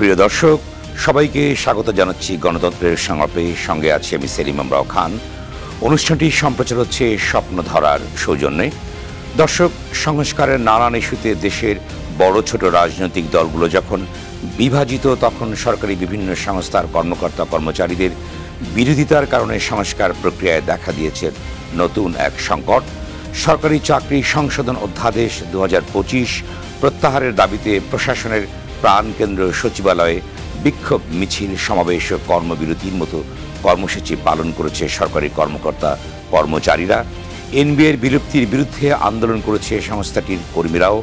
প্রিয় দর্শক, সবাইকে স্বাগত জানাচ্ছি গণতন্ত্রের সংলাপে। সঙ্গে আছি আমি সেলিম আমরাও খান। অনুষ্ঠানটি সম্প্রচার হচ্ছে স্বপ্নধারার সৌজন্যে। দর্শক, সংস্কারের নানান ইস্যুতে দেশের বড় ছোট রাজনৈতিক দলগুলো যখন বিভাজিত, তখন সরকারি বিভিন্ন সংস্থার কর্মকর্তা কর্মচারীদের বিরোধিতার কারণে সংস্কার প্রক্রিয়ায় দেখা দিয়েছে নতুন এক সংকট। সরকারি চাকরি সংশোধন অধ্যাদেশ 2025 প্রত্যাহারের দাবিতে প্রশাসনের প্রাণকেন্দ্র সচিবালয়ে বিক্ষোভ মিছিল, সমাবেশ ও কর্মবিরতির মতো কর্মসূচি পালন করেছে সরকারি কর্মকর্তা কর্মচারীরা। এনবিআর বিলুপ্তির বিরুদ্ধে আন্দোলন করেছে সংস্থাটির কর্মীরাও।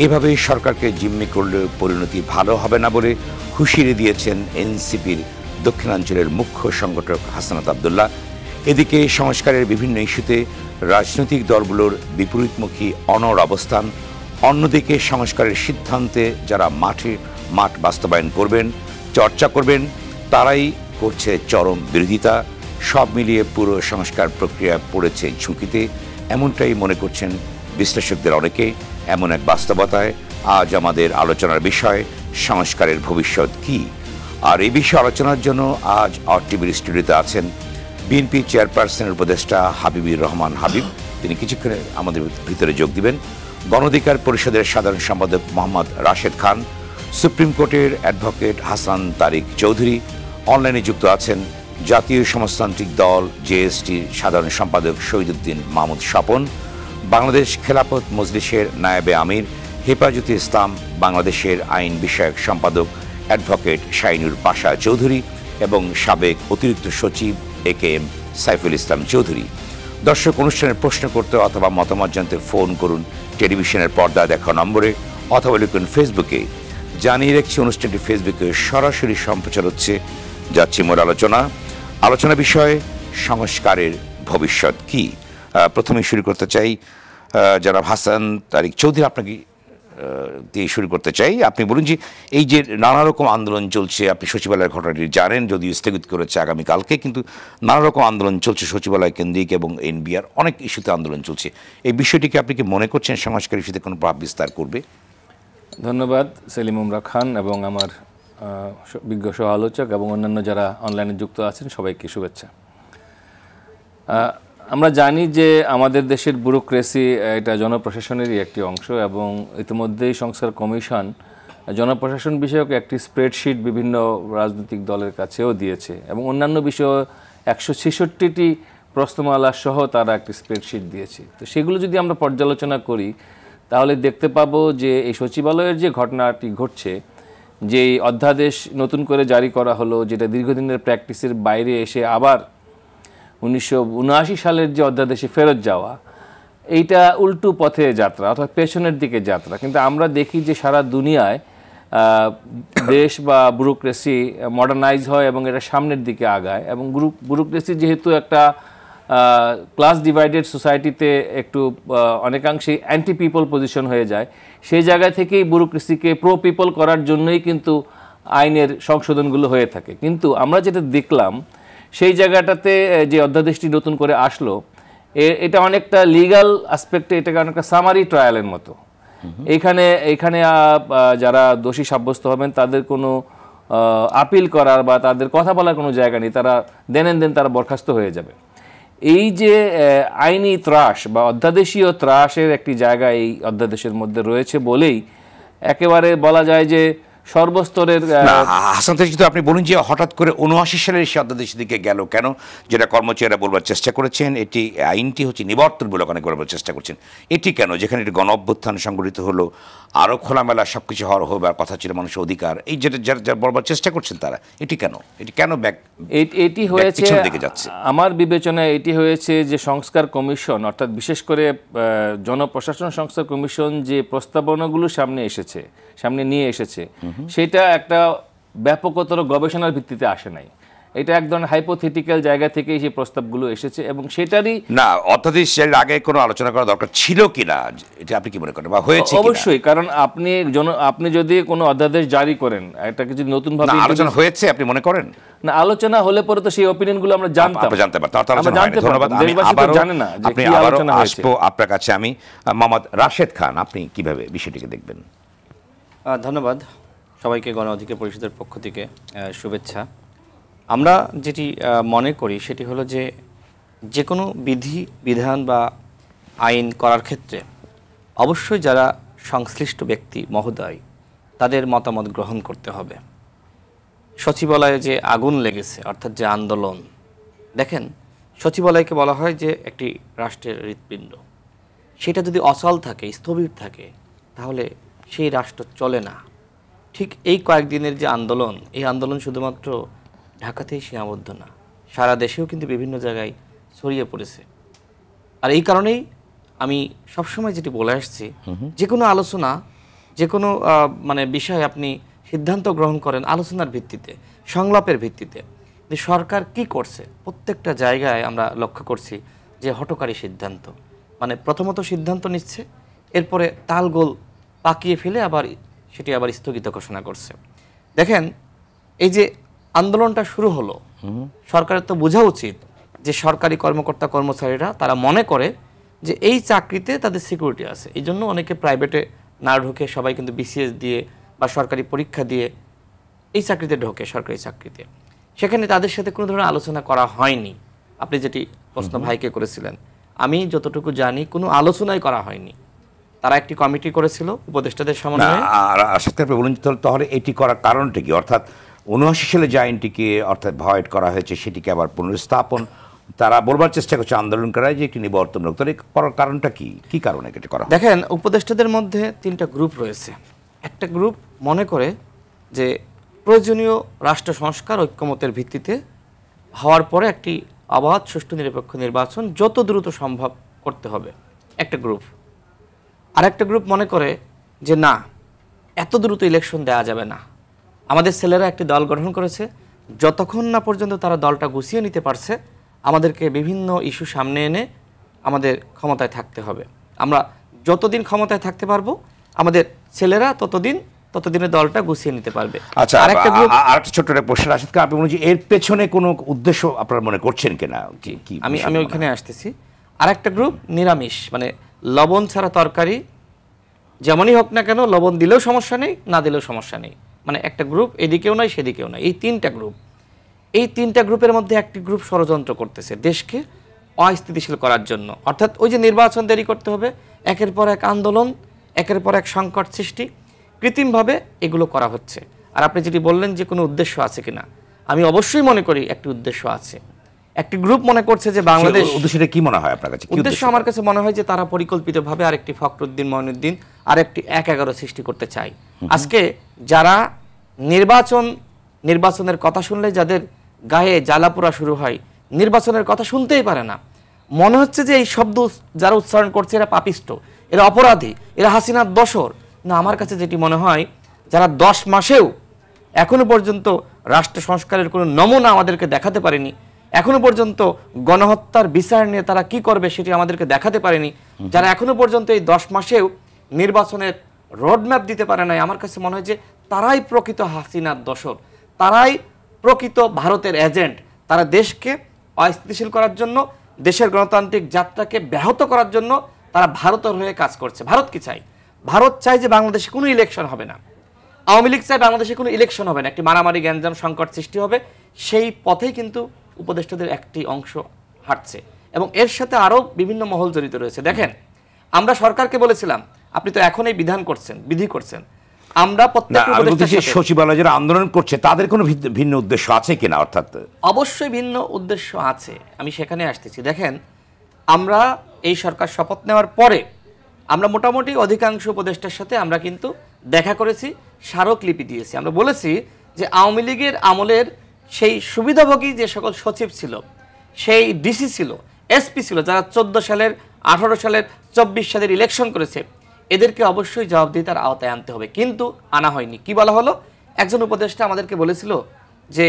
এভাবে সরকারকে জিম্মি করলে পরিণতি ভালো হবে না বলে হুঁশিয়ারি দিয়েছেন এনসিপির দক্ষিণাঞ্চলের মুখ্য সংগঠক হাসানাত আবদুল্লাহ। এদিকে সংস্কারের বিভিন্ন ইস্যুতে রাজনৈতিক দলগুলোর বিপরীতমুখী অনড় অবস্থান, অন্যদিকে সংস্কারের সিদ্ধান্তে যারা মাঠ বাস্তবায়ন করবেন, চর্চা করবেন, তারাই করছে চরম বিরোধিতা। সব মিলিয়ে পুরো সংস্কার প্রক্রিয়া পড়েছে ঝুঁকিতে, এমনটাই মনে করছেন বিশ্লেষকদের অনেকে। এমন এক বাস্তবতায় আজ আমাদের আলোচনার বিষয় সংস্কারের ভবিষ্যৎ কি। আর এই বিষয়ে আলোচনার জন্য আজ আরটিভির স্টুডিওতে আছেন বিএনপি চেয়ারপারসনের উপদেষ্টা হাবিবুর রহমান হাবিব, তিনি কিছুক্ষণে আমাদের ভিতরে যোগ দিবেন। গণ অধিকার পরিষদের সাধারণ সম্পাদক মোহাম্মদ রাশেদ খান, সুপ্রিম কোর্টের অ্যাডভোকেট হাসান তারিক চৌধুরী, অনলাইনে যুক্ত আছেন জাতীয় সমাজতান্ত্রিক দল জেএসটির সাধারণ সম্পাদক শহীদুদ্দিন মাহমুদ স্বপন, বাংলাদেশ খেলাফত মজলিসের নায়েবে আমির হেফাজতে ইসলাম বাংলাদেশের আইন বিষয়ক সম্পাদক অ্যাডভোকেট শাহিনুর পাশা চৌধুরী এবং সাবেক অতিরিক্ত সচিব একেএম সাইফুল ইসলাম চৌধুরী। দর্শক, অনুষ্ঠানের প্রশ্ন করতে অথবা মতামত জানতে ফোন করুন টেলিভিশনের পর্দায় দেখা নম্বরে অথবা লিখুন ফেসবুকে। জানিয়ে রাখছি, অনুষ্ঠানটি ফেসবুকে সরাসরি সম্প্রচার হচ্ছে। যাচ্ছি মোর আলোচনা বিষয়ে সংস্কারের ভবিষ্যৎ কি। প্রথমে শুরু করতে চাই জনাব হাসান তারিক চৌধুরী, আপনাকে দিয়ে শুরু করতে চাই। আপনি বলুন যে এই যে নানা রকম আন্দোলন চলছে, আপনি সচিবালয়ের ঘটনাটি জানেন, যদিও স্থগিত করেছে আগামীকালকে, কিন্তু নানা রকম আন্দোলন চলছে সচিবালয় কেন্দ্রিক এবং এনবিআর অনেক ইস্যুতে আন্দোলন চলছে। এই বিষয়টিকে আপনি কি মনে করছেন সংস্কার ইস্যুতে কোনো প্রভাব বিস্তার করবে? ধন্যবাদ সেলিম আমরাও খান এবং আমার বিজ্ঞ সহ আলোচক এবং অন্যান্য যারা অনলাইনে যুক্ত আছেন, সবাইকে শুভেচ্ছা। আমরা জানি যে আমাদের দেশের ব্যুরোক্রেসি এটা জনপ্রশাসনেরই একটি অংশ এবং ইতিমধ্যেই সংস্কার কমিশন জনপ্রশাসন বিষয়ক একটি স্প্রেডশিট বিভিন্ন রাজনৈতিক দলের কাছেও দিয়েছে এবং অন্যান্য বিষয়ে 166টি প্রশ্নমালা সহ তারা একটি স্প্রেডশিট দিয়েছে। তো সেগুলো যদি আমরা পর্যালোচনা করি তাহলে দেখতে পাবো যে এই সচিবালয়ের যে ঘটনাটি ঘটছে, যে অধ্যাদেশ নতুন করে জারি করা হলো, যেটা দীর্ঘদিনের প্র্যাকটিসের বাইরে এসে আবার 1979 সালের যে অধ্যাদেশে ফেরত যাওয়া, এইটা উল্টো পথে যাত্রা অর্থাৎ পেছনের দিকে যাত্রা। কিন্তু আমরা দেখি যে সারা দুনিয়ায় দেশ বা ব্যুরোক্রেসি মডার্নাইজ হয় এবং এটা সামনের দিকে আগায় এবং ব্যুরোক্রেসি যেহেতু একটা ক্লাস ডিভাইডেড সোসাইটিতে একটু অনেকাংশেই অ্যান্টি পিপল পজিশন হয়ে যায়, সেই জায়গা থেকেই ব্যুরোক্রেসিকে প্রো পিপল করার জন্যই কিন্তু আইনের সংশোধনগুলো হয়ে থাকে। কিন্তু আমরা যেটা দেখলাম সেই জায়গাটাতে যে অধ্যাদেশটি নতুন করে আসলো, এটা অনেকটা লিগাল অ্যাসপেক্টে এটাকে অনেকটা সামারি ট্রায়ালের মতো। এখানে যারা দোষী সাব্যস্ত হবেন তাদের কোনো আপিল করার বা তাদের কথা বলার কোনো জায়গা নেই, তারা দেন তারা বরখাস্ত হয়ে যাবে। এই যে আইনি ত্রাস বা অধ্যাদেশীয় ত্রাসের একটি জায়গা এই অধ্যাদেশের মধ্যে রয়েছে বলেই একেবারে বলা যায় যে সর্বস্তরের। হাসান তারিক, আপনি বলুন যে হঠাৎ করে 79 সালের সে অধ্যাদেশের দিকে গেল কেন, যেটা কর্মচারীরা বলবার চেষ্টা করেছেন এটি আইনটি হচ্ছে নিবর্তনমূলক অনেক বলবার চেষ্টা করছেন, এটি কেন? যেখানে এটি গণ অভ্যুত্থান সংগঠিত হলো, আরও খোলামেলা সব কিছু হওয়ার কথা ছিল, মানুষের অধিকার, এই যেটা যারা বলবার চেষ্টা করছেন তারা, এটি কেন এটি হয়েছে আমার বিবেচনায় এটি হয়েছে যে সংস্কার কমিশন অর্থাৎ বিশেষ করে জনপ্রশাসন সংস্কার কমিশন যে প্রস্তাবনাগুলো সামনে নিয়ে এসেছে সেটা একটা ব্যাপকতর গবেষণার ভিত্তিতে আসে নাই। এটা এক ধরনের হাইপোথেটিক্যাল জায়গা থেকেই সেই প্রস্তাবগুলো এসেছে এবং সেটারই না অধ্যাদেশের আগে কোনো আলোচনা করা দরকার ছিল কিনা, এটা আপনি কি মনে করেন বা হয়েছে? অবশ্যই, কারণ আপনি যদি কোনো অধ্যাদেশ জারি করেন, একটা কিছু নতুন ভাবে আলোচনা হয়েছে আপনি মনে করেন? না, আলোচনা হলে পরে তো সেই অপিনিয়নগুলো আমরা জানতে পারতাম। ধন্যবাদ। আপনি আবারও আসবো আপনার কাছে। আমি মোহাম্মদ রাশেদ খান, আপনি কিভাবে বিষয়টিকে দেখবেন? ধন্যবাদ। সবাইকে গণ অধিকার পরিষদের পক্ষ থেকে শুভেচ্ছা। আমরা যেটি মনে করি সেটি হলো যে কোনো বিধি বিধান বা আইন করার ক্ষেত্রে অবশ্যই যারা সংশ্লিষ্ট ব্যক্তি মহোদয় তাদের মতামত গ্রহণ করতে হবে। সচিবালয়ে যে আগুন লেগেছে অর্থাৎ যে আন্দোলন, দেখেন সচিবালয়কে বলা হয় যে একটি রাষ্ট্রের হৃৎপিণ্ড। সেটা যদি অচল থাকে, স্থবির থাকে, তাহলে সেই রাষ্ট্র চলে না। ঠিক এই কয়েকদিনের যে আন্দোলন, এই আন্দোলন শুধুমাত্র ঢাকাতেই সীমাবদ্ধ না, সারা দেশেও কিন্তু বিভিন্ন জায়গায় ছড়িয়ে পড়েছে। আর এই কারণেই আমি সবসময় যেটি বলে আসছি, যে কোনো আলোচনা, যে কোনো মানে বিষয়ে আপনি সিদ্ধান্ত গ্রহণ করেন আলোচনার ভিত্তিতে, সংলাপের ভিত্তিতে। যে সরকার কি করছে, প্রত্যেকটা জায়গায় আমরা লক্ষ্য করছি যে হঠকারী সিদ্ধান্ত, মানে প্রথমত সিদ্ধান্ত নিচ্ছে, এরপরে তালগোল পাকিয়ে ফেলে সেটি আবার স্থগিত ঘোষণা করছে। দেখেন এই যে আন্দোলনটা শুরু হলো, সরকারের তো বোঝা উচিত যে সরকারি কর্মকর্তা কর্মচারীরা তারা মনে করে যে এই চাকরিতে তাদের সিকিউরিটি আছে, এই জন্য অনেকে প্রাইভেটে না ঢোকে, সবাই কিন্তু বিসিএস দিয়ে বা সরকারি পরীক্ষা দিয়ে এই চাকরিতে ঢোকে, সরকারি চাকরিতে। সেখানে তাদের সাথে কোনো ধরনের আলোচনা করা হয়নি। আপনি যেটি প্রশ্ন ভাইকে করেছিলেন, আমি যতটুকু জানি কোনো আলোচনাই করা হয়নি। তারা একটি কমিটি করেছিল উপদেষ্টাদের সমন্বয়ে। আশা করি বলুন তাহলে এটি করার কারণটা কি? অর্থাৎ ৭৯ সালে যে আইনটিকে অর্থাৎ ভয়েড করা হয়েছে সেটিকে আবার পুনর্স্থাপন তারা বলবার চেষ্টা করছে আন্দোলনকারীরা যে একটি নিবর্তনমূলক, তাহলে করার কারণটা কি? কি কারণে এটি করা? দেখেন উপদেষ্টাদের মধ্যে 3টা গ্রুপ রয়েছে। একটা গ্রুপ মনে করে যে প্রয়োজনীয় রাষ্ট্র সংস্কার ঐক্যমতের ভিত্তিতে হওয়ার পরে একটি অবাধ সুষ্ঠু নিরপেক্ষ নির্বাচন যত দ্রুত সম্ভব করতে হবে, একটা গ্রুপ। আর একটা গ্রুপ মনে করে যে না, এত দ্রুত ইলেকশন দেওয়া যাবে না। আমাদের ছেলেরা একটি দল গঠন করেছে, যতক্ষণ না পর্যন্ত তারা দলটা গুছিয়ে নিতে পারছে, আমাদেরকে বিভিন্ন ইস্যু সামনে এনে আমাদের ক্ষমতায় থাকতে হবে। আমরা যতদিন ক্ষমতায় থাকতে পারবো, আমাদের ছেলেরা ততদিনে দলটা গুছিয়ে নিতে পারবে। আচ্ছা, আরেকটা ছোট্ট একটা প্রশ্ন রাশিদ খান, আপনি বলছেন এর পেছনে কোনো উদ্দেশ্য আপনারা মনে করছেন কিনা? কি আমি ওইখানে আসতেছি। আরেকটা গ্রুপ নিরামিষ, মানে লবণ ছাড়া তরকারি যেমনই হোক না কেন, লবণ দিলেও সমস্যা নেই, না দিলেও সমস্যা নেই, মানে একটা গ্রুপ এদিকেও নয় সেদিকেও নয়। এই 3টা গ্রুপ, এই 3টা গ্রুপের মধ্যে একটি গ্রুপ ষড়যন্ত্র করতেছে দেশকে অস্থিতিশীল করার জন্য। অর্থাৎ ওই যে নির্বাচন দেরি করতে হবে, একের পর এক আন্দোলন, একের পর এক সংকট সৃষ্টি, কৃত্রিমভাবে এগুলো করা হচ্ছে। আর আপনি যেটি বললেন যে কোনো উদ্দেশ্য আছে কিনা, আমি অবশ্যই মনে করি একটি উদ্দেশ্য আছে। একটি গ্রুপ মনে করছে যে বাংলাদেশ, উদ্দেশ্যটা কি মনে হয় আপনার কাছে? উদ্দেশ্য আমার কাছে মনে হয় যে তারা পরিকল্পিতভাবে আরেকটি ফখরুদ্দিন মঈনুদ্দিন, আরেকটি ১-১১ সৃষ্টি করতে চায়। আজকে যারা নির্বাচনের কথা শুনলে যাদের গায়ে জ্বালাপোড়া শুরু হয়, নির্বাচনের কথা শুনতেই পারে না, মনে হচ্ছে যে এই শব্দ যারা উচ্চারণ করছে এরা পাপিষ্ট, এরা অপরাধী, এরা হাসিনার দোসর। না, আমার কাছে যেটি মনে হয়, যারা 10 মাসেও এখনো পর্যন্ত রাষ্ট্র সংস্কারের কোনো নমুনা আমাদেরকে দেখাতে পারেনি, এখনো পর্যন্ত গণহত্যার বিচার নিয়ে তারা কি করবে সেটি আমাদেরকে দেখাতে পারেনি, যারা এখনো পর্যন্ত এই 10 মাসেও নির্বাচনের রোডম্যাপ দিতে পারে নাই, আমার কাছে মনে হয় যে তারাই প্রকৃত হাসিনার দোসর, তারাই প্রকৃত ভারতের এজেন্ট। তারা দেশকে অস্থিতিশীল করার জন্য, দেশের গণতান্ত্রিক যাত্রাকে ব্যাহত করার জন্য তারা ভারতের হয়ে কাজ করছে। ভারত কি চাই? ভারত চায় যে বাংলাদেশে কোনো ইলেকশন হবে না। আওয়ামী লীগ চায় বাংলাদেশে কোনো ইলেকশন হবে না, একটি মারামারি গ্যাঞ্জাম সংকট সৃষ্টি হবে। সেই পথেই কিন্তু উপদেষ্টাদের একটি অংশ হাঁটছে, এবং এর সাথে আরও বিভিন্ন মহল জড়িত রয়েছে। দেখেন, আমরা সরকারকে বলেছিলাম, আপনি তো এখন এই বিধি করছেন, আমরা সচিবালয় যারা আন্দোলন করছে তাদের কোনো ভিন্ন উদ্দেশ্য আছে কিনা? অর্থাৎ অবশ্যই ভিন্ন উদ্দেশ্য আছে, আমি সেখানে আসতেছি। দেখেন, আমরা এই সরকার শপথ নেওয়ার পরে আমরা মোটামুটি অধিকাংশ উপদেষ্টার সাথে আমরা কিন্তু দেখা করেছি, স্মারকলিপি দিয়েছি। আমরা বলেছি যে আওয়ামী লীগের আমলের সেই সুবিধাভোগী যে সকল সচিব ছিল, সেই ডিসি ছিল, এসপি ছিল, যারা 14 সালের, 18 সালের, 24 সালের ইলেকশন করেছে, এদেরকে অবশ্যই জবাবদিহিতার আওতায় আনতে হবে। কিন্তু আনা হয়নি। কি বলা হলো? একজন উপদেষ্টা আমাদেরকে বলেছিল যে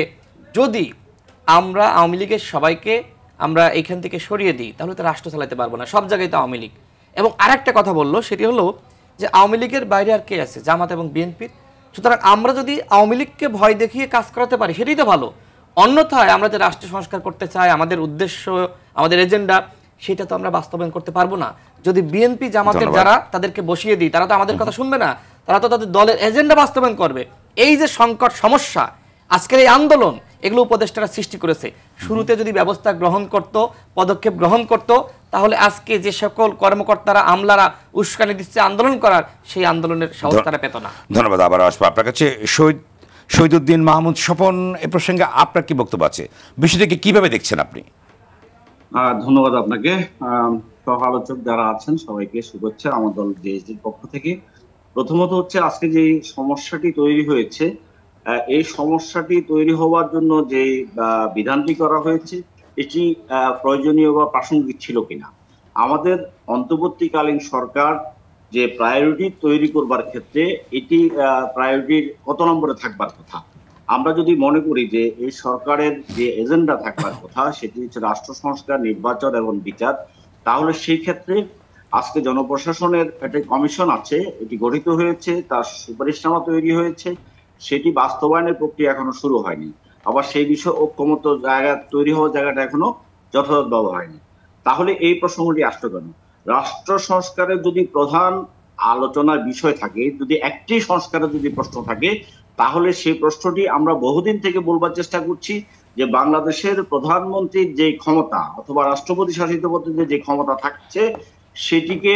যদি আমরা আওয়ামী লীগের সবাইকে আমরা এইখান থেকে সরিয়ে দিই, তাহলে তো রাষ্ট্র চালাতে পারবো না, সব জায়গায় তো আওয়ামী লীগ। এবং আরেকটা কথা বললো, সেটি হলো যে আওয়ামী লীগের বাইরে আর কে আছে? জামাত এবং বিএনপির। সুতরাং আমরা যদি আওয়ামী লীগকে ভয় দেখিয়ে কাজ করাতে পারি সেটাই তো ভালো। অন্যথায় আমরা যে রাষ্ট্র সংস্কার করতে চাই, আমাদের উদ্দেশ্য, আমাদের এজেন্ডা, সেটা তো আমরা বাস্তবায়ন করতে পারবো না যদি বিএনপি জামাতের যারা তাদেরকে বসিয়ে দিই। তারা তো আমাদের কথা শুনবে না, তারা তো তাদের দলের এজেন্ডা বাস্তবায়ন করবে। এই যে সংকট সমস্যা, আজকের এই আন্দোলন, এগুলো উপদেষ্টারা সৃষ্টি করেছে। শুরুতে যদি ব্যবস্থা গ্রহণ করত, পদক্ষেপ গ্রহণ করত, তাহলে আজকে যে সকল কর্মকর্তারা, আমলারা উস্কানি দিচ্ছে আন্দোলন করার, সেই আন্দোলনের সাহস তারা পেত না। ধন্যবাদ। আবার আসবো আপনার কাছে। শহীদুদ্দিন মাহমুদ স্বপন, এ প্রসঙ্গে আপনার কি বক্তব্য আছে? বিষয়টিকে কিভাবে দেখছেন আপনি? ধন্যবাদ আপনাকে। সহ আলোচক যারা আছেন সবাইকে শুভেচ্ছা আমার দল জেএসডির পক্ষ থেকে। প্রথমত হচ্ছে আজকে যে সমস্যাটি তৈরি হয়েছে, এই সমস্যাটি তৈরি হওয়ার জন্য যে বিধানটি করা হয়েছে এটি প্রয়োজনীয় বা প্রাসঙ্গিক ছিল কিনা। আমাদের অন্তর্বর্তীকালীন সরকার যে প্রায়োরিটি তৈরি করবার ক্ষেত্রে এটি প্রায়োরিটির কত নম্বরে থাকবার কথা। আমরা যদি মনে করি যে এই সরকারের যে এজেন্ডা থাকবার কথা সেটি হচ্ছে রাষ্ট্র সংস্কার, নির্বাচন এবং বিচার, তাহলে সেই ক্ষেত্রে আজকে জনপ্রশাসনের একটা কমিশন আছে, এটি গঠিত হয়েছে, তার সুপারিশনামা তৈরি হয়েছে, সেটি বাস্তবায়নের প্রক্রিয়া এখনো শুরু হয়নি। আবার সেই বিষয়ে ঐক্যমত জায়গা তৈরি হওয়ার জায়গাটা এখনো যথাযথভাবে হয়নি। তাহলে এই প্রসঙ্গটি আসতে কেন? রাষ্ট্র সংস্কারের যদি প্রধান আলোচনার বিষয় থাকে, যদি একটি সংস্কারের যদি প্রশ্ন থাকে, তাহলে সেই প্রশ্নটি আমরা বহুদিন থেকে বলবার চেষ্টা করছি যে বাংলাদেশের প্রধানমন্ত্রীর যে ক্ষমতা অথবা রাষ্ট্রপতি শাসিত পদ্ধতিতে যে ক্ষমতা থাকছে সেটিকে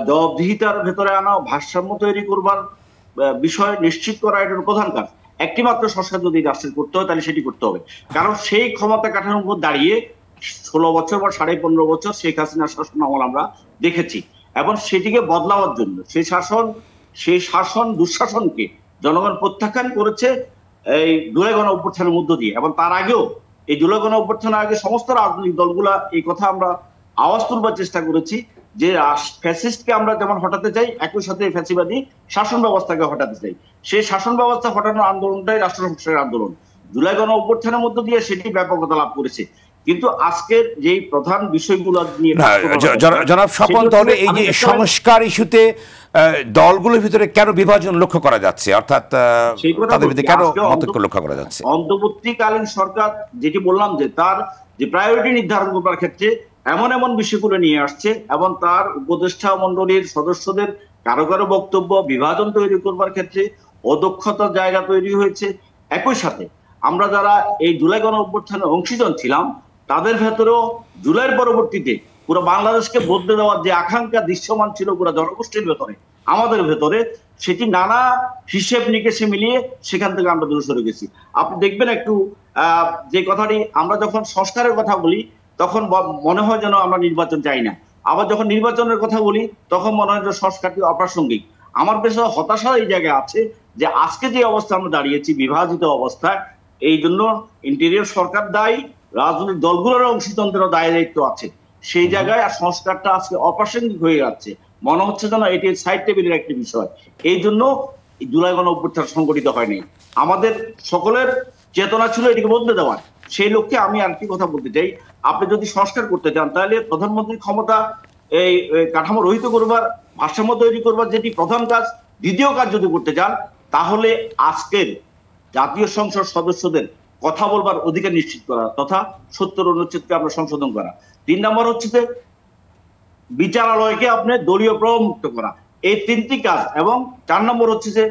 জবাবদিহিতার ভেতরে আনা, ভারসাম্য তৈরি করবার বিষয় নিশ্চিত করা এটার প্রধান কাজ। একটি মাত্র সংস্কার যদি রাষ্ট্রের করতে হয় তাহলে সেটি করতে হবে, কারণ সেই ক্ষমতা কাঠামোর উপর দাঁড়িয়ে 16 বছর বা 15.5 বছর শেখ হাসিনার শাসন আমল আমরা দেখেছি, এবং সেটিকে বদলাবার জন্য সেই শাসন দুঃশাসনকে জনগণ প্রত্যাখ্যান করেছে এই জুলাই গণ অভ্যুত্থানের মধ্য দিয়ে। এবং তার আগেও, এই জুলাই গণ অভ্যুত্থানের আগে সমস্ত রাজনৈতিক দলগুলা এই কথা আমরা আওয়াজ তুলবার চেষ্টা করেছি যে ফ্যাসিস্টকে আমরা যেমন হটাতে চাই, একই সাথে ফ্যাসিবাদী শাসন ব্যবস্থাকে হটাতে চাই। সেই শাসন ব্যবস্থা হটানোর আন্দোলনটাই রাষ্ট্র সংস্কারের আন্দোলন। জুলাই গণ অভ্যুত্থানের মধ্য দিয়ে সেটি ব্যাপকতা লাভ করেছে। কিন্তু আজকের যেই প্রধান বিষয়গুলো নিয়ে জনাব স্বপন, তাহলে এই যে সংস্কার ইস্যুতে দলগুলোর ভিতরে কেন বিভাজন লক্ষ্য করা যাচ্ছে, অর্থাৎ তাদের ভিতরে কেন মতৈক্য লক্ষ্য করা যাচ্ছে? অন্তর্বর্তীকালীন সরকার যেটি বললাম যে তার যে প্রায়োরিটি নির্ধারণ করবার ক্ষেত্রে এমন এমন বিষয়গুলো নিয়ে আসছে এবং তার উপদেষ্টা মন্ডলীর সদস্যদের কারো কারো বক্তব্য বিভাজন তৈরি করবার ক্ষেত্রে অদক্ষতার জায়গা তৈরি হয়েছে। একই সাথে আমরা যারা এই জুলাই গণ অভ্যুত্থানের অংশীজন ছিলাম তাদের ভেতরেও জুলাইয়ের পরবর্তীতে পুরো বাংলাদেশকে বদলে দেওয়ার যে আকাঙ্ক্ষা দৃশ্যমান ছিল পুরো জনগোষ্ঠীর ভেতরে, আমাদের ভেতরে, সেটি নানা হিসেব নিকেশে মিলিয়ে সেখান থেকে আমরা দূরে সরে গেছি। আপনি দেখবেন একটু যে কথাটি, আমরা যখন সংস্কারের কথা বলি তখন মনে হয় যেন আমরা নির্বাচন চাই না, আবার যখন নির্বাচনের কথা বলি তখন মনে হয় যে সংস্কারটি অপ্রাসঙ্গিক। আমার বেশ হতাশা এই জায়গায় আছে যে আজকে যে অবস্থা আমরা দাঁড়িয়েছি বিভাজিত অবস্থায়, এই জন্য ইন্টেরিয়র সরকার দায়ী, রাজনৈতিক দলগুলোর অংশীতন্ত্রের দায় দায়িত্ব আছে। সেই জায়গায় আর সংস্কারটা আজকে অপ্রাসঙ্গিক হয়ে যাচ্ছে, মনে হচ্ছে যেন এটি সাইড টেবিলের একটি বিষয়। এই জন্য জুলাই গণ অভ্যুত্থান সংগঠিত হয়নি। আমাদের সকলের চেতনা ছিল এটিকে বদলে দেওয়ার। সেই লক্ষ্যে আমি আর কি কথা বলতে চাই, আপনি যদি সংস্কার করতে চান তাহলে প্রধানমন্ত্রীর ক্ষমতা এই কাঠামো রহিত করবার, ভারসাম্য তৈরি করবার যেটি প্রধান কাজ, দ্বিতীয় কাজ যদি করতে চান তাহলে আজকের জাতীয় সংসদ সদস্যদের কথা বলবার অধিকার নিশ্চিত করা তথা 70 অনুচ্ছেদকে আমরা সংশোধন করা। 3 নম্বর হচ্ছে যে বিচারালয়কে আপনি দলীয় প্রভাবমুক্ত করা। এই 3টি কাজ, এবং 4 নম্বর হচ্ছে যে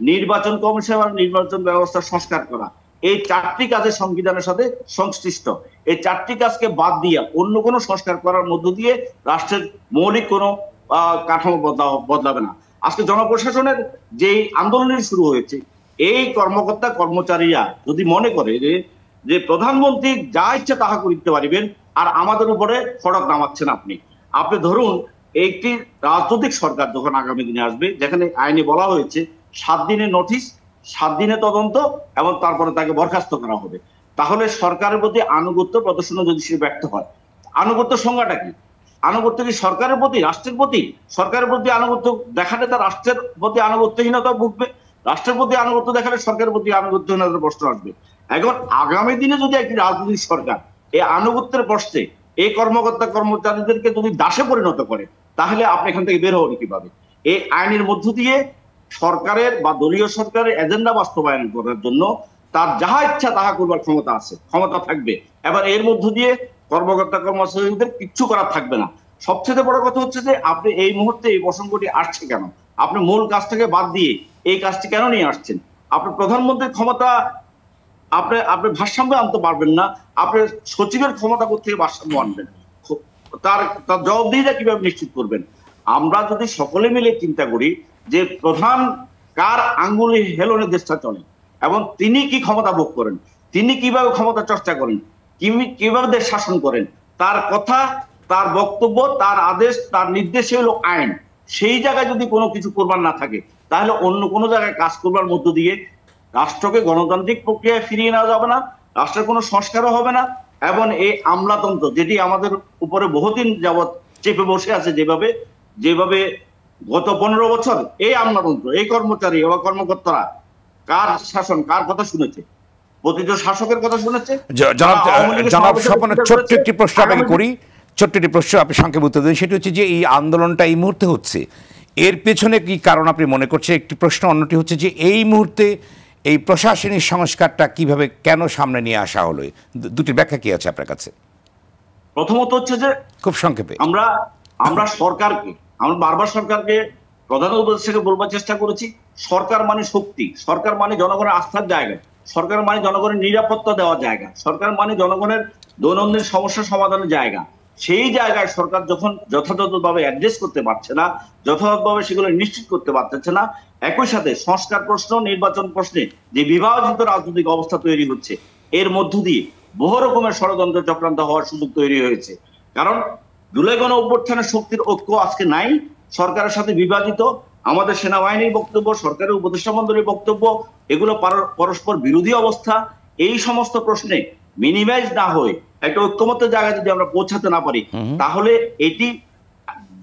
নির্বাচন কমিশন আর নির্বাচন ব্যবস্থা সংস্কার করা। এই 4টি কাজের সংবিধানের সাথে সংশ্লিষ্ট। এই 4টি কাজকে বাদ দিয়ে অন্য কোনো সংস্কার করার মধ্য দিয়ে রাষ্ট্রের মৌলিক কোনো কাঠামো বদলাবে না। আজকে জনপ্রশাসনের যে আন্দোলন শুরু হয়েছে, এই কর্মকর্তা কর্মচারীরা যদি মনে করে যে প্রধানমন্ত্রী যা ইচ্ছা তাহা করতে পারিবেন আর আমাদের উপরে ফটক নামাচ্ছেন, আপনি ধরুন একটি রাজনৈতিক সরকার যখন আগামী দিনে আসবে, যেখানে আইনে বলা হয়েছে 7 দিনের নোটিশ, 7 দিনের তদন্ত এবং তারপরে তাকে বরখাস্ত করা হবে, তাহলে সরকারের প্রতি আনুগত্য প্রদর্শনে যদি সে ব্যর্থ হয়, আনুগত্য সংজ্ঞাটা কি? আনুগত্য কি সরকারের প্রতি, রাষ্ট্রের প্রতি? সরকারের প্রতি আনুগত্য দেখালে তার রাষ্ট্রের প্রতি আনুগত্যহীনতা ভুগবে, রাষ্ট্রের প্রতি আনুগত্য দেখালে সরকারের প্রতি আনুগত্যহীনতার প্রশ্ন আসবে। এখন আগামী দিনে যদি একটি রাজনৈতিক সরকার এই আনুগত্যের প্রশ্নে এই কর্মকর্তা কর্মচারীদেরকে যদি দাসে পরিণত করে, তাহলে আপনি এখান থেকে বের হবেন কিভাবে? এই আইনের মধ্য দিয়ে সরকারের বা দলীয় সরকারের এজেন্ডা বাস্তবায়ন করার জন্য তার যাহা ইচ্ছা তাহা করবার ক্ষমতা আছে, ক্ষমতা থাকবে। এবার এর মধ্য দিয়ে কর্মকর্তা কর্মচারীদের কিচ্ছু করার থাকবে না। সবচেয়ে বড় কথা হচ্ছে যে আপনি এই মুহূর্তে এই প্রসঙ্গটি আসছে কেন? আপনি মূল কাজটাকে বাদ দিয়ে এই কাজটি কেন নিয়ে আসছেন? আপনি প্রধানমন্ত্রীর ক্ষমতা আপনি ভারসাম্য আনতে পারবেন না, আপনি সচিবের ক্ষমতা কোথেকে ভারসাম্য আনবেন? তার জবাবদিহিতা কিভাবে নিশ্চিত করবেন? আমরা যদি সকলে মিলে চিন্তা করি যে প্রধান কার আঙ্গুলে হেলনে দেশটা চলে এবং তিনি কি ক্ষমতা ভোগ করেন, তিনি কিভাবে ক্ষমতা চর্চা করেন, কিভাবে দেশ শাসন করেন, তার কথা, তার বক্তব্য, তার আদেশ, তার নির্দেশে হলো আইন। সেই জায়গায় যদি কোনো কিছু করবার না থাকে, তাহলে অন্য কোনো জায়গায় কাজ করবার মধ্য দিয়ে রাষ্ট্রকে গণতান্ত্রিক প্রক্রিয়ায় ফিরিয়ে নেওয়া যাবে না, রাষ্ট্রের কোনো সংস্কারও হবে না, এবং এই আমলাতন্ত্র যেটি আমাদের উপরে বহুদিন যাবৎ চেপে বসে আছে, যেভাবে গত 15 বছর এই আমলাতন্ত্র, এই কর্মচারী বা কর্মকর্তারা কার শাসন, কার কথা শুনেছে? প্রতিটি শাসকের কথা শুনেছে। জনাব স্বপনের ছোট্ট একটি প্রশ্ন আপনাকে করি, ছোট্ট একটি প্রশ্ন আপনি সংক্ষেপে উত্তর দেন। সেটি হচ্ছে যে এই আন্দোলনটা এই মুহূর্তে হচ্ছে, এর পেছনে কি কারণ আপনি মনে করছেন? একটি প্রশ্ন। অন্যটি হচ্ছে যে এই মুহূর্তে এই প্রশাসনিক সংস্কারটা কিভাবে কেন সামনে নিয়ে আসা হলো, দুটি ব্যাখ্যা কি আছে আপনার কাছে? প্রথমত হচ্ছে যে খুব সংক্ষেপে আমরা সরকারকে, আমরা বারবার সরকারকে, প্রধান উপদেষ্টাকে বলবার চেষ্টা করেছি, সরকার মানে শক্তি, সরকার মানে জনগণের আস্থার জায়গা, সরকার মানে জনগণের নিরাপত্তা দেওয়ার জায়গা, সরকার মানে জনগণের দৈনন্দিন সমস্যা সমাধানের জায়গা। সেই জায়গায় সরকার যখন যথাযথভাবে অ্যাড্রেস করতে পারছে না, যথাযথভাবে সেগুলো নিশ্চিত করতে পারছে না, একই সাথে সংস্কার প্রশ্ন, নির্বাচন প্রশ্নে যে বিভাজিত রাজনৈতিক অবস্থা তৈরি হচ্ছে, এর মধ্য দিয়ে বহু রকমের ষড়যন্ত্র চক্রান্ত হওয়ার সুযোগ তৈরি হয়েছে। কারণ জুলাই গণ অভ্যুত্থানের শক্তির ঐক্য আজকে নাই, সরকারের সাথে বিভাজিত। আমাদের সেনাবাহিনীর বক্তব্য, সরকারের উপদেষ্টা মণ্ডলীর বক্তব্য, এগুলো পরস্পর বিরোধী অবস্থা। এই সমস্ত প্রশ্নে মিনিমাইজ না হয়ে একটা ঐক্যমত্যের জায়গায় যদি আমরা পৌঁছাতে না পারি, তাহলে এটি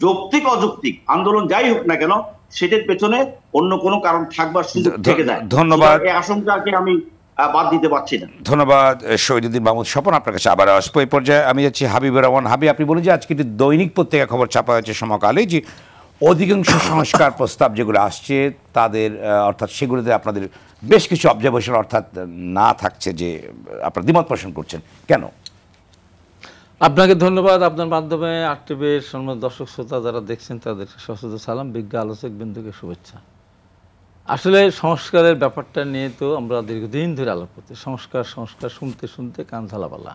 যৌক্তিক অযৌক্তিক আন্দোলন যাই হোক না কেন, সেটার পেছনে অন্য কোনো কারণ থাকবার সুযোগ থেকে যায়। ধন্যবাদ। এই আশঙ্কাকে আমি বাদ দিতে পারছি না। ধন্যবাদ শহীদুদ্দিন মাহমুদ স্বপন, আপনার কাছে আবার আসবো। এই পর্যায়ে আমি যাচ্ছি হাবিবুর রহমান। হাবিব, আপনি বলেন যে আজকে একটি দৈনিক পত্রিকা খবর ছাপা হয়েছে সমকালে যে অধিকাংশ সংস্কার প্রস্তাব যেগুলো আসছে তাদের অর্থাৎ সেগুলোতে আপনাদের বেশ কিছু অবজারভেশন অর্থাৎ না থাকছে, যে আপনারা দ্বিমত পোষণ করছেন, কেন? আপনাকে ধন্যবাদ। আপনার মাধ্যমে আরটিভির সম্মানিত দর্শক শ্রোতা যারা দেখছেন তাদেরকে সশ্রদ্ধ সালাম, বিজ্ঞ আলোচক বিন্দুকে শুভেচ্ছা। আসলে সংস্কারের ব্যাপারটা নিয়ে তো আমরা দীর্ঘদিন ধরে আলাপ করতে, সংস্কার শুনতে শুনতে কান ঝালাপালা।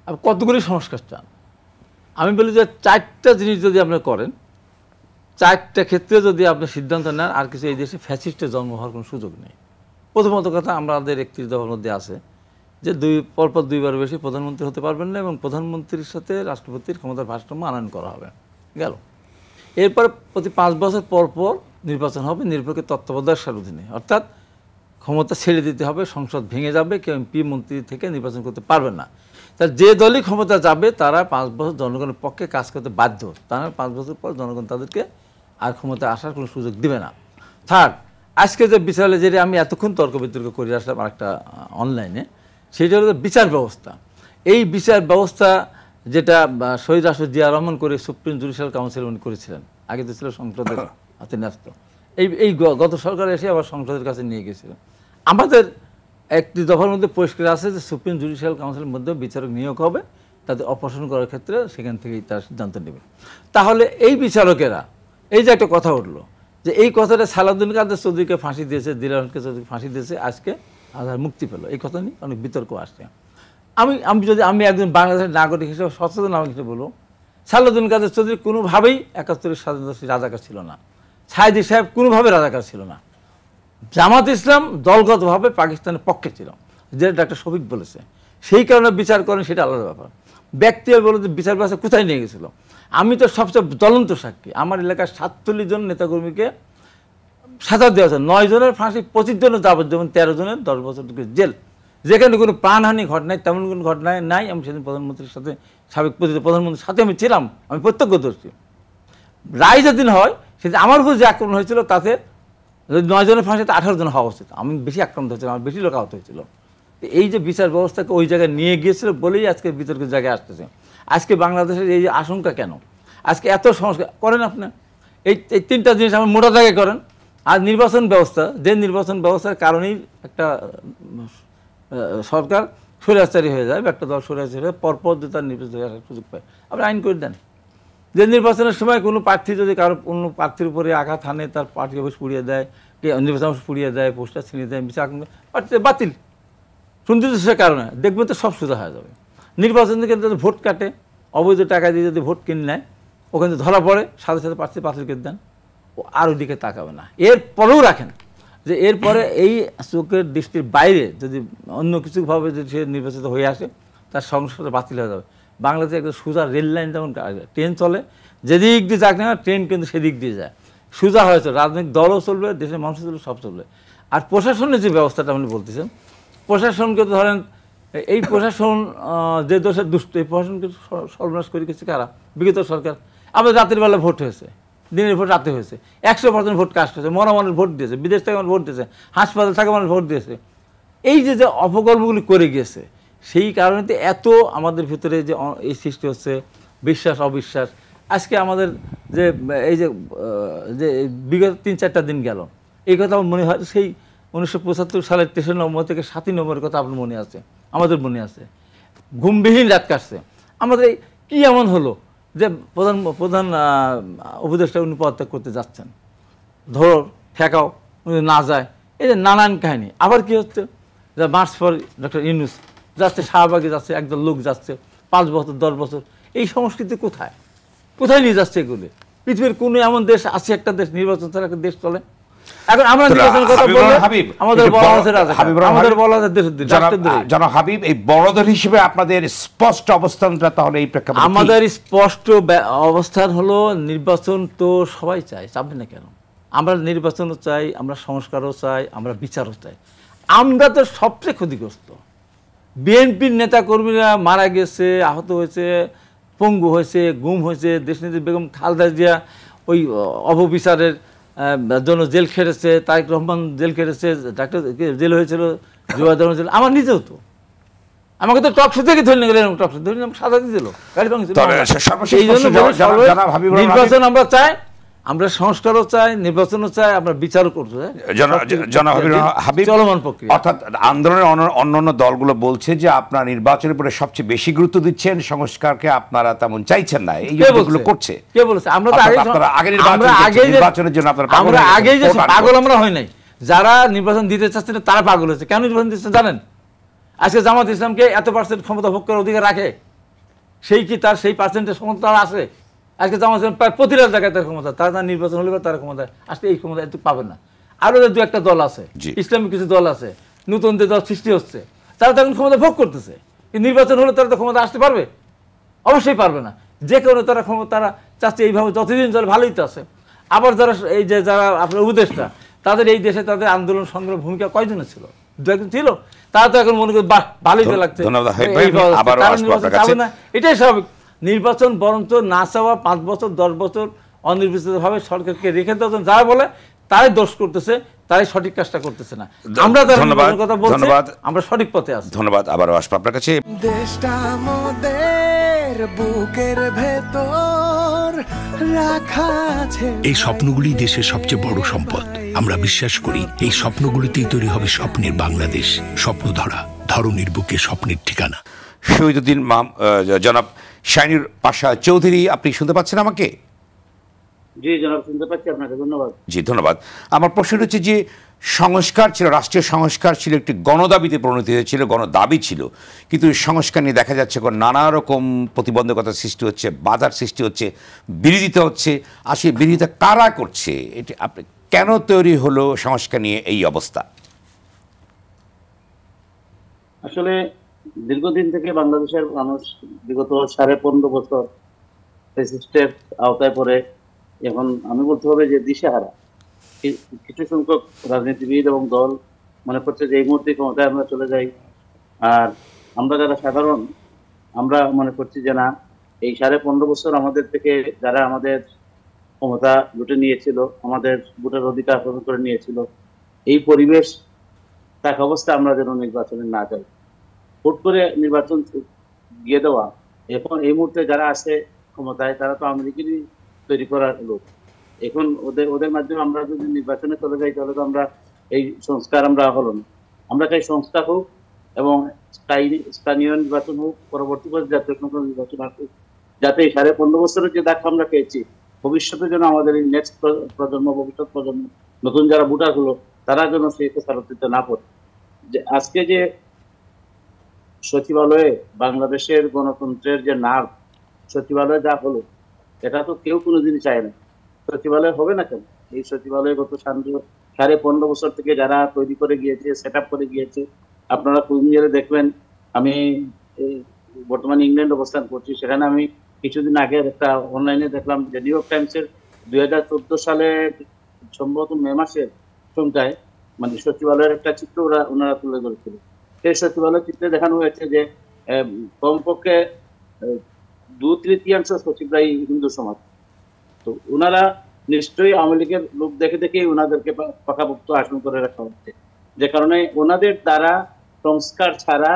আর কতগুলি সংস্কার চান? আমি বলি যে 4টা জিনিস যদি আপনি করেন, 4টা ক্ষেত্রে যদি আপনি সিদ্ধান্ত নেন, আর কিছু এই দেশে ফ্যাসিস্টের জন্ম হওয়ার কোনো সুযোগ নেই। প্রথমত কথা, আমাদের 31 দফার মধ্যে আছে যে পরপর 2বার বেশি প্রধানমন্ত্রী হতে পারবেন না এবং প্রধানমন্ত্রীর সাথে রাষ্ট্রপতির ক্ষমতার ভারসাম্য আনয়ন করা হবে। গেল। এরপর প্রতি 5 বছর পর পর নির্বাচন হবে নিরপেক্ষ তত্ত্বাবধায়কের অধীনে, অর্থাৎ ক্ষমতা ছেড়ে দিতে হবে, সংসদ ভেঙে যাবে, কেউ এমপি মন্ত্রী থেকে নির্বাচন করতে পারবে না। তার যে দলই ক্ষমতা যাবে তারা 5 বছর জনগণের পক্ষে কাজ করতে বাধ্য, তারা 5 বছর পর জনগণ তাদেরকে আর ক্ষমতায় আসার কোনো সুযোগ দিবে না। থার্ড, আজকে যে বিচারে যে আমি এতক্ষণ তর্ক বিতর্ক করে আসলাম আরেকটা অনলাইনে, সেটা হলো বিচার ব্যবস্থা। এই বিচার ব্যবস্থা যেটা শহীদ রাষ্ট্র জিয়া রহমান করে সুপ্রিম জুডিশিয়াল কাউন্সিল উনি করেছিলেন, আগে তো ছিল সংসদের হাতে ন্যস্ত, এই গত সরকার এসে আবার সংসদের কাছে নিয়ে গেছিল। আমাদের 31 দফার মধ্যে পরিষ্কার আছে যে সুপ্রিম জুডিশিয়াল কাউন্সিলের মধ্যে বিচারক নিয়োগ হবে, তাদের অপসারণ করার ক্ষেত্রে সেখান থেকেই তারা সিদ্ধান্ত নেবে। তাহলে এই বিচারকেরা, এই যে একটা কথা উঠলো যে এই কথাটা সালাউদ্দিন কাদের চৌধুরীকে ফাঁসি দিয়েছে, দিলারকে চৌধুরীকে ফাঁসি দিয়েছে, আজকে আধার মুক্তি পেল, এই কথা নিয়ে অনেক বিতর্ক আসছে। আমি একজন বাংলাদেশের নাগরিক হিসেবে, সচেতন নাগরিক হিসেবে বলবো, সালাউদ্দিন কাদের চৌধুরী কোনোভাবেই 71 স্বাধীনতা রাজাকার ছিল না, সাইদি সাহেব কোনোভাবে রাজাকার ছিল না, জামাত ইসলাম দলগতভাবে পাকিস্তানের পক্ষে ছিল, যেটা ডাক্তার শফিক বলেছে। সেই কারণে বিচার করেন, সেটা আলাদা ব্যাপার। ব্যক্তি বলে যে বিচার ব্যবস্থা কোথায় নিয়ে গেছিল, আমি তো সবচেয়ে জ্বলন্ত সাক্ষী। আমার এলাকার 47 জন নেতাকর্মীকে সাজা দেওয়া হয়েছে, 9 জনের ফাঁসি, 25 জনের যাবজ্জীবন, 13 জনের 10 বছর জেল, যেখানে কোনো প্রাণহানি ঘটনায়, তেমন কোনো ঘটনায় নাই। আমি সেদিন প্রধানমন্ত্রীর সাথে, সাবেক প্রধানমন্ত্রীর সাথে আমি ছিলাম, আমি প্রত্যক্ষদর্শী। রায় যেদিন হয় সেদিন আমার উপর যে আক্রমণ হয়েছিল তাতে 9 জনের ফাঁসিতে 18 জন হওয়া উচিত, আমি বেশি আক্রান্ত হয়েছিলাম, আমার বেশি লোক আহত হয়েছিল। এই যে বিচার ব্যবস্থাকে ওই জায়গায় নিয়ে গিয়েছিল বলেই আজকে বিতর্কের জায়গায় আসতেছে। আজকে বাংলাদেশের এই যে আশঙ্কা কেন, আজকে এত সংস্কার করেন আপনি, এই 3টা জিনিস আপনি মোটা দাগে করেন। আর নির্বাচন ব্যবস্থা, যে নির্বাচন ব্যবস্থার কারণেই একটা সরকার স্বৈরাচারী হয়ে যায়, একটা দল স্বৈরাচারী হয়ে পরপর যে তার নির্বাচন আসার সুযোগ পায়, আপনি আইন করে দেন। যে নির্বাচনের সময় কোনো প্রার্থী যদি কারো অন্য প্রার্থীর উপরে আঘাত হানে, তার পার্টি অফিস পুড়িয়ে দেয়, নির্বাচন অফিস পুড়িয়ে দেয়, পোস্টার ছিনিয়ে দেয়, প্রার্থী বাতিল, শুনতে সে কারণে দেখবেন তো সব সোজা হয়ে যাবে। নির্বাচন থেকে যদি ভোট কাটে, অবৈধ টাকা দিয়ে যদি ভোট কিনে নেয়, ওখানে ধরা পড়ে, সাথে সাথে প্রার্থী বাতিল করে দেন, ও আর ওইদিকে তাকাবে না। এরপরেও রাখেন যে এরপরে এই চোখের দৃষ্টির বাইরে যদি অন্য কিছুভাবে যদি সে নির্বাচিত হয়ে আসে, তার সংসদে বাতিল হয়ে যাবে। বাংলাদেশে একটা সোজা রেল লাইন যেমন ট্রেন চলে, যেদিক দিয়ে যাক না ট্রেন কিন্তু সেদিক দিয়ে যায়, সোজা হয়েছে। রাজনৈতিক দলও চলবে, দেশের মানুষ চলবে, সব চলবে। আর প্রশাসনের যে ব্যবস্থাটা আপনি বলতেছেন, প্রশাসনকে তো ধরেন এই প্রশাসন যে দোষের দুষ্ট, এই প্রশাসনকে সর্বনাশ করে গেছে কারা? বিগত সরকার। আমাদের রাতের বেলা ভোট হয়েছে, দিনের ভোট রাতে হয়েছে, 100% ভোট কাস্ট হয়েছে, মরা মানুষ ভোট দিয়েছে, বিদেশ থেকে মানুষ ভোট দিয়েছে, হাসপাতাল থেকে মানুষ ভোট দিয়েছে। এই যে যে অপকর্মগুলি করে গিয়েছে, সেই কারণে তো এত আমাদের ভিতরে যে এই সৃষ্টি হচ্ছে বিশ্বাস অবিশ্বাস। আজকে আমাদের যে এই যে বিগত 3-4টা দিন গেল, এই কথা আমার মনে হয় সেই 1975 সালের 23 নভেম্বর থেকে 7 নভেম্বরের কথা আপনার মনে আছে, আমাদের মনে আছে। ঘুমবিহীন রাত কাটছে আমাদের। কি এমন হলো যে প্রধান উপদেষ্টা উনি পদত্যাগ করতে যাচ্ছেন, ধরো ঠেকাও, উনি না যায়, এই যে নানান কাহিনী। আবার কি হচ্ছে যে মার্চ পর ডক্টর ইউনূস যাচ্ছে, শাহবাগে যাচ্ছে, একদল লোক যাচ্ছে, 5 বছর 10 বছর। এই সংস্কৃতি কোথায় কোথায় নিয়ে যাচ্ছে এগুলি? পৃথিবীর কোনো এমন দেশ আছে, একটা দেশ নির্বাচন ছাড়া একটা দেশ চলে? এখন আমরা নির্বাচনের কথা বললে আমাদের বলা আছে আমাদের বলা আছে জনাব হাবিব, এই বড়দের হিসেবে আপনাদের স্পষ্ট অবস্থানটা তাহলে এই প্রেক্ষাপটে আমাদের স্পষ্ট অবস্থান হলো, নির্বাচন তো সবাই চায়, চাবে না কেন? আমরা নির্বাচনও চাই, আমরা সংস্কারও চাই, আমরা বিচারও চাই। আমরা তো সবচেয়ে ক্ষতিগ্রস্ত। বিএনপির নেতা কর্মীরা মারা গেছে, আহত হয়েছে, পঙ্গু হয়েছে, গুম হয়েছে। দেশনেত্রী বেগম খালেদা জিয়া ওই অপবিচারের জন্য জেল খেটেছে, তারেক রহমান জেল খেটেছে, ডাক্তার জেল হয়েছিল, জুবাইর জেল। আমার নিজেও তো, আমাকে তো টকশো থেকে ধরে নিয়ে গেলেন, টকশো ধরে সাজা দিয়ে দিল, গাড়ি ভাঙছিল। এই জন্য নির্বাচন আমরা চাই, আমরা সংস্কারও চাই, নির্বাচনও চাই, আমরা বিচারও করতে চাই। চলমান প্রক্রিয়া। অর্থাৎ আন্দোলনের অন্যান্য দলগুলো বলছে যে আপনারা নির্বাচনের উপরে সবচেয়ে বেশি গুরুত্ব দিচ্ছেন, সংস্কারকে আপনারা তেমন চাইছেন না, এই যেগুলো করছে। কে বলেছে? আমরা তো নির্বাচনের জন্য আমরা আগেই যে পাগল আমরা হই নাই, যারা নির্বাচন দিতে চাচ্ছেন তারা পাগল হয়েছে। কেন নির্বাচন দিচ্ছে জানেন? আজকে জামাত ইসলামকে এত % ক্ষমতা ভোগ করার অধিকার রাখে, সেই কি তার সেই পার্সেন্টের ক্ষমতা আছে? আজকে জামাত ইসলাম প্রায় প্রতিটা জায়গায় তার ক্ষমতা, তারা নির্বাচন হলে তার ক্ষমতা, আজকে এই ক্ষমতা একটু পাবেন না। আরও যে 2-1টা দল আছে, ইসলামিক কিছু দল আছে, নতুন যে দল সৃষ্টি হচ্ছে, তারা তো এখন ক্ষমতা ভোগ করতেছে। কিন্তু নির্বাচন হলে তারা তো ক্ষমতা আসতে পারবে? অবশ্যই পারবে না। যে কারণে তারা ক্ষমতা তারা চাচ্ছে এইভাবে যতদিন চলে ভালোই তো আছে। আবার যারা এই যে যারা আপনার উপদেষ্টা, তাদের এই দেশে তাদের আন্দোলন সংগ্রাম ভূমিকা কয়জনের ছিল? 2-1জন ছিল। তারা তো এখন মনে করি বাহ ভালোই তো লাগছে, এটাই স্বাভাবিক। নির্বাচন বরঞ্চ না চাওয়া 5 বছর 10 বছর অনির্বাচিতভাবে সরকারকে রেখে দেওয়ার যারা বলে, তারাই দোষ করতেছে, তারাই সঠিক কাজটা করতেছে না। আমরা যারা কথা বলছি আমরা সঠিক পথে আছি। ধন্যবাদ। আবারও আসবো আপনার কাছে। দেশটা আমাদের বুকের ভেতর রাখা আছে। এই স্বপ্নগুলি দেশের সবচেয়ে বড় সম্পদ। আমরা বিশ্বাস করি এই স্বপ্নগুলিতেই তৈরি হবে স্বপ্নের বাংলাদেশ। স্বপ্ন ধরা, ধরনীর বুকে স্বপ্নের ঠিকানা। শহীদুদ্দিন জনাব শাইনুর পাশা চৌধুরী, আপনি শুনতে পাচ্ছেন আমাকে? জি জনাব, শুনতে পাচ্ছি, আপনাকে ধন্যবাদ। জি ধন্যবাদ। আমার প্রশ্ন হচ্ছে যে সংস্কার ছিল, রাষ্ট্রীয় সংস্কার ছিল, একটি গণদাবিতে পরিণত হয়েছিল, গণদাবি ছিল, কিন্তু সংস্কার নিয়ে দেখা যাচ্ছে নানা রকম প্রতিবন্ধকতার সৃষ্টি হচ্ছে, বাধার সৃষ্টি হচ্ছে, বিরোধিতা হচ্ছে। আসলে বিরোধিতা কারা করছে? এটি আপনি কেন তৈরি হলো সংস্কার নিয়ে এই অবস্থা? আসলে দীর্ঘদিন থেকে বাংলাদেশের মানুষ বিগত 15.5 বছর ফ্যাসিস্টের আওতায় পড়ে এখন আমি বলতে হবে যে দিশেহারা। কিছু সংখ্যক রাজনীতিবিদ এবং দল মনে করছে যে এই মুহূর্তে ক্ষমতায় আমরা চলে যাই, আর আমরা যারা সাধারণ আমরা মনে করছি যে না, এই 15.5 বছর আমাদের থেকে যারা আমাদের ক্ষমতা লুটে নিয়েছিল, আমাদের ভোটের অধিকার হরণ করে নিয়েছিল, এই পরিবেশ থাকা অবস্থা আমরা যেন নির্বাচনে না যাই, ভোট করে নির্বাচন গিয়ে দেওয়া। এখন এই মুহূর্তে যারা আছে ক্ষমতায় তারা তো আওয়ামী লীগেরই তৈরি করার লোক। এখন ওদের মাধ্যমে আমরা যদি নির্বাচনে চলে যাই তাহলে তো আমরা এই সংস্কার আমরা হলো না। আমরা চাই সংস্কার হোক এবং স্থানীয় নির্বাচন হোক, পরবর্তী পর্যায়ে জাতীয় সংসদ নির্বাচন আসুক, যাতে 15.5 বছরের যে ধাক্কা আমরা পেয়েছি, ভবিষ্যতে যেন আমাদের এই নেক্সট প্রজন্ম, ভবিষ্যৎ প্রজন্ম, নতুন যারা ভোটার হলো, তারা যেন সেই ফেরত দিতে না পারে। যে আজকে যে সচিবালয়ে বাংলাদেশের গণতন্ত্রের যে নার্ভ, সচিবালয়ে যা হলো, এটা তো কেউ কোনোদিনই চায় না। সচিবালয় হবে না কেন? এই সচিবালয় গত 15.5 বছর থেকে যারা তৈরি করে গিয়েছে, সেট আপ করে গিয়েছে, আপনারা কুমিল্লায় দেখবেন। আমি বর্তমানে ইংল্যান্ড অবস্থান করছি, সেখানে আমি কিছুদিন আগে একটা অনলাইনে দেখলাম যে নিউ ইয়র্ক টাইমসের 2014 সালে সম্ভবত মে মাসের সংখ্যায় মানে সচিবালয়ের একটা চিত্র ওনারা তুলে ধরেছিল। সেই সচিবালয়ের চিত্রে দেখানো হয়েছে যে কমপক্ষে 2/3 সচিবরাই হিন্দু সমাজ। তো ওনারা নিশ্চয়ই আওয়ামী লীগের লোক দেখে দেখেই ওনাদেরকে পাকাপোক্ত আসন করে রাখা হচ্ছে, যে কারণে ওনাদের দ্বারা সংস্কার ছাড়া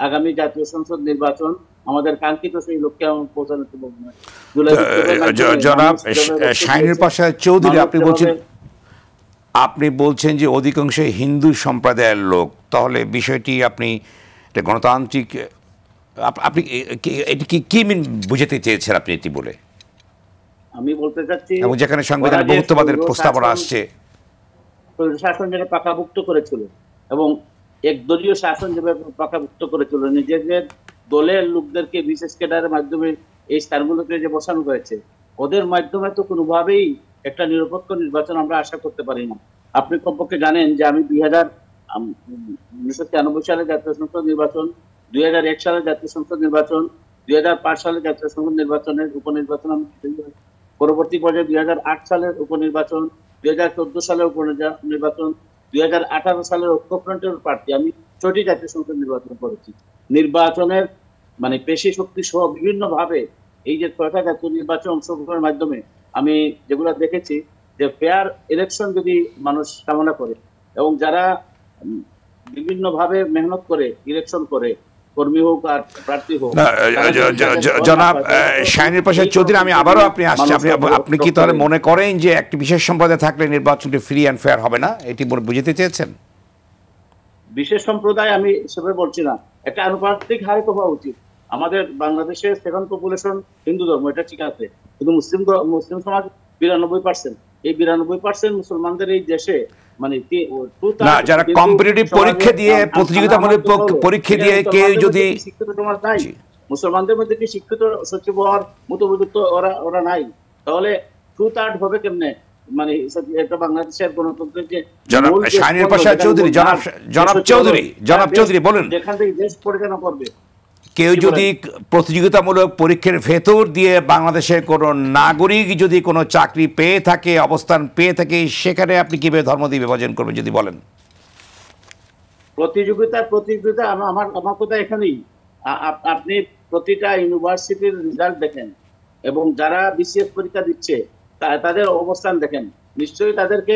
আগামী জাতীয় সংসদ নির্বাচন আমাদের কাঙ্ক্ষিত সেই লক্ষ্যে পৌঁছানো সম্ভব নয়। জনাব শাহিনুর পাশা চৌধুরী, আপনি বলছেন যে অধিকাংশ হিন্দু সম্প্রদায়ের লোক, তাহলে বিষয়টি আপনি গণতান্ত্রিক, আপনি এটি কি বুঝাতে চেয়েছেন আপনি এটি বলে? আমি বলতে চাচ্ছি, এবং যেখানে সংবিধানে বহুত্ববাদের প্রস্তাবনা আসছে, শাসন যেটা পাকাভুক্ত করেছিল এবং একদলীয় শাসন যেভাবে পাকাভুক্ত করেছিল, নিজেদের দলের লোকদেরকে বিশেষ ক্যাডারের মাধ্যমে এই স্থানগুলোকে যে বসানো হয়েছে, ওদের মাধ্যমে তো কোনোভাবেই একটা নিরপেক্ষ নির্বাচন আমরা আশা করতে পারি না। আপনি কমপক্ষে জানেন যে আমি 1993 সালে জাতীয় সংসদ নির্বাচন, 2001 সালে জাতীয় সংসদ নির্বাচন, 2005 সালে জাতীয় সংসদ নির্বাচনের উপনির্বাচন আমি, পরবর্তী পর্যায়ে 2008 সালের উপনির্বাচন, 2014 সালের উপনির্বাচন, 2018 সালের ঐক্যফ্রন্টের প্রার্থী আমি 6টি জাতীয় সংসদ নির্বাচন করেছি। নির্বাচনের মানে পেশি শক্তি সহ বিভিন্ন ভাবে এই যে 6টা জাতীয় নির্বাচন অংশগ্রহণের মাধ্যমে আমি যেগুলো দেখেছি যে ফেয়ার ইলেকশন যদি মানুষ কামনা করে এবং যারা বিভিন্ন ভাবে মেহনত করে ইলেকশন করে, কর্মী হোক আর প্রার্থী হোক। জনাব শাহিনুর পাশা চৌধুরী, আমি আবারও আপনি আসছি, আপনি কি তাহলে মনে করেন যে একটি বিশেষ সম্প্রদায় থাকলে নির্বাচনটি ফ্রি অ্যান্ড ফেয়ার হবে না, এটি বুঝতে চেয়েছেন? বিশেষ সম্প্রদায় আমি সেভাবে বলছি না, একটা আনুপাতিক হারে তো হওয়া উচিত। আমাদের বাংলাদেশের সেকেন্ড পপুলেশন হিন্দু ধর্ম, এটা ঠিক আছে, কিন্তু মুসলিম সমাজ 92%। এই 92% মুসলমানদের এই দেশে মানে যারা কম্পিটিটিভ পরীক্ষা দিয়ে, প্রতিযোগিতামূলক পরীক্ষা দিয়ে কেউ যদি শিক্ষিত সমাজ নাই, মুসলমানদের মধ্যে কি শিক্ষিত সচিব হওয়ার মতো উপযুক্ত ওরা নাই, তাহলে 2/3 হবে কেমনে? মানে এটা বাংলাদেশের গণতন্ত্রের যে শাহিনুর পাশা চৌধুরী, জনাব চৌধুরী বলেন, যেখান থেকে দেশ পরিচালনা করবে, কেউ যদি প্রতিযোগিতামূলক পরীক্ষার ভেতর দিয়ে বাংলাদেশের কোনো নাগরিক যদি কোনো চাকরি পেয়ে থাকে, অবস্থান পেয়ে থাকে, সেখানে আপনি কিভাবে ধর্ম দিয়ে বিভাজন করবেন যদি বলেন? প্রতিযোগিতা আমার কথা এখানেই, আপনি প্রতিটা ইউনিভার্সিটির রেজাল্ট দেখেন এবং যারা বিসিএস পরীক্ষা দিচ্ছে তাদের অবস্থান দেখেন, নিশ্চয়ই তাদেরকে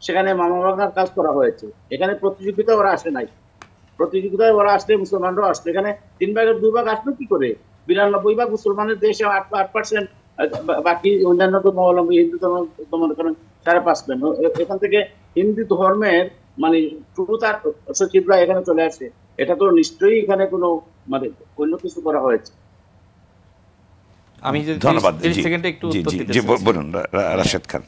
সেখানে মামা ভাঙার কাজ করা হয়েছে। এখানে প্রতিযোগিতা ওরা আসে নাই, প্রতিযোগিতায় ওরা আসলে মুসলমানরাও আসলে, এখানে 3 ভাগের 2 ভাগ আসলো কি করে? 92 ভাগ মুসলমানের দেশে 8%, বাকি অন্যান্য ধর্মাবলম্বী হিন্দু ধর্ম 5.5%। এখান থেকে হিন্দু ধর্মের মানে তার সচিবরা এখানে চলে আসে, এটা তো নিশ্চয়ই এখানে কোনো মানে অন্য কিছু করা হয়েছে। আমি যদি 30 সেকেন্ডে একটু উত্তর দিতে চাই। বলুন রাশেদ খান।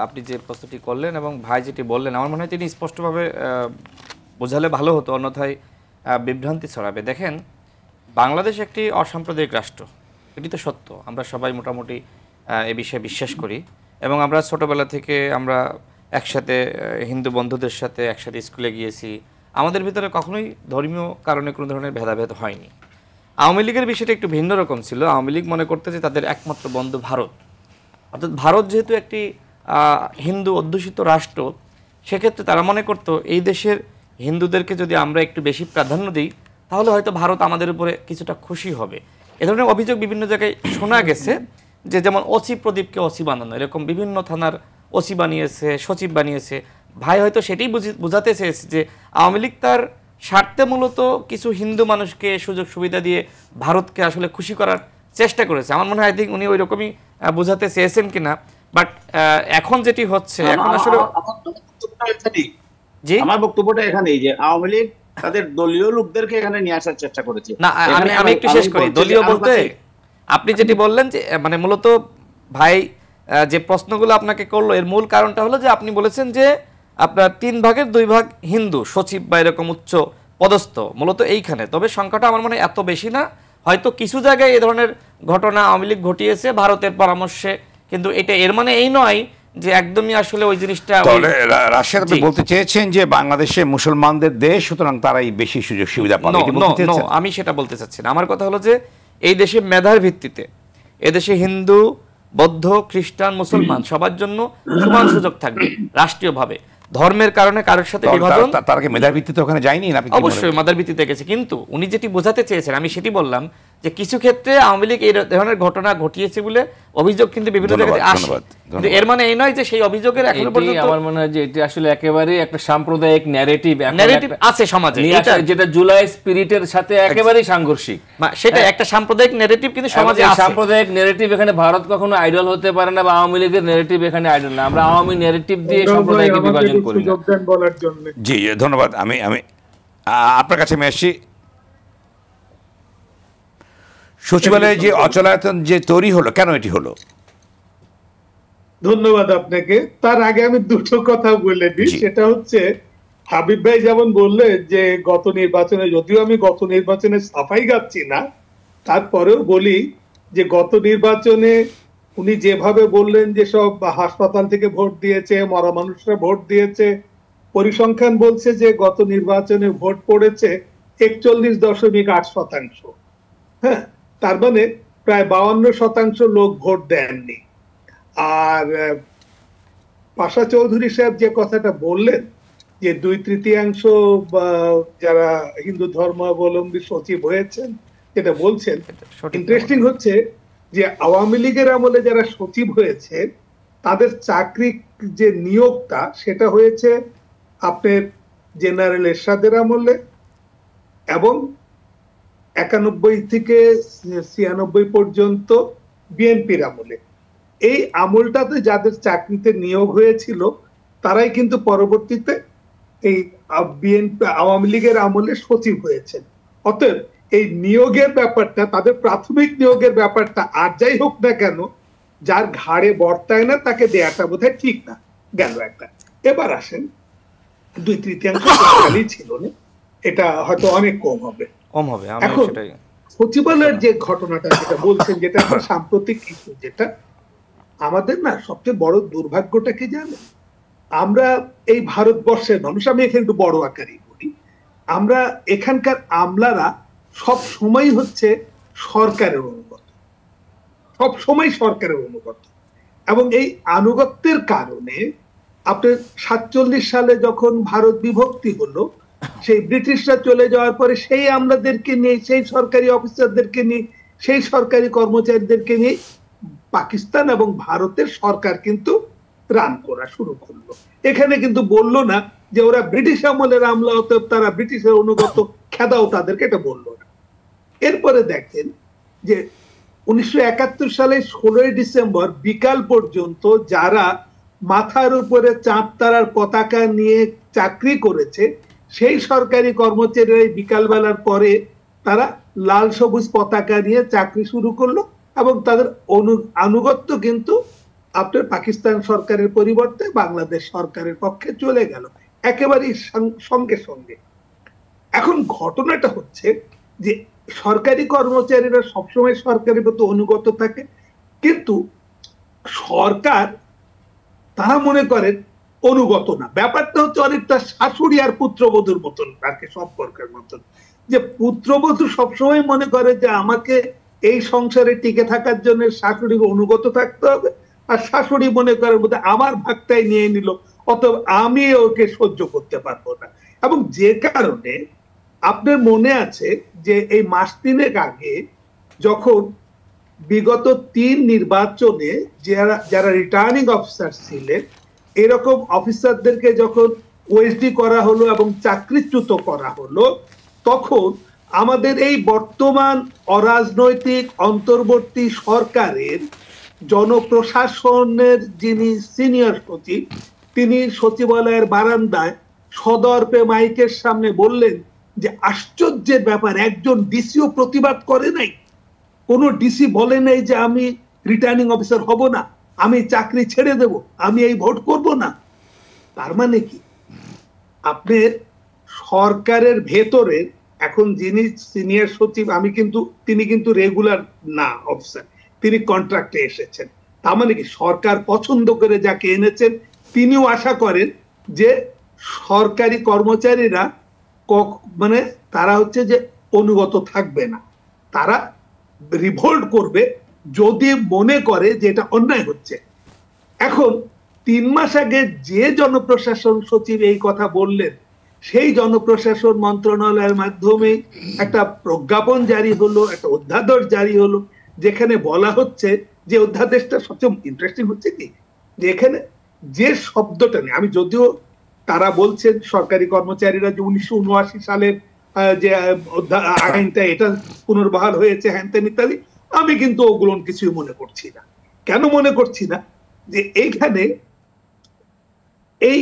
আপনি যে প্রশ্নটি করলেন এবং ভাই যেটি বললেন, আমার মনে হয় তিনি স্পষ্টভাবে বোঝালে ভালো হতো, অন্যথায় বিভ্রান্তি ছড়াবে। দেখেন, বাংলাদেশ একটি অসাম্প্রদায়িক রাষ্ট্র, এটি তো সত্য, আমরা সবাই মোটামুটি এ বিষয়ে বিশ্বাস করি এবং আমরা ছোটোবেলা থেকে আমরা একসাথে হিন্দু বন্ধুদের সাথে একসাথে স্কুলে গিয়েছি, আমাদের ভিতরে কখনোই ধর্মীয় কারণে কোনো ধরনের ভেদাভেদ হয়নি। আওয়ামী লীগের বিষয়টা একটু ভিন্ন রকম ছিল। আওয়ামী লীগ মনে করতে যে তাদের একমাত্র বন্ধু ভারত, অর্থাৎ ভারত যেহেতু একটি হিন্দু অধ্যুষিত রাষ্ট্র, সেক্ষেত্রে তারা মনে করতো এই দেশের হিন্দুদেরকে যদি আমরা একটু বেশি প্রাধান্য দিই তাহলে হয়তো ভারত আমাদের উপরে কিছুটা খুশি হবে। এ ধরনের অভিযোগ বিভিন্ন জায়গায় শোনা গেছে, যে যেমন ওসি প্রদীপকে ওসি বানানো, এরকম বিভিন্ন থানার ওসি বানিয়েছে, সচিব বানিয়েছে। ভাই হয়তো সেটাই বোঝাতে চেয়েছে যে আওয়ামী লীগ তার স্বার্থে মূলত কিছু হিন্দু মানুষকে সুযোগ সুবিধা দিয়ে ভারতকে আসলে খুশি করার চেষ্টা করেছে। আমার মনে হয় উনি ওই রকমই বোঝাতে চেয়েছেন কিনা। বাট এখন যেটি হচ্ছে, এখন আসলে আমার বক্তব্যটা এখানেই যে আওয়ামী লীগ তাদের দলীয় লোকদেরকে এখানে নিয়ে আসার চেষ্টা করেছে। না, আমি একটু শেষ করি। দলীয় বলতে আপনি যেটি বললেন যে মানে মূলত ভাই যে প্রশ্নগুলো আপনাকে করলো এর মূল কারণটা হলো যে আপনি বলেছেন যে আপনার 3 ভাগের 2 ভাগ হিন্দু সচিব বা এরকম উচ্চ পদস্থ, মূলত এইখানে। তবে সংখ্যাটা আমার মনে হয় এত বেশি না, হয়তো কিছু জায়গায় এই ধরনের ঘটনা আওয়ামী লীগ ঘটিয়েছে ভারতের পরামর্শে, কিন্তু এটা এর মানে এই নয় যে একদমই আসলে ওই জিনিসটা। রাশিয়া আপনি বলতে চেয়েছেন যে বাংলাদেশে মুসলমানদের দেশ, সুতরাং তারাই বেশি সুযোগ সুবিধা পাবে? আমি সেটা বলতে চাচ্ছি না। আমার কথা হলো যে এই দেশে মেধার ভিত্তিতে এদেশে হিন্দু, বৌদ্ধ, খ্রিস্টান, মুসলমান সবার জন্য সমান সুযোগ থাকবে রাষ্ট্রীয়ভাবে। ধর্মের কারণে কারোর সাথে বিভাজন, তার কি মেধার ভিত্তিতে ওখানে যায়নি? অবশ্যই মেধার ভিত্তিতে গেছে, কিন্তু উনি যেটি বোঝাতে চেয়েছেন আমি সেটি বললাম যে কিছু ক্ষেত্রে আওয়ামী লীগ এই ধরনের ঘটনা ঘটিয়েছে বলে অভিযোগ কিন্তু বিভিন্ন জায়গায় আসে, কিন্তু এর মানে এই নয় যে সেই অভিযোগের এখনো পর্যন্ত। আমার মনে হয় যে এটা আসলে একেবারে একটা সাম্প্রদায়িক ন্যারেটিভ আছে সমাজে, যেটা জুলাই স্পিরিটের সাথে একেবারেই সাংঘর্ষিক। সেটা একটা সাম্প্রদায়িক ন্যারেটিভ, কিন্তু সমাজে সাম্প্রদায়িক ন্যারেটিভ এখানে ভারত কখনো আইডল হতে পারে না, বা আওয়ামী লীগের ন্যারেটিভ এখানে আইডল না। আমরা আওয়ামী ন্যারেটিভ দিয়ে সম্প্রদায়কে বিভাজন করি না। জি ধন্যবাদ। আমি আপনার কাছে আমি আসছি। সচিবালয়ে যে অচলায়তন যে তৈরি হলো, কেন এটি হলো? ধন্যবাদ আপনাকে। তার আগে আমি দুটো কথা বলে দিই। সেটা হচ্ছে হাবিব ভাই যেমন বললেন যে গত নির্বাচনে, যদিও আমি গত নির্বাচনে সাফাই গাচ্ছি না, তারপরেও বলি যে গত নির্বাচনে উনি যেভাবে বললেন যে সব হাসপাতাল থেকে ভোট দিয়েছে, মরা মানুষরা ভোট দিয়েছে, পরিসংখ্যান বলছে যে গত নির্বাচনে ভোট পড়েছে 41.8%। হ্যাঁ, তার মানে প্রায় 52% লোক ভোট দেননি। আর পাশা চৌধুরী সাহেব যে কথাটা বললেন যে 2/3 যারা হিন্দু ধর্মাবলম্বী সচিব হয়েছেন, যেটা বলছেন ইন্টারেস্টিং হচ্ছে যে আওয়ামী লীগের আমলে যারা সচিব হয়েছে তাদের চাকরি যে নিয়োগটা সেটা হয়েছে আপনার জেনারেল এরশাদের আমলে, এবং 91 থেকে 96 পর্যন্ত বিএনপির আমলে। এই আমলটাতে যাদের চাকরিতে নিয়োগ হয়েছিল তারাই কিন্তু পরবর্তীতে এই বিএনপি আওয়ামী লীগের আমলে সচিব হয়েছেন। অতএব এই নিয়োগের ব্যাপারটা, তাদের প্রাথমিক নিয়োগের ব্যাপারটা আর যাই হোক না কেন, যার ঘাড়ে বর্তায় না তাকে দেয়াটা বোধহয় ঠিক না। গেল একটা। এবার আসেন 2/3 ছিল না, এটা হয়তো অনেক কম হবে। এখন সচিবালয়ের যে ঘটনাটা যেটা বলছেন, যেটা একটা সাম্প্রতিক ইস্যু, যেটা আমাদের না সবচেয়ে বড় দুর্ভাগ্যটা কি জানেন, আমরা এই ভারতবর্ষের মানুষ, আমি এখানে একটু বড় আকারে বলি, আমরা এখানকার আমলারা সব সময় হচ্ছে সরকারের অনুগত, সব সময় সরকারের অনুগত। এবং এই আনুগত্যের কারণে আপনার 47 সালে যখন ভারত বিভক্তি হলো, সেই ব্রিটিশরা চলে যাওয়ার পরে সেই আমলাদেরকে নিয়ে, সেই সরকারি অফিসারদেরকে নিয়ে, সেই সরকারি কর্মচারীদেরকে নিয়ে পাকিস্তান এবং ভারতের সরকার কিন্তু রান করা শুরু করলো। এখানে কিন্তু বললো না যে ওরা ব্রিটিশ আমলের আমলা, অতএব তারা ব্রিটিশের অনুগত, খেদাও তাদেরকে, এটা বললো না। এরপরে দেখেন যে 1971 সালে 16 ডিসেম্বর বিকাল পর্যন্ত যারা মাথার উপরে চাঁদ তারার পতাকা নিয়ে চাকরি করেছে, সেই সরকারি কর্মচারীরা বিকালবেলার পরে তারা লাল সবুজ পতাকা নিয়ে চাকরি শুরু করলো, এবং তাদের আনুগত্য কিন্তু আপনার পাকিস্তান সরকারের পরিবর্তে বাংলাদেশ সরকারের পক্ষে চলে গেল একেবারেই সঙ্গে সঙ্গে। এখন ঘটনাটা হচ্ছে যে সরকারি কর্মচারীরা সবসময় সরকারের প্রতি অনুগত থাকে, কিন্তু সরকার তারা মনে করেন অনুগত না। ব্যাপারটা হচ্ছে অনেকটা শাশুড়ি আর পুত্রবধূর মতন আর কি, সম্পর্কের মতন, যে পুত্রবধূ সবসময় মনে করে যে আমাকে এই সংসারে টিকে থাকার জন্য শাশুড়ির অনুগত থাকতে হবে, আর শাশুড়ি মনে করে বোধহয় আমার ভাগটাই নিয়ে নিল, অতএব আমি ওকে সহ্য করতে পারবো না। এবং যে কারণে আপনার মনে আছে যে এই মাস 3 আগে যখন বিগত 3 নির্বাচনে যারা রিটার্নিং অফিসার ছিলেন, এরকম অফিসারদেরকে যখন ওএসডি করা হলো এবং চাকরিচ্যুত করা হলো, তখন আমাদের এই বর্তমান অরাজনৈতিক অন্তর্বর্তী সরকারের জনপ্রশাসনের যিনি সিনিয়র সচিব, তিনি সচিবালয়ের বারান্দায় সদর্পে মাইকের সামনে বললেন যে আশ্চর্যের ব্যাপার, একজন ডিসিও প্রতিবাদ করে নাই। কোন ডিসি বলে নাই যে আমি রিটার্নিং অফিসার হব না, আমি চাকরি ছেড়ে দেব, আমি এই ভোট করব না। তার মানে কি আপনার সরকারের ভেতরে এখন যিনি সিনিয়র সচিব তিনি কিন্তু রেগুলার না অফিসার, তিনি কন্ট্রাক্টে এসেছেন। তার মানে কি সরকার পছন্দ করে যাকে এনেছেন তিনিও আশা করেন যে সরকারি কর্মচারীরা মানে তারা হচ্ছে যে অনুগত থাকবে না, তারা রিভোল্ট করবে যদি মনে করে যে এটা অন্যায় হচ্ছে। এখন 3 মাস আগে যে জনপ্রশাসন সচিব এই কথা বললেন, সেই জনপ্রশাসন মন্ত্রণালয়ের মাধ্যমে একটা প্রজ্ঞাপন জারি হলো, একটা অধ্যাদেশ জারি হলো, যেখানে বলা হচ্ছে যে অধ্যাদেশটা সবচেয়ে ইন্টারেস্টিং হচ্ছে কি যে এখানে যে শব্দটা নেই, আমি যদিও তারা বলছেন সরকারি কর্মচারীরা যে 1979 সালের যে আইনটা এটা পুনর্বহাল হয়েছে হ্যান ত্যান ইত্যাদি, আমি কিন্তু ওগুলো কিছুই মনে করছি না। কেন মনে করছি না? যে এইখানে এই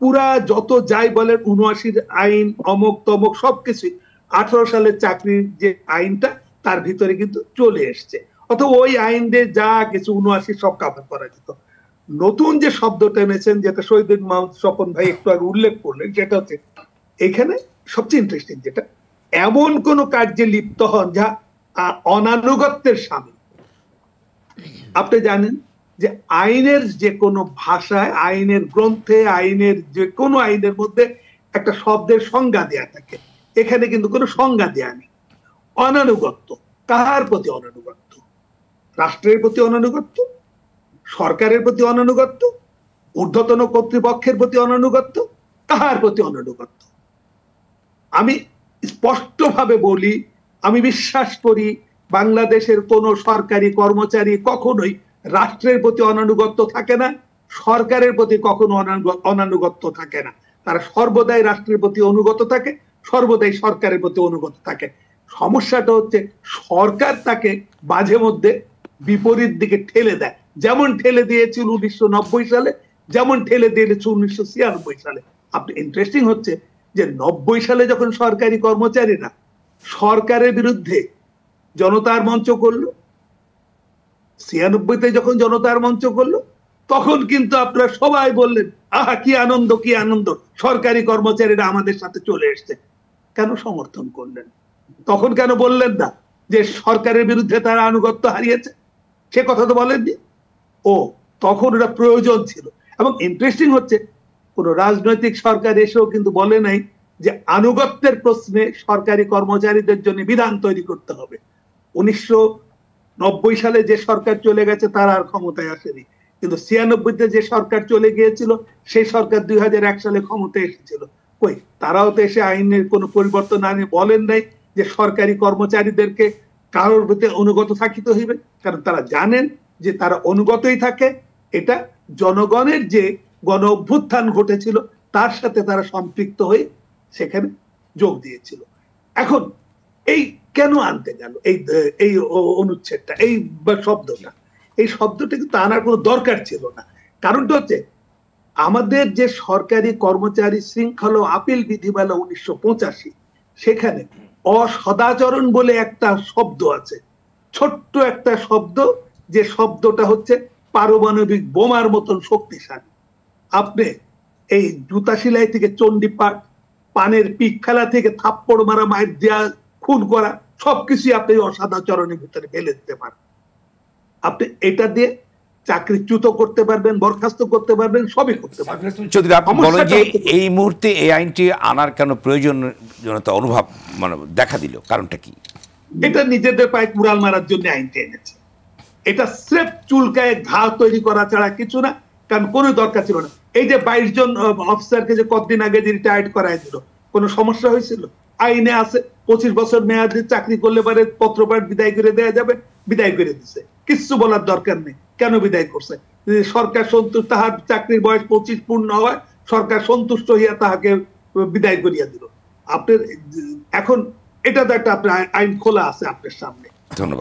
পুরা যত যাই বলেন 79 আইন অমক তমক সবকিছু 18 সালের চাকরির যে আইনটা তার ভিতরে কিন্তু চলে এসছে, অথবা ওই আইন দিয়ে যা কিছু 79 সব কাভার করা যেত। নতুন যে শব্দটা এনেছেন যেটা শহীদুল মাহমুদ স্বপন ভাই একটু আগে উল্লেখ করলেন, সেটা হচ্ছে এখানে সবচেয়ে ইন্টারেস্টিং যেটা এমন কোন কার্যে লিপ্ত হন যা অনানুগত্যের সামিল। আপনি জানেন যে আইনের যে কোনো ভাষায়, আইনের গ্রন্থে, আইনের যে কোনো আইনের মধ্যে একটা শব্দের সংজ্ঞা দেয়া থাকে, এখানে কিন্তু কোনো সংজ্ঞা দেয়া নেই। অনানুগত্য, কার প্রতি অনানুগত্য? রাষ্ট্রের প্রতি অনানুগত্য, সরকারের প্রতি অনানুগত্য, ঊর্ধ্বতন কর্তৃপক্ষের প্রতি অনানুগত্য, কার প্রতি অনানুগত্য? আমি স্পষ্টভাবে বলি, আমি বিশ্বাস করি বাংলাদেশের কোন সরকারি কর্মচারী কখনোই রাষ্ট্রের প্রতি অনানুগত্য থাকে না, সরকারের প্রতি কখনো অনানুগত্য থাকে না। তারা সর্বদাই রাষ্ট্রের প্রতি অনুগত থাকে, সর্বদাই সরকারের প্রতি অনুগত থাকে। সমস্যাটা হচ্ছে সরকার তাকে মাঝে মধ্যে বিপরীত দিকে ঠেলে দেয়, যেমন ঠেলে দিয়েছিল 1990 সালে, যেমন ঠেলে দিয়েছে 1996 সালে। আপনি ইন্টারেস্টিং হচ্ছে যে 90 সালে যখন সরকারি কর্মচারীরা সরকারের বিরুদ্ধে জনতার মঞ্চ করলো, 96-তে যখন জনতার মঞ্চ করলো, তখন কিন্তু আপনারা সবাই বললেন আহা কি আনন্দ, কি আনন্দ, সরকারি কর্মচারীরা আমাদের সাথে চলে এসছে। কেন সমর্থন করলেন? তখন কেন বললেন না যে সরকারের বিরুদ্ধে তারা আনুগত্য হারিয়েছে? সে কথা তো বলেননি। ও তখন ওটা প্রয়োজন ছিল। এবং ইন্টারেস্টিং হচ্ছে কোন রাজনৈতিক সরকার এসেও কিন্তু বলে নাই যে আনুগত্যের প্রশ্নে সরকারি কর্মচারীদের জন্য বিধান তৈরি করতে হবে। 1990 সালে যে সরকার চলে গেছে তারা আর ক্ষমতায় আসেনি, কিন্তু 96-তে যে সরকার চলে গিয়েছিল সেই সরকার 2001 সালে ক্ষমতায় এসেছিল। কই, তারাও তো এসে আইনের কোনো পরিবর্তন আনে বলেন নাই যে সরকারি কর্মচারীদেরকে কারোর প্রতি অনুগত থাকিতে হইবে, কারণ তারা জানেন যে তারা অনুগতই থাকে। এটা জনগণের যে গণ অভ্যুত্থান ঘটেছিল তার সাথে তারা সম্পৃক্ত হয়ে সেখানে যোগ দিয়েছিল। এখন এই কেন আনতে গেল এই অনুচ্ছেদটা, এই শব্দটা? এই শব্দটা কিন্তু আনার কোনো দরকার ছিল না। কারণটা হচ্ছে আমাদের যে সরকারি কর্মচারী শৃঙ্খলা আপিল বিধিমালা 1985, সেখানে অসদাচরণ বলে একটা শব্দ আছে, ছোট্ট একটা শব্দ, যে শব্দটা হচ্ছে পারমাণবিক বোমার মতন শক্তিশালী। আপনি এই জুতা সেলাই থেকে চণ্ডীপাঠ, পানের পিক ফেলা থেকে থাপ্পড় মারা, মায়ের দেয়া, খুন করা, সবকিছু আপনি অসদাচরণের ভিতরে ফেলে দিতে পারেন। আপনি এটা দিয়ে চাকরিচ্যুত করতে পারবেন, বরখাস্ত করতে পারবেন, সবই করতে পারবেন। চৌধুরী, আপনি বলেন যে এই মুহূর্তে এই আইনটি আনার কেন প্রয়োজনীয়তা অনুভব দেখা দিল, কারণটা কি? এটা নিজেদের পায়ে কুড়াল মারার জন্য আইনটি এনেছে। এটা স্রেফ চুলকায় ঘা তৈরি করা ছাড়া কিছু না, কারণ কোনো দরকার ছিল না। এই যে 22 জন অফিসারকে যে কতদিন আগে যে রিটায়ার্ড করাই দিল, কোনো সমস্যা হয়েছিল? আইনে আছে 25 বছর মেয়াদে চাকরি করলে পরে পত্রপাঠ বিদায় করে দেওয়া যাবে, বিদায় করে দিচ্ছে, কিচ্ছু বলার দরকার নেই। কেন বিদায় করছে? সরকার সন্তুষ্ট, তাহার চাকরির বয়স 25 পূর্ণ হয়, সরকার সন্তুষ্ট হইয়া তাহাকে বিদায় করিয়া দিল। আপনার এখন এটা তো একটা আপনার আইন খোলা আছে আপনার সামনে।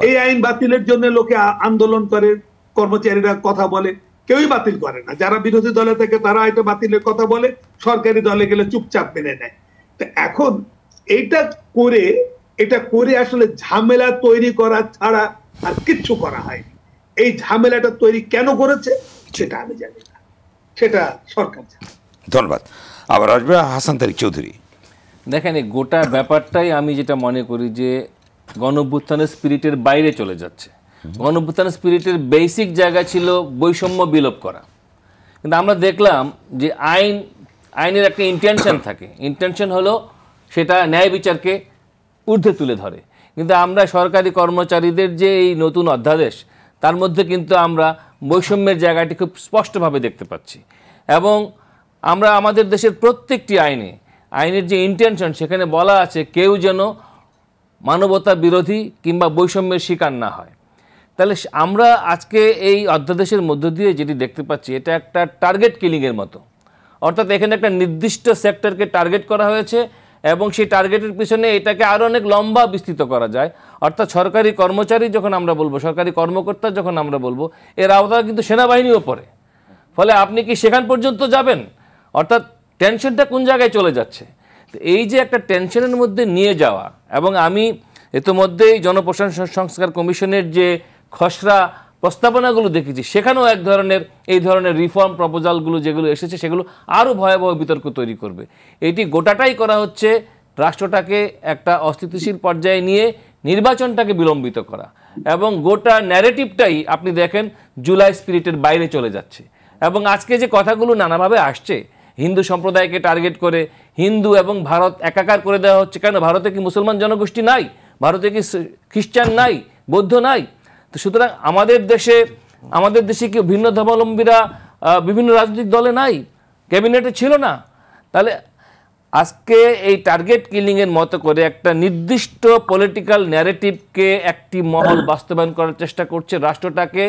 এই আইন বাতিলের জন্য লোকে আন্দোলন করে, কর্মচারীরা কথা বলে, কেউই বাতিল করে না। যারা বিরোধী দলে থাকে তারা এটা বাতিলের কথা বলে, সরকারি দলে গেলে চুপচাপ মেনে নেয়। তো এখন এইটা করে এটা করে আসলে ঝামেলা তৈরি করা ছাড়া আর কিচ্ছু করা হয়নি। এই ঝামেলাটা তৈরি কেন করেছে সেটা আমি জানি না, সেটা সরকার জানে। ধন্যবাদ। আবার আসবে হাসান তারিক চৌধুরী। দেখেন, এই গোটা ব্যাপারটাই আমি যেটা মনে করি যে গণঅভ্যুত্থানের স্পিরিটের বাইরে চলে যাচ্ছে। গণঅভ্যুত্থানের স্পিরিটের বেসিক জায়গা ছিল বৈষম্য বিলোপ করা, কিন্তু আমরা দেখলাম যে আইনের একটা ইন্টেনশন থাকে। ইন্টেনশন হলো সেটা ন্যায় বিচারকে ঊর্ধ্বে তুলে ধরে, কিন্তু আমরা সরকারি কর্মচারীদের যে এই নতুন অধ্যাদেশ, তার মধ্যে কিন্তু আমরা বৈষম্যের জায়গাটি খুব স্পষ্টভাবে দেখতে পাচ্ছি। এবং আমরা আমাদের দেশের প্রত্যেকটি আইনের যে ইন্টেনশন, সেখানে বলা আছে কেউ যেন মানবতা বিরোধী কিংবা বৈষম্যের শিকার না হয়। তাহলে আমরা আজকে এই অধ্যাদেশের মধ্য দিয়ে যেটি দেখতে পাচ্ছি, এটা একটা টার্গেট কিলিংয়ের মতো। অর্থাৎ এখানে একটা নির্দিষ্ট সেক্টরকে টার্গেট করা হয়েছে এবং সেই টার্গেটের পিছনে এটাকে আরও অনেক লম্বা বিস্তৃত করা যায়। অর্থাৎ সরকারি কর্মচারী যখন আমরা বলবো, সরকারি কর্মকর্তা যখন আমরা বলবো, এর আওতায় কিন্তু সেনাবাহিনীও পড়ে। ফলে আপনি কি সেখান পর্যন্ত যাবেন? অর্থাৎ টেনশনটা কোন জায়গায় চলে যাচ্ছে? তো এই যে একটা টেনশনের মধ্যে নিয়ে যাওয়া, এবং আমি ইতিমধ্যেই জনপ্রশাসন সংস্কার কমিশনের যে খসড়া প্রস্তাবনাগুলো দেখেছি, সেখানেও এই ধরনের রিফর্ম প্রপোজালগুলো যেগুলো এসেছে, সেগুলো আরও ভয়াবহ বিতর্ক তৈরি করবে। এটি গোটাটাই করা হচ্ছে রাষ্ট্রটাকে একটা অস্থিতিশীল পর্যায়ে নিয়ে নির্বাচনটাকে বিলম্বিত করা, এবং গোটা ন্যারেটিভটাই আপনি দেখেন জুলাই স্পিরিটের বাইরে চলে যাচ্ছে। এবং আজকে যে কথাগুলো নানাভাবে আসছে, হিন্দু সম্প্রদায়কে টার্গেট করে হিন্দু এবং ভারত একাকার করে দেওয়া হচ্ছে। কেন? ভারতে কি মুসলমান জনগোষ্ঠী নাই? ভারতে কি খ্রিস্টান নাই? বৌদ্ধ নাই? তো সুতরাং আমাদের দেশে কি ভিন্ন ধর্মাবলম্বীরা বিভিন্ন রাজনৈতিক দলে নাই? ক্যাবিনেটে ছিল না? তাহলে আজকে এই টার্গেট কিলিংয়ের মতো করে একটা নির্দিষ্ট পলিটিক্যাল ন্যারেটিভকে একটি মহল বাস্তবায়ন করার চেষ্টা করছে, রাষ্ট্রটাকে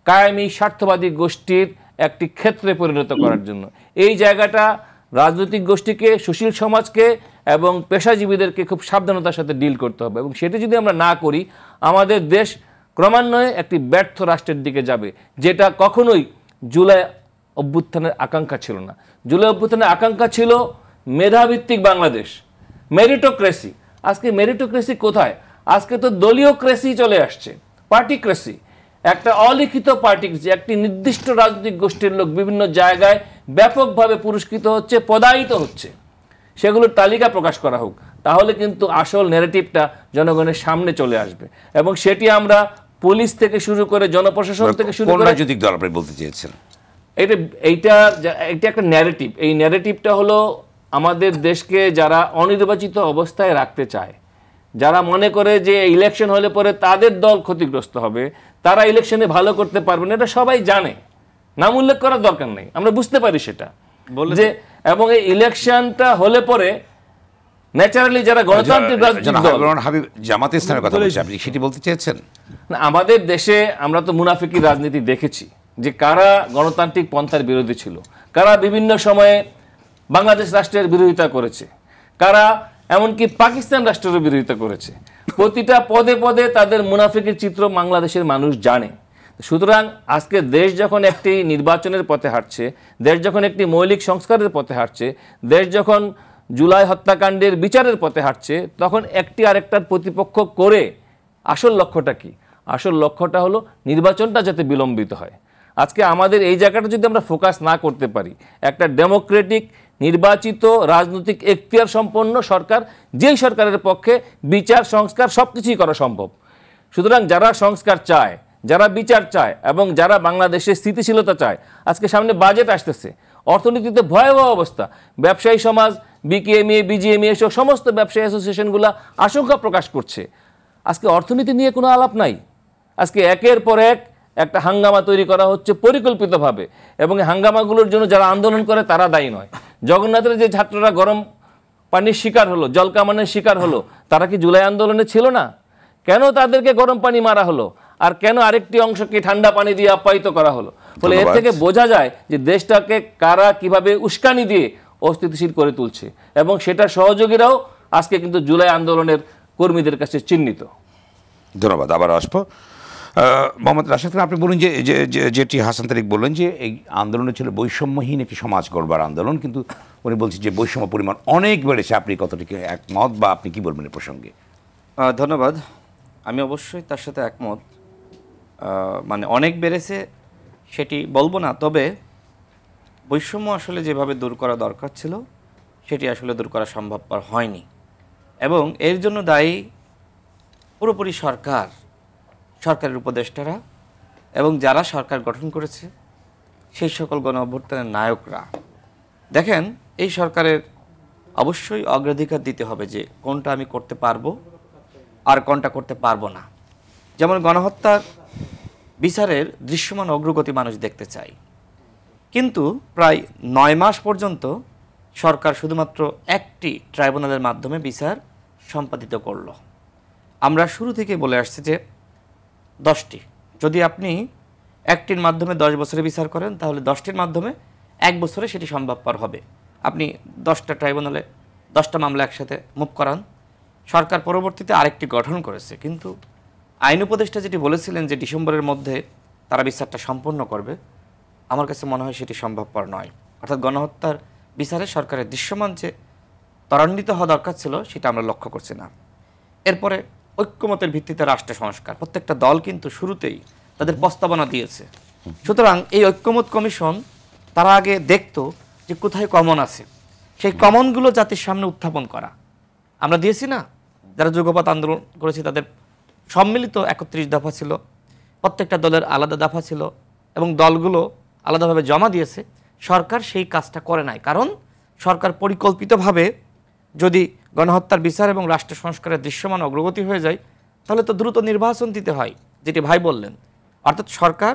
কায়েমি স্বার্থবাদী গোষ্ঠীর একটি ক্ষেত্রে পরিণত করার জন্য। এই জায়গাটা রাজনৈতিক গোষ্ঠীকে, সুশীল সমাজকে এবং পেশাজীবীদেরকে খুব সাবধানতার সাথে ডিল করতে হবে। এবং সেটি যদি আমরা না করি, আমাদের দেশ ক্রমান্বয়ে একটি ব্যর্থ রাষ্ট্রের দিকে যাবে, যেটা কখনোই জুলাই অভ্যুত্থানের আকাঙ্ক্ষা ছিল না। জুলাই অভ্যুত্থানের আকাঙ্ক্ষা ছিল মেধাভিত্তিক বাংলাদেশ, মেরিটোক্রেসি। আজকে মেরিটোক্রেসি কোথায়? আজকে তো দলীয় ক্রেসি চলে আসছে, পার্টিক্রেসি। একটা অলিখিত পার্টিক্রেসি, একটি নির্দিষ্ট রাজনৈতিক গোষ্ঠীর লোক বিভিন্ন জায়গায় ব্যাপকভাবে পুরস্কৃত হচ্ছে, পদায়িত হচ্ছে। সেগুলোর তালিকা প্রকাশ করা হোক, তাহলে কিন্তু আসল ন্যারেটিভটা জনগণের সামনে চলে আসবে। এবং সেটি আমরা পুলিশ থেকে শুরু করে জনপ্রশাসন থেকে শুরু করে, রাজনৈতিক দল আপনি বলতে চেয়েছেন এইটা একটা ন্যারেটিভ। এই ন্যারেটিভটা হলো আমাদের দেশকে যারা অনির্বাচিত অবস্থায় রাখতে চায়, যারা মনে করে যে ইলেকশন হলে পরে তাদের দল ক্ষতিগ্রস্ত হবে, তারা ইলেকশনে ভালো করতে পারবে না, এটা সবাই জানে, নাম উল্লেখ করার দরকার নেই, আমরা বুঝতে পারি সেটা যে। এবং এই ইলেকশনটা হলে পরে ন্যাচারালি যারা গণতান্ত্রিক রাজনৈতিক দল, হাবিব জামাতে ইসলামের কথা বলছেন, আপনি সেটি বলতে চেয়েছেন? আমাদের দেশে আমরা তো মুনাফিকি রাজনীতি দেখেছি, যে কারা গণতান্ত্রিক পন্থার বিরোধী ছিল, কারা বিভিন্ন সময়ে বাংলাদেশ রাষ্ট্রের বিরোধিতা করেছে, কারা এমনকি পাকিস্তান রাষ্ট্রের বিরোধিতা করেছে। প্রতিটা পদে পদে তাদের মুনাফিকের চিত্র বাংলাদেশের মানুষ জানে। সুতরাং আজকে দেশ যখন একটি নির্বাচনের পথে হাঁটছে, দেশ যখন একটি মৌলিক সংস্কারের পথে হাঁটছে, দেশ যখন জুলাই হত্যাকাণ্ডের বিচারের পথে হাঁটছে, তখন একটি আরেকটার প্রতিপক্ষ করে আসল লক্ষ্যটা কি? আসল লক্ষ্যটা হলো নির্বাচনটা যাতে বিলম্বিত হয়। আজকে আমাদের এই জায়গাটা যদি আমরা ফোকাস না করতে পারি, একটা ডেমোক্রেটিক নির্বাচিত রাজনৈতিক এখতিয়ার সম্পন্ন সরকার, যেই সরকারের পক্ষে বিচার সংস্কার সব কিছুই করা সম্ভব। সুতরাং যারা সংস্কার চায়, যারা বিচার চায় এবং যারা বাংলাদেশের স্থিতিশীলতা চায়, আজকে সামনে বাজেট আসতেছে, অর্থনীতিতে ভয়াবহ অবস্থা, ব্যবসায়ী সমাজ, বিকেএমএ, বিজিএমএ সহ সমস্ত ব্যবসায়ী অ্যাসোসিয়েশনগুলো আশঙ্কা প্রকাশ করছে। আজকে অর্থনীতি নিয়ে কোনো আলাপ নাই। আজকে একের পর একটা হাঙ্গামা তৈরি করা হচ্ছে পরিকল্পিতভাবে, এবং হাঙ্গামাগুলোর জন্য যারা আন্দোলন করে তারা দায়ী নয়। জগন্নাথের যে ছাত্ররা গরম পানির শিকার হলো, জলকামানের শিকার হলো, তারা কি জুলাই আন্দোলনে ছিল না? কেন তাদেরকে গরম পানি মারা হলো, আর কেন আরেকটি অংশকে ঠান্ডা পানি দিয়ে আপ্যায়িত করা হলো? ফলে এর থেকে বোঝা যায় যে দেশটাকে কারা কিভাবে উস্কানি দিয়ে অস্থিতিশীল করে তুলছে, এবং সেটার সহযোগীরাও আজকে কিন্তু জুলাই আন্দোলনের কর্মীদের কাছে চিহ্নিত। ধন্যবাদ। আবার আসবো মোহাম্মদ রাশেদ খান, আপনি বলুন যেটি হাসান তারিক বললেন যে এই আন্দোলনে ছিল বৈষম্যহীন একটি সমাজ গড়বার আন্দোলন, কিন্তু উনি বলছেন যে বৈষম্য পরিমাণ অনেক বেড়েছে। আপনি কতটুকু একমত, বা আপনি কি বলবেন এ প্রসঙ্গে? ধন্যবাদ। আমি অবশ্যই তার সাথে একমত। মানে অনেক বেড়েছে সেটি বলবো না, তবে বৈষম্য আসলে যেভাবে দূর করা দরকার ছিল সেটি আসলে দূর করা সম্ভবপর হয়নি, এবং এর জন্য দায়ী পুরোপুরি সরকারের উপদেষ্টারা এবং যারা সরকার গঠন করেছে সেই সকল গণ অভ্যুত্থানের নায়করা। দেখেন, এই সরকারের অবশ্যই অগ্রাধিকার দিতে হবে যে কোনটা আমি করতে পারবো আর কোনটা করতে পারবো না। যেমন গণহত্যার বিচারের দৃশ্যমান অগ্রগতি মানুষ দেখতে চাই, কিন্তু প্রায় 9 মাস পর্যন্ত সরকার শুধুমাত্র একটি ট্রাইব্যুনালের মাধ্যমে বিচার সম্পাদিত করল। আমরা শুরু থেকে বলে আসছি যে 10টি, যদি আপনি একটির মাধ্যমে 10 বছরে বিচার করেন তাহলে 10টির মাধ্যমে 1 বছরে সেটি সম্ভবপর হবে। আপনি 10টা ট্রাইব্যুনালে 10টা মামলা একসাথে মুভ করান। সরকার পরবর্তীতে আরেকটি গঠন করেছে, কিন্তু আইন উপদেষ্টা যেটি বলেছিলেন যে ডিসেম্বরের মধ্যে তারা বিচারটা সম্পন্ন করবে, আমার কাছে মনে হয় সেটি সম্ভবপর নয়। অর্থাৎ গণহত্যার বিচারে সরকারের দৃশ্যমান যে ত্বরান্বিত হওয়া দরকার ছিল সেটা আমরা লক্ষ্য করছি না। এরপরে ঐক্যমতের ভিত্তিতে রাষ্ট্র সংস্কার, প্রত্যেকটা দল কিন্তু শুরুতেই তাদের প্রস্তাবনা দিয়েছে। সুতরাং এই ঐক্যমত কমিশন তারা আগে দেখতো যে কোথায় কমন আছে, সেই কমনগুলো জাতির সামনে উত্থাপন করা। আমরা দিয়েছি না, যারা যুগপৎ আন্দোলন করেছি তাদের সম্মিলিত 31 দফা ছিল, প্রত্যেকটা দলের আলাদা দফা ছিল এবং দলগুলো আলাদাভাবে জমা দিয়েছে। সরকার সেই কাজটা করে নাই, কারণ সরকার পরিকল্পিতভাবে যদি গণহত্যার বিচার এবং রাষ্ট্র সংস্কারের দৃশ্যমান অগ্রগতি হয়ে যায় তাহলে তো দ্রুত নির্বাচন দিতে হয়, যেটি ভাই বললেন। অর্থাৎ সরকার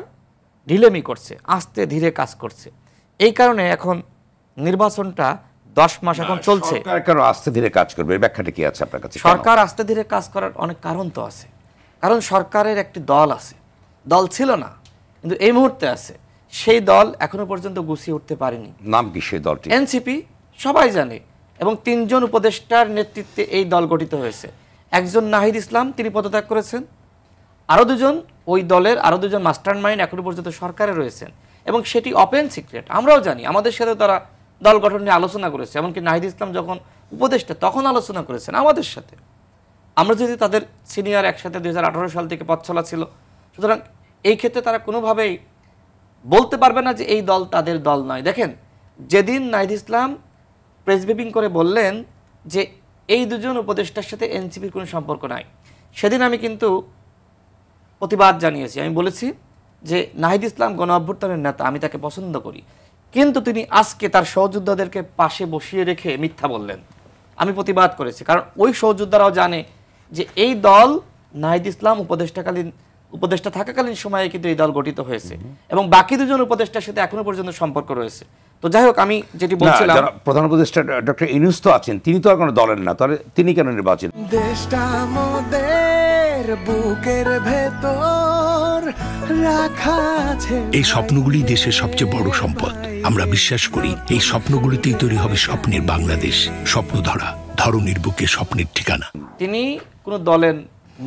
ঢিলেমি করছে, আস্তে ধীরে কাজ করছে। এই কারণে এখন নির্বাচনটা 10 মাস এখন চলছে। সরকার কেন আস্তে ধীরে কাজ করবে, এর ব্যাখ্যাটা কি আছে আপনার কাছে? সরকার আস্তে ধীরে কাজ করার অনেক কারণ তো আছে। কারণ সরকারের একটি দল আছে, দল ছিল না কিন্তু এই মুহূর্তে আছে। সেই দল এখনো পর্যন্ত গুছিয়ে উঠতে পারেনি। নাম কি সেই দলটি? এনসিপি, সবাই জানে। এবং 3 জন উপদেষ্টার নেতৃত্বে এই দল গঠিত হয়েছে। একজন নাহিদ ইসলাম, তিনি পদত্যাগ করেছেন। আরও 2 জন ওই দলের আরও 2 জন মাস্টার মাইন্ড এখনো পর্যন্ত সরকারে রয়েছেন, এবং সেটি ওপেন সিক্রেট। আমরাও জানি, আমাদের সাথে তারা দল গঠন নিয়ে আলোচনা করেছে। এমনকি নাহিদ ইসলাম যখন উপদেষ্টা তখন আলোচনা করেছেন আমাদের সাথে। আমরা যদি তাদের সিনিয়র, একসাথে 2018 সাল থেকে পথ চলা ছিল। সুতরাং এই ক্ষেত্রে তারা কোনোভাবেই বলতে পারবে না যে এই দল তাদের দল নয়। দেখেন, যেদিন নাহিদ ইসলাম প্রেস ব্রিফিং করে বললেন যে এই 2 জন উপদেষ্টার সাথে এনসিপির কোনো সম্পর্ক নাই, সেদিন আমি কিন্তু প্রতিবাদ জানিয়েছি। আমি বলেছি যে নাহিদ ইসলাম গণ অভ্যুত্থানের নেতা, আমি তাকে পছন্দ করি, কিন্তু তিনি আজকে তার সহযোদ্ধাদেরকে পাশে বসিয়ে রেখে মিথ্যা বললেন। আমি প্রতিবাদ করেছি, কারণ ওই সহযোদ্ধারাও জানে যে এই দল নাহিদ ইসলাম উপদেষ্টা থাকাকালীন সময়ে কিন্তু এই দল গঠিত হয়েছে, এবং বাকি 2 জন উপদেষ্টার সাথে এখনো পর্যন্ত সম্পর্ক রয়েছে। তো যাই হোক, আমি যেটি বলছিলাম, প্রধান উপদেষ্টা ডক্টর ইউনূস তো আছেন, তিনি তো আর কোনো দলের না, তাহলে তিনি কেন নির্বাচিত? দেশটা আমাদের বুকের ভেতর রাখা আছে। এই স্বপ্নগুলি দেশের সবচেয়ে বড় সম্পদ। আমরা বিশ্বাস করি এই স্বপ্নগুলিতেই তৈরি হবে স্বপ্নের বাংলাদেশ। স্বপ্নধরা, ধরনীর বুকে স্বপ্নের ঠিকানা। তিনি কোনো দলের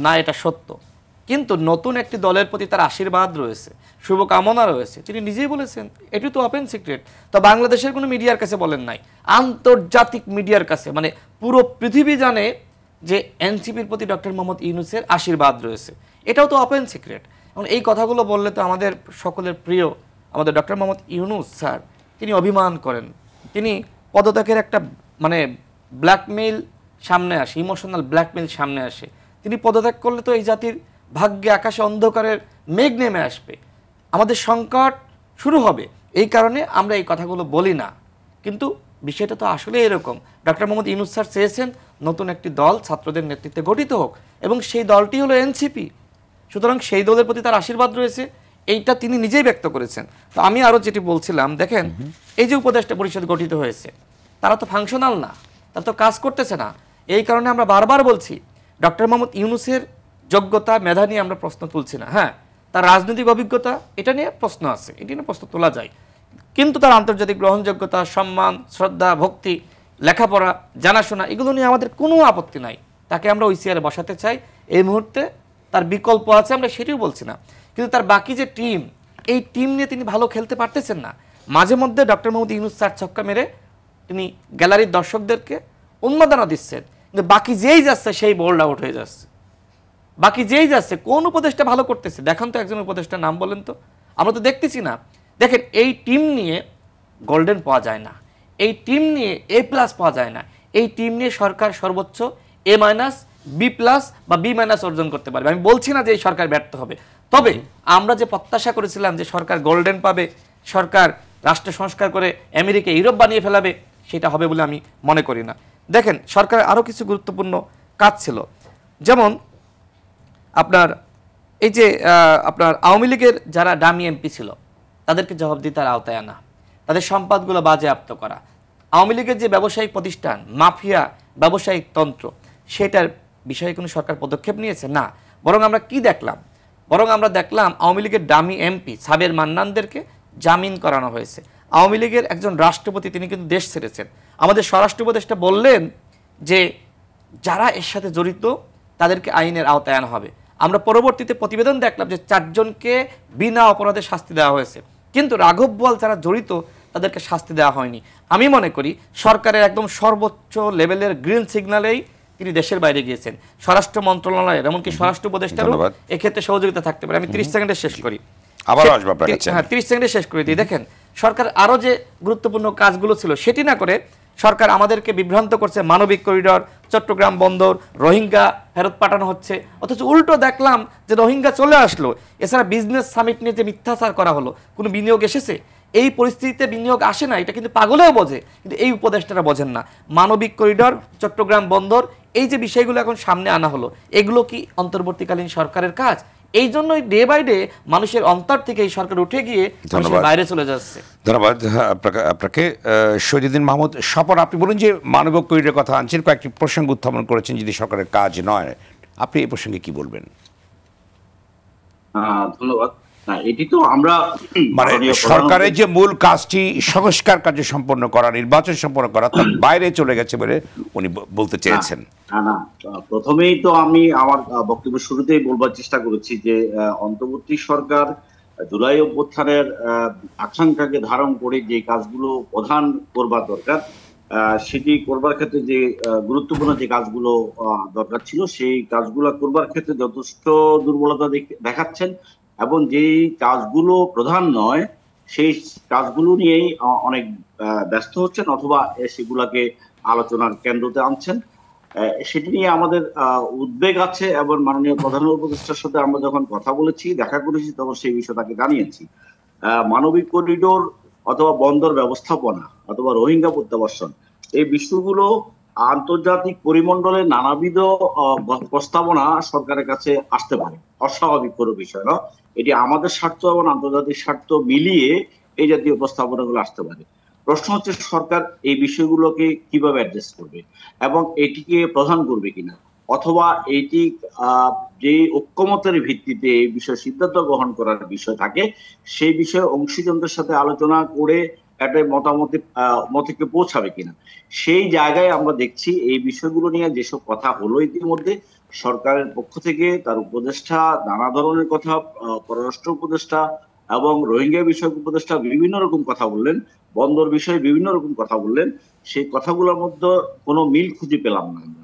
না, এটা সত্য, কিন্তু নতুন একটি দলের প্রতি তার আশীর্বাদ রয়েছে, শুভকামনা রয়েছে। তিনি নিজেই বলেছেন, এটি তো ওপেন সিক্রেট। তো বাংলাদেশের কোনো মিডিয়ার কাছে বলেন নাই, আন্তর্জাতিক মিডিয়ার কাছে, মানে পুরো পৃথিবী জানে যে এনসিপির প্রতি ডক্টর মোহাম্মদ ইউনূসের আশীর্বাদ রয়েছে। এটাও তো ওপেন সিক্রেট। এখন এই কথাগুলো বললে তো আমাদের সকলের প্রিয় আমাদের ডক্টর মোহাম্মদ ইউনূস স্যার, তিনি অভিমান করেন। তিনি পদত্যাগের একটা মানে ব্ল্যাকমেইল সামনে আসে, ইমোশনাল ব্ল্যাকমেইল সামনে আসে। তিনি পদত্যাগ করলে তো এই জাতির ভাগ্যে আকাশে অন্ধকারের মেঘ নেমে আসবে, আমাদের সংকট শুরু হবে। এই কারণে আমরা এই কথাগুলো বলি না, কিন্তু বিষয়টা তো আসলে এরকম। ডক্টর মোহাম্মদ ইউনূস স্যার চেয়েছেন নতুন একটি দল ছাত্রদের নেতৃত্বে গঠিত হোক, এবং সেই দলটি হলো এনসিপি। সুতরাং সেই দলের প্রতি তার আশীর্বাদ রয়েছে, এইটা তিনি নিজেই ব্যক্ত করেছেন। তো আমি আরও যেটি বলছিলাম, দেখেন এই যে উপদেষ্টা পরিষদ গঠিত হয়েছে, তারা তো ফাংশনাল না, তারা তো কাজ করতেছে না। এই কারণে আমরা বারবার বলছি ডক্টর মোহাম্মদ ইউনূসের যোগ্যতা, মেধা নিয়ে আমরা প্রশ্ন তুলছি না। হ্যাঁ, তার রাজনৈতিক অভিজ্ঞতা, এটা নিয়ে প্রশ্ন আছে, এটি নিয়ে প্রশ্ন তোলা যায়, কিন্তু তার আন্তর্জাতিক গ্রহণযোগ্যতা, সম্মান, শ্রদ্ধা, ভক্তি, লেখাপড়া, জানাশোনা, এগুলো নিয়ে আমাদের কোনো আপত্তি নাই। তাকে আমরা ওই চেয়ারে বসাতে চাই। এই মুহূর্তে তার বিকল্প আছে, আমরা সেটিও বলছি না, কিন্তু তার বাকি যে টিম, এই টিম নিয়ে তিনি ভালো খেলতে পারতেছেন না। মাঝে মধ্যে ডক্টর মোহাম্মদ ইউনূস স্যার ছক্কা মেরে তিনি গ্যালারির দর্শকদেরকে উন্মাদনা দিচ্ছেন, কিন্তু বাকি যেই যাচ্ছে সেই বোল্ড আউট হয়ে যাচ্ছে। বাকি যেই যাচ্ছে, কোন উপদেষ্টা ভালো করতেছে দেখান তো, একজন উপদেষ্টার নাম বলেন তো। আমরা তো দেখতেছি না। দেখেন, এই টিম নিয়ে গোল্ডেন পাওয়া যায় না, এই টিম নিয়ে A+ পাওয়া যায় না, এই টিম নিয়ে সরকার সর্বোচ্চ A-, B+ বা B- অর্জন করতে পারবে। আমি বলছি না যে এই সরকার ব্যর্থ হবে, তবে আমরা যে প্রত্যাশা করেছিলাম যে সরকার গোল্ডেন পাবে, সরকার রাষ্ট্র সংস্কার করে আমেরিকা ইউরোপ বানিয়ে ফেলাবে, সেটা হবে বলে আমি মনে করি না। দেখেন, সরকারের আরও কিছু গুরুত্বপূর্ণ কাজ ছিল, যেমন আপনার এই যে আপনার আওয়ামী লীগের যারা ডামি MP ছিল তাদেরকে জবাবদিহিতার আওতায় আনা, তাদের সম্পদগুলো বাজেয়াপ্ত করা, আওয়ামী লীগের যে ব্যবসায়িক প্রতিষ্ঠান, মাফিয়া ব্যবসায়িক তন্ত্র, সেটার বিষয়ে কোনো সরকার পদক্ষেপ নিয়েছে না। বরং আমরা কি দেখলাম, বরং আমরা দেখলাম আওয়ামী লীগের ডামি MP সাবের মান্নানদেরকে জামিন করানো হয়েছে। আওয়ামী লীগের একজন রাষ্ট্রপতি তিনি কিন্তু দেশ ছেড়েছেন। আমাদের স্বরাষ্ট্র উপদেষ্টা বললেন যে যারা এর সাথে জড়িত তাদেরকে আইনের আওতায় আনা হবে। আমরা পরবর্তীতে প্রতিবেদন দেখলাম যে 4 জনকে বিনা অপরাধে শাস্তি দেওয়া হয়েছে, কিন্তু রাঘব বোয়াল যারা জড়িত তাদেরকে শাস্তি দেওয়া হয়নি। আমি মনে করি সরকারের একদম সর্বোচ্চ লেভেলের গ্রিন সিগন্যালেই তিনি দেশের বাইরে গিয়েছেন। স্বরাষ্ট্র মন্ত্রণালয়ের এমনকি স্বরাষ্ট্র উপদেষ্টারও এক্ষেত্রে সহযোগিতা থাকতে পারে। আমি 30 সেকেন্ডে শেষ করি, হ্যাঁ 30 সেকেন্ডে শেষ করে দিই। দেখেন, সরকার আরও যে গুরুত্বপূর্ণ কাজগুলো ছিল সেটি না করে সরকার আমাদেরকে বিভ্রান্ত করছে। মানবিক করিডর, চট্টগ্রাম বন্দর, রোহিঙ্গা ফেরত পাঠানো হচ্ছে, অথচ উল্টো দেখলাম যে রোহিঙ্গা চলে আসলো। এছাড়া বিজনেস সামিট নিয়ে যে মিথ্যাচার করা হলো, কোনো বিনিয়োগ এসেছে? এই পরিস্থিতিতে বিনিয়োগ আসে না, এটা কিন্তু পাগলেও বোঝে, কিন্তু এই উপদেষ্টারা বোঝেন না। মানবিক করিডর, চট্টগ্রাম বন্দর, এই যে বিষয়গুলো এখন সামনে আনা হলো, এগুলো কি অন্তর্বর্তীকালীন সরকারের কাজ? এই জন্যই ডে বাই ডে মানুষের অন্তর থেকে এই সরকার উঠে গিয়ে বাইরে চলে যাচ্ছে। ধন্যবাদ আপনাকে। শহীদুদ্দিন মাহমুদ স্বপন, আপনি বলুন যে মানবিক করিডোরের কথা আনছেন, কয়েকটি প্রসঙ্গ উত্থাপন করেছেন, যদি সরকারের কাজ নয়, আপনি এই প্রসঙ্গে কি বলবেন? ধন্যবাদ। এটি তো আমরা মানে সরকারের যে মূল কাজটি সংস্কার কার্য সম্পন্ন করা, নির্বাচন সম্পন্ন করা, তার বাইরে চলে গেছে বলে উনি বলতে চেয়েছেন। না, প্রথমেই তো আমি আমার বক্তব্য শুরুতেই বলবার চেষ্টা করেছি যে অন্তর্বর্তী সরকার জুলাই অভ্যুত্থানের আকাঙ্ক্ষাকে ধারণ করে যে কাজগুলো প্রধান করবার দরকার, সেটি করবার ক্ষেত্রে যে গুরুত্বপূর্ণ যে কাজগুলো দরকার ছিল, সেই কাজগুলো করবার ক্ষেত্রে যথেষ্ট দুর্বলতা দেখাচ্ছেন, এবং যেই কাজগুলো প্রধান নয় সেই কাজগুলো নিয়েই অনেক ব্যস্ত হচ্ছেন, অথবা সেগুলাকে আলোচনার কেন্দ্রতে আনছেন। সেটি নিয়ে আমাদের উদ্বেগ আছে, এবং মাননীয় প্রধান উপদেষ্টার সাথে আমরা যখন কথা বলেছি, দেখা করেছি, তখন সেই বিষয় তাকে জানিয়েছি। মানবিক করিডোর অথবা বন্দর ব্যবস্থাপনা অথবা রোহিঙ্গা প্রত্যাবাসন, এই বিষয়গুলো আন্তর্জাতিক পরিমণ্ডলে নানাবিধ প্রস্তাবনা সরকারের কাছে আসতে পারে, অস্বাভাবিক কোনো বিষয় না। এটি আমাদের স্বার্থ এবং আন্তর্জাতিক স্বার্থ মিলিয়ে এই জাতীয় প্রস্তাবনাগুলো আসতে পারে। প্রশ্ন হচ্ছে সরকার এই বিষয়গুলোকে কিভাবে অ্যাড্রেস করবে এবং এটিকে প্রধান করবে কিনা, অথবা এটি যে ঐক্যমতের ভিত্তিতে এই বিষয়ে সিদ্ধান্ত গ্রহণ করার বিষয় থাকে, সেই বিষয়ে অংশীজনদের সাথে আলোচনা করে একটা মতকে পৌঁছাবে কিনা, সেই জায়গায় আমরা দেখছি এই বিষয়গুলো নিয়ে যেসব কথা হলো ইতিমধ্যে সরকারের পক্ষ থেকে, তার উপদেষ্টা নানা ধরনের কথা, পররাষ্ট্র উপদেষ্টা এবং রোহিঙ্গা বিষয়ক উপদেষ্টা বিভিন্ন রকম কথা বললেন, বন্দর বিষয়ে বিভিন্ন রকম কথা বললেন, সেই কথাগুলোর মধ্যে কোনো মিল খুঁজে পেলাম না আমরা।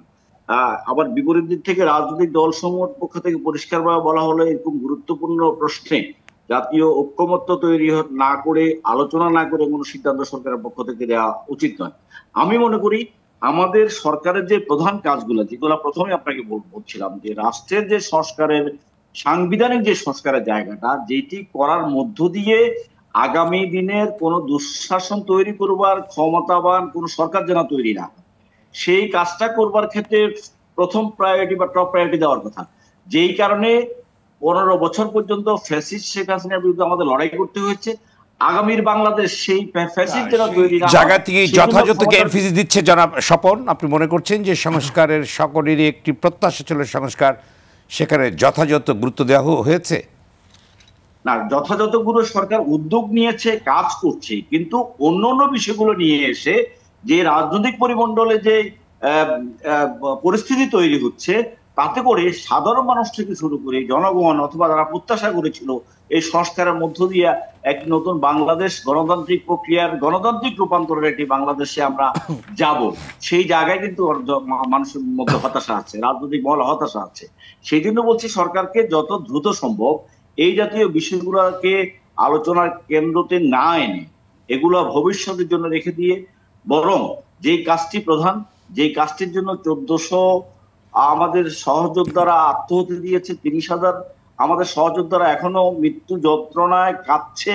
আবার বিপরীত দিক থেকে রাজনৈতিক দলসমূহের পক্ষ থেকে পরিষ্কারভাবে বলা হলো এরকম গুরুত্বপূর্ণ প্রশ্নে জাতীয় ঐক্যমত্য তৈরি না করে, আলোচনা না করে কোনো সিদ্ধান্ত সরকারের পক্ষ থেকে দেওয়া উচিত নয়। আমি মনে করি আমাদের সরকারের যে প্রধান কাজগুলো, যেগুলো প্রথমে আপনাকে বলছিলাম, যে রাষ্ট্রের যে সংস্কারের, সাংবিধানিক যে সংস্কারের জায়গাটা, যেটি করার মধ্য দিয়ে আগামী দিনের কোনো দুঃশাসন তৈরি করবার ক্ষমতাবান কোনো সরকার যেন তৈরি না, সেই কাজটা করবার ক্ষেত্রে প্রথম প্রায়োরিটি বা টপ প্রায়োরিটি দেওয়ার কথা। যেই কারণে 15 বছর পর্যন্ত ফ্যাসিস্ট শেখ হাসিনার বিরুদ্ধে আমাদের লড়াই করতে হয়েছে। আগামীর বাংলাদেশ সেই ফ্যাসিস্ট যেন তৈরি না জায়গা থেকে যথাযথ এমফাসিস দিচ্ছে জনাব স্বপন। আপনি মনে করছেন যে সংস্কারের সকলেরই একটি প্রত্যাশা ছিল সংস্কার, সেখানে যথাযথ গুরুত্ব দেওয়া হয়েছে না? যথাযথ সরকার উদ্যোগ নিয়েছে, কাজ করছে, কিন্তু অন্য অন্য বিষয়গুলো নিয়ে এসে যে রাজনৈতিক পরিমণ্ডলে যে পরিস্থিতি তৈরি হচ্ছে, তাতে করে সাধারণ মানুষ থেকে শুরু করে জনগণ অথবা যারা প্রত্যাশা করেছিল এই সংস্কারের মধ্য দিয়ে একটি নতুন বাংলাদেশ গণতান্ত্রিক প্রক্রিয়ার গণতান্ত্রিক রূপান্তরের একটি বাংলাদেশে আমরা যাব, সেই জায়গায় কিন্তু মানুষের মধ্যে হতাশা আছে, রাজনৈতিক মহল হতাশা আছে। সেই জন্য বলছি সরকারকে যত দ্রুত সম্ভব এই জাতীয় বিষয়গুলোকে আলোচনার কেন্দ্রতে না এনে এগুলো ভবিষ্যতের জন্য রেখে দিয়ে বরং যেই কাজটি প্রধান, যেই কাজটির জন্য 1400 আমাদের সহযোদ্ধারা আত্মহত্যা দিয়েছে, 30,000 আমাদের সহযোদ্ধারা এখনো মৃত্যু যন্ত্রণায় কাঁদছে,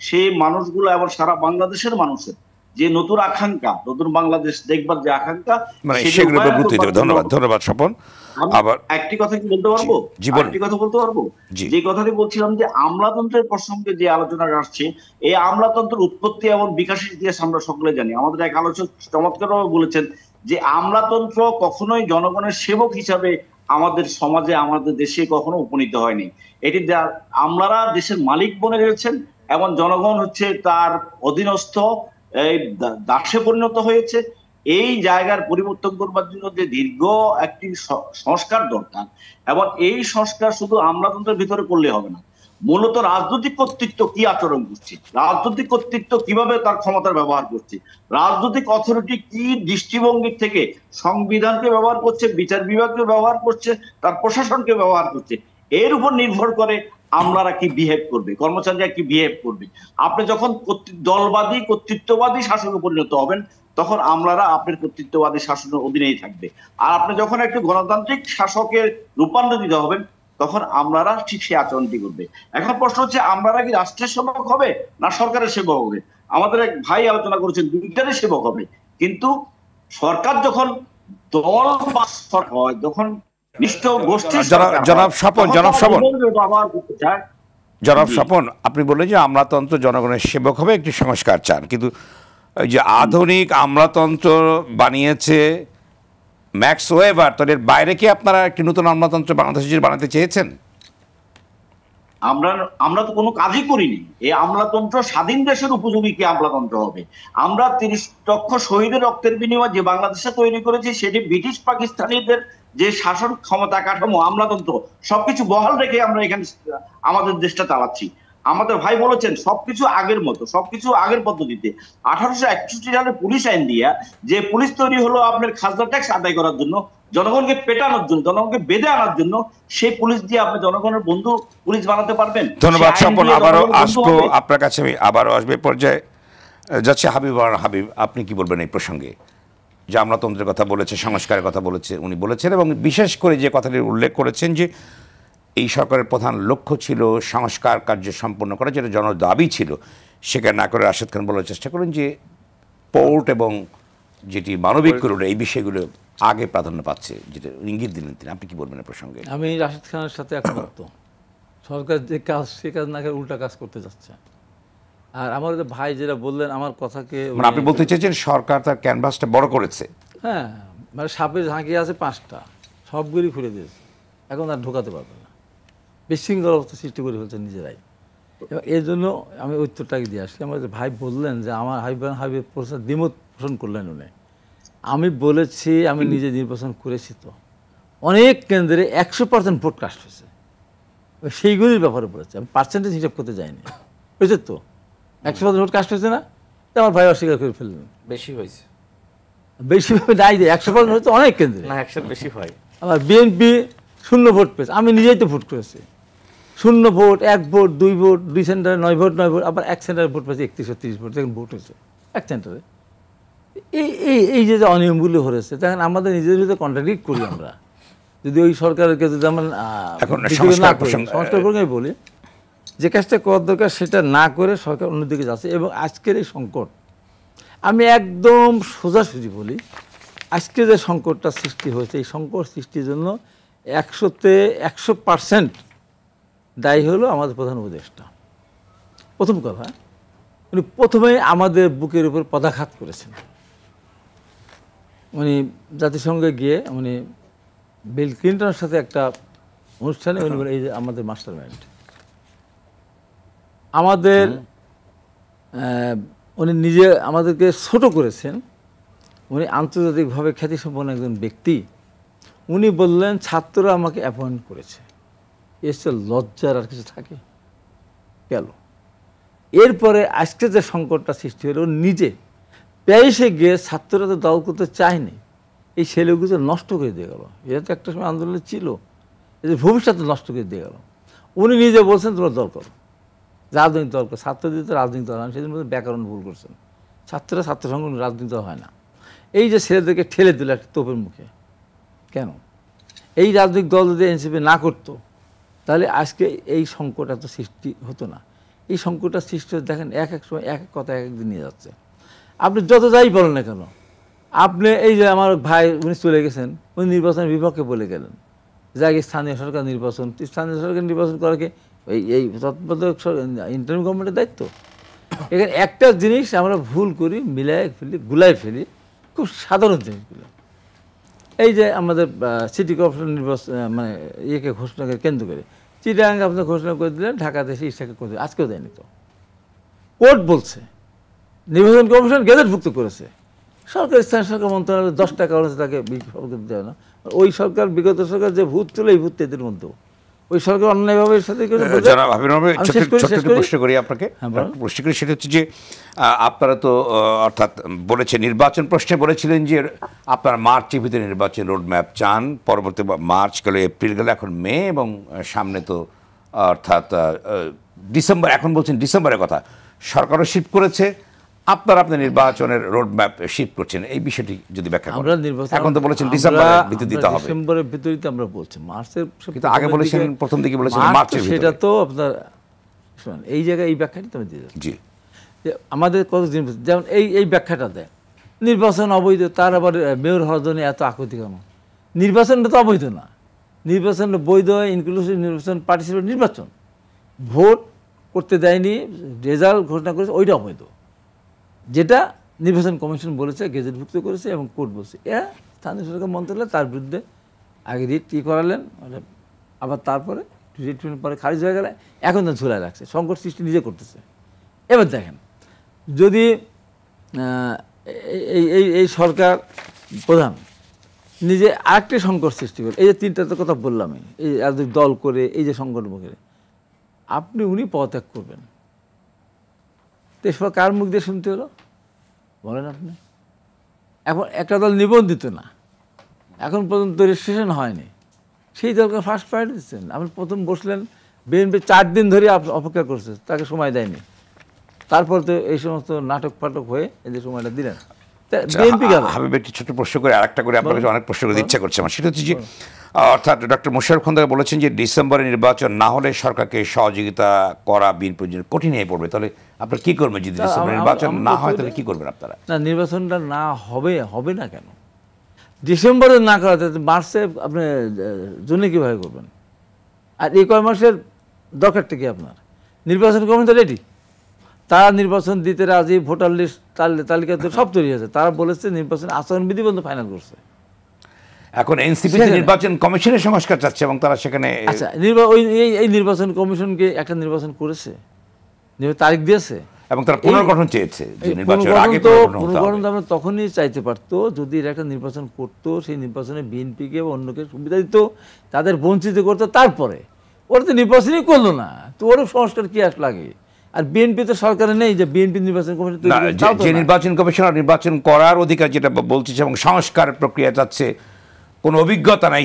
সেই মানুষগুলো এবং সারা বাংলাদেশের মানুষের যে নতুন আকাঙ্ক্ষা, নতুন বাংলাদেশ দেখবার যে আকাঙ্ক্ষা, ধন্যবাদ স্বপন। আবার একটি কথা কি বলতে পারবো, একটি কথা বলতে পারবো, যে কথাটি বলছিলাম যে আমলাতন্ত্রের প্রসঙ্গে যে আলোচনা আসছে, এই আমলাতন্ত্রের উৎপত্তি এবং বিকাশের ইতিহাস আমরা সকলে জানি। আমাদের এক আলোচক চমৎকারভাবে বলেছেন যে আমলাতন্ত্র কখনোই জনগণের সেবক হিসাবে আমাদের সমাজে, আমাদের দেশে কখনো উপনীত হয়নি। এটি আমলারা দেশের মালিক বনে রয়েছেন এবং জনগণ হচ্ছে তার অধীনস্থ, এই দাসে পরিণত হয়েছে। এই জায়গার পরিবর্তন করবার জন্য যে দীর্ঘ একটি সংস্কার দরকার, এবং এই সংস্কার শুধু আমলাতন্ত্রের ভিতরে করলে হবে না, মূলত রাজনৈতিক কর্তৃত্ব কি আচরণ করছে, রাজনৈতিক কর্তৃত্ব কিভাবে তার ক্ষমতার ব্যবহার করছে, রাজনৈতিক অথরিটি কি দৃষ্টিভঙ্গি থেকে সংবিধানকে ব্যবহার করছে, বিচার বিভাগকে ব্যবহার করছে, তার প্রশাসনকে ব্যবহার করছে, এর উপর নির্ভর করে আমলারা কি বিহেভ করবে, কর্মচারীরা কি বিহেভ করবে। আপনি যখন দলবাদী কর্তৃত্ববাদী শাসনে পরিণত হবেন তখন আমলারা আপনার কর্তৃত্ববাদী শাসনের অধীনেই থাকবে। আর আপনি যখন একটি গণতান্ত্রিক শাসকের রূপান্তরিত হবেন তখন আমলারা ঠিক সেই আচরণটি করবে। এখন প্রশ্ন হচ্ছে আমলারা কি রাষ্ট্রের সেবক হবে না সরকারের সেবক হবে? আমাদের এক ভাই আলোচনা করেছেন দুইটারই সেবক হবে, কিন্তু সরকার যখন দল বা হয়, যখন জনাব স্বপন, আপনি বললেন যে আমলাতন্ত্র জনগণের সেবক হবে, একটি সংস্কার চান, কিন্তু যে আধুনিক আমলাতন্ত্র বানিয়েছে ম্যাক্স ওয়েবার, তাদের বাইরে কি আপনারা একটি নতুন আমলাতন্ত্র বাংলাদেশে বানাতে চেয়েছেন? আমরা তো কোনো কাজই করিনি। এই আমলাতন্ত্র স্বাধীন দেশের উপযোগী কি আমলাতন্ত্র হবে? আমরা 30 লক্ষ শহীদের রক্তের বিনিময়ে যে বাংলাদেশে তৈরি করেছি সেটি ব্রিটিশ পাকিস্তানিদের যে শাসন ক্ষমতা কাঠামো, আমলাতন্ত্র সবকিছু বহাল রেখে আমরা এখানে আমাদের দেশটা চালাচ্ছি। আমাদের ভাই বলেছেন সবকিছু আগের মতো, সবকিছু আগের পদ্ধতিতে। 1861 সালে পুলিশ আইন দিয়া যে পুলিশ তৈরি হলো আপনার খাজনা ট্যাক্স আদায় করার জন্য, জনগণকে পেটানোর জন্য, জনগণকে বেঁধে আনার জন্য, সেই পুলিশ দিয়ে আপনি জনগণের বন্ধু পুলিশ বানাতে পারবেন? ধন্যবাদ স্বপন, আবারও আসবো আপনার কাছে, আমি আবারও আসবে পর্যায়ে যাচ্ছে। হাবিব, আপনি কি বলবেন এই প্রসঙ্গে? যে আমলাতন্ত্রের কথা বলেছে, সংস্কারের কথা বলেছে, উনি বলেছেন, এবং বিশেষ করে যে কথাটি উল্লেখ করেছেন যে এই সরকারের প্রধান লক্ষ্য ছিল সংস্কার কার্য সম্পন্ন করা, যেটা জনদাবি ছিল, সেখানে না করে রাশেদ খান বলার চেষ্টা করেন যে পোর্ট এবং যেটি মানবিক করুন এই বিষয়গুলো আগে প্রাধান্য পাচ্ছে, যেটা ইঙ্গিত দিলেন তিনি। আপনি কি বলবেন এই প্রসঙ্গে? আমি রাশেদ খানের সাথে একমত। সরকার যে কাজ সে কাজ না করে উল্টা কাজ করতে যাচ্ছে। আর আমার ভাই যেটা বললেন আমার কথাকে, মানে আপনি বলতে চেয়েছেন সরকার তার ক্যানভাসটা বড় করেছে? হ্যাঁ, মানে সাপে ঝাঁকি আছে 5টা, সবগুলি খুলে দিয়েছে, এখন আর ঢোকাতে পারবে না, বিশৃঙ্খল অবস্থা সৃষ্টি করে ফেলছে নিজেরাই। এবং এই জন্য আমি উত্তরটাকে দিয়ে আসছি। আমার ভাই বললেন যে আমার হাবিব প্রশ্ন দ্বিমত পোষণ করলেন উনি। আমি বলেছি আমি নিজে নির্বাচন করেছি, তো অনেক কেন্দ্রে 100% ভোট কাস্ট হয়েছে, সেইগুলির ব্যাপারে বলেছে, আমি পার্সেন্টেজ হিসাব করতে যাইনি, বুঝছে তো? 100% ভোট কাস্ট হয়েছে না, আমার ভাই অস্বীকার করে ফেললেন। বেশি হয়েছে, বেশি নাই, 100% হয়েছে অনেক কেন্দ্রে, না 100 বেশি হয়। আমার বিএনপি 0 ভোট পেয়েছে, আমি নিজেই তো ভোট করেছি, 0 ভোট, 1 ভোট, 2 ভোট, 2 সেন্টারে 9 ভোট, 9 ভোট, আবার 1 সেন্টারে ভোট পেয়েছে 3130 ভোট, দেখেন ভোট হয়েছে 1 সেন্টারে। এই যে অনিয়মগুলো হয়েছে, দেখেন আমাদের নিজেদের ভিতরে কন্ট্রাডিক্ট করি আমরা। যদি ওই সরকারকে যদি আমরা সংস্কার করে বলি, যে কাজটা করার দরকার সেটা না করে সরকার অন্যদিকে যাচ্ছে। এবং আজকের এই সংকট, আমি একদম সোজাসুজি বলি, আজকে যে সংকটটা সৃষ্টি হয়েছে, এই সংকট সৃষ্টির জন্য 100তে 100% দায়ী হলো আমাদের প্রধান উপদেষ্টা। প্রথম কথা, উনি প্রথমেই আমাদের বুকের উপর পদাঘাত করেছেন। উনি জাতিসংঘে গিয়ে উনি বিল ক্লিন্টনের সাথে একটা অনুষ্ঠানে উনি বলে এই যে আমাদের মাস্টার মাইন্ড, আমাদের উনি নিজে আমাদেরকে ছোট করেছেন। উনি আন্তর্জাতিকভাবে খ্যাতিসম্পন্ন একজন ব্যক্তি, উনি বললেন ছাত্ররা আমাকে অ্যাপয়েন্ট করেছে, এসে লজ্জার আর কিছু থাকে গেল। এরপরে আজকে যে সংকটটা সৃষ্টি হলো, নিজে প্যারিসে গিয়ে ছাত্ররা তো দল করতে চায়নি, এই ছেলেগুলো নষ্ট করে দিয়ে গেল। এটা তো একটা সময় আন্দোলনে ছিল, এদের ভবিষ্যতে নষ্ট করে দিয়ে গেল। উনি নিজে বলছেন তোমরা দল করো, রাজনৈতিক দল করো। ছাত্রদের তো রাজনৈতিক দল হয়, সেদিন মধ্যে ব্যাকরণ ভুল করছেন। ছাত্ররা ছাত্র সংগঠন রাজনীতি হয় না। এই যে ছেলেদেরকে ঠেলে দিল একটা তোপের মুখে, কেন? এই রাজনৈতিক দল যদি এনসিপি না করতো তাহলে আজকে এই সংকট এত সৃষ্টি হতো না। এই সংকটটা সৃষ্টি হতে দেখেন এক এক সময় এক এক কথা এক একদিন নিয়ে যাচ্ছে। আপনি যত যাই বলেন না কেন, আপনি এই যে আমার ভাই উনি চলে গেছেন, উনি নির্বাচনের বিপক্ষে বলে গেলেন যে আগে স্থানীয় সরকার নির্বাচন, স্থানীয় সরকার নির্বাচন করাকে এই তত্ত্বাবধায়ক ইন্টারিম গভর্নমেন্টের দায়িত্ব। এখানে একটা জিনিস আমরা ভুল করি, মিলাই ফেলি, গুলাই ফেলি, খুব সাধারণ জিনিসগুলো। এই যে আমাদের সিটি কর্পোরেশন নির্বাচন মানে ইয়েকে ঘোষণাকে কেন্দ্র করে চিটাগাং আপনি ঘোষণা করে দিলেন, ঢাকাতে এসে ইচ্ছাকে করে দিলেন, আজকেও দেয়নি তো। কোর্ট বলছে, নির্বাচন কমিশন গেজেটভুক্ত করেছে, সরকার স্থানীয় সরকার মন্ত্রণালয় 10 টাকা হচ্ছে তাকে দেয় না। ওই সরকার বিগত সরকার যে ভূত ছিল, এই ভূত এদের মধ্যেও ওই সরকার অন্যায়ভাবে সাথে প্রশ্ন করি আপনাকে, প্রশ্ন করি সেটা হচ্ছে যে আপনারা তো অর্থাৎ বলেছে নির্বাচন প্রশ্নে বলেছিলেন যে আপনারা মার্চের ভিতরে নির্বাচন রোডম্যাপ চান, পরবর্তী মার্চ গেল, এপ্রিল গেল, এখন মে, এবং সামনে তো অর্থাৎ ডিসেম্বর, এখন বলছেন ডিসেম্বরের কথা। সরকারও শিফট করেছে, আপনারা আপনার নির্বাচনের রোডম্যাপ শিফট করছেন, এই বিষয়টি যদি ব্যাখ্যা করেন। এখন তো বলেছেন ডিসেম্বরের ভিতর দিতে হবে, ডিসেম্বরের ভিতর দিতে আমরা বলছি, মার্চের কিন্তু আগে বলেছেন, প্রথম দিকে বলেছেন মার্চের ভিতরে। সেটা তো আপনার শুনুন, এই জায়গায় এই ব্যাখ্যাটি তুমি দিয়ে যাচ্ছি। জি, যে আমাদের কত জিনিস, যেমন এই ব্যাখ্যাটা দেয় নির্বাচন অবৈধ, তার আবার মেয়র হওয়ার জন্য এত আকুতি কেন? নির্বাচনটা তো অবৈধ না, নির্বাচন বৈধ, ইনক্লুসিভ নির্বাচন, পার্টিসিপেট নির্বাচন, ভোট করতে দেয়নি, রেজাল্ট ঘোষণা করেছে, ওইটা অবৈধ। যেটা নির্বাচন কমিশন বলেছে, গেজেটভুক্ত করেছে এবং কোর্ট বলছে, এরা স্থানীয় সরকার মন্ত্রণালয় তার বিরুদ্ধে আগে রিট করালেন, আবার তারপরে রিটমেন্ট পরে খারিজ হয়ে গেলে এখন তো ঝুলাই রাখছে, সংকট সৃষ্টি নিজে করতেছে। এবার দেখেন, যদি এই সরকার প্রধান নিজে আরেকটি সংকট সৃষ্টি করে, এই যে তিনটাতে কথা বললাম, এই রাজনৈতিক দল করে এই যে সংকট মুখে উনি পদত্যাগ করবেন, তেসরা কার মুখ দিয়ে শুনতে হলো বলেন আপনি? এখন একটা দল নিবন্ধিত না, এখন পর্যন্ত রেজিস্ট্রেশন হয়নি, সেই দলকে ফার্স্ট প্রায়োরিটি দিচ্ছেন। আপনি প্রথম বসলেন, বিএনপি 4 দিন ধরে অপেক্ষা করছে, তাকে সময় দেয়নি, তারপর তো এই সমস্ত নাটক ফাটক হয়ে এই যে সময়টা দিলেন। বিএনপি গেল। আমি একটি ছোট প্রশ্ন করে আরেকটা করে আপনাকে অনেক প্রশ্ন করতে ইচ্ছা করছে আমার, সেটা হচ্ছে যে অর্থাৎ ডক্টর মোশাররফ খন্দকার বলেছেন যে ডিসেম্বরে নির্বাচন না হলে সরকারকে সহযোগিতা করা বিএনপির জন্য কঠিন হয়ে পড়বে। তাহলে আপনারা কি করবেন যদি ডিসেম্বরে নির্বাচন না হয়? তাহলে কি করবেন আপনারা? না, নির্বাচনটা না হবে না কেন? ডিসেম্বরে না করাতে মার্চে আপনি জুনে কীভাবে করবেন? আর এই কয় মাসের দরকারটা কি আপনার? নির্বাচন কমিশন রেডি, তারা নির্বাচন দিতে রাজি, ভোটার লিস্ট তালিকা সব তৈরি আছে, তারা বলেছে নির্বাচন আচরণবিধি পর্যন্ত ফাইনাল করছে। এখন এনসিপি নির্বাচন কমিশনের সংস্কার চাচ্ছে এবং তারা সেখানে আচ্ছা এই নির্বাচন কমিশনকে একটা নির্বাচন করেছে, তারিখ দিয়েছে এবং তারা পুনর্গঠন চেয়েছে। পুনর্গঠন আমরা তখনই চাইতে পারতো যদি একটা নির্বাচন করতো, সেই নির্বাচনে বিএনপিকে বা অন্যকে সুবিধা দিত, তাদের বঞ্চিত করতো, তারপরে ওরা তো নির্বাচনই করলো না, তো ওরও সংস্কার কি আস লাগে? আর বিএনপি তো সরকারে নেই যে বিএনপি নির্বাচন কমিশন, যে নির্বাচন কমিশন নির্বাচন করার অধিকার যেটা বলছে এবং সংস্কার প্রক্রিয়া চাচ্ছে, কোনো অভিজ্ঞতা নাই,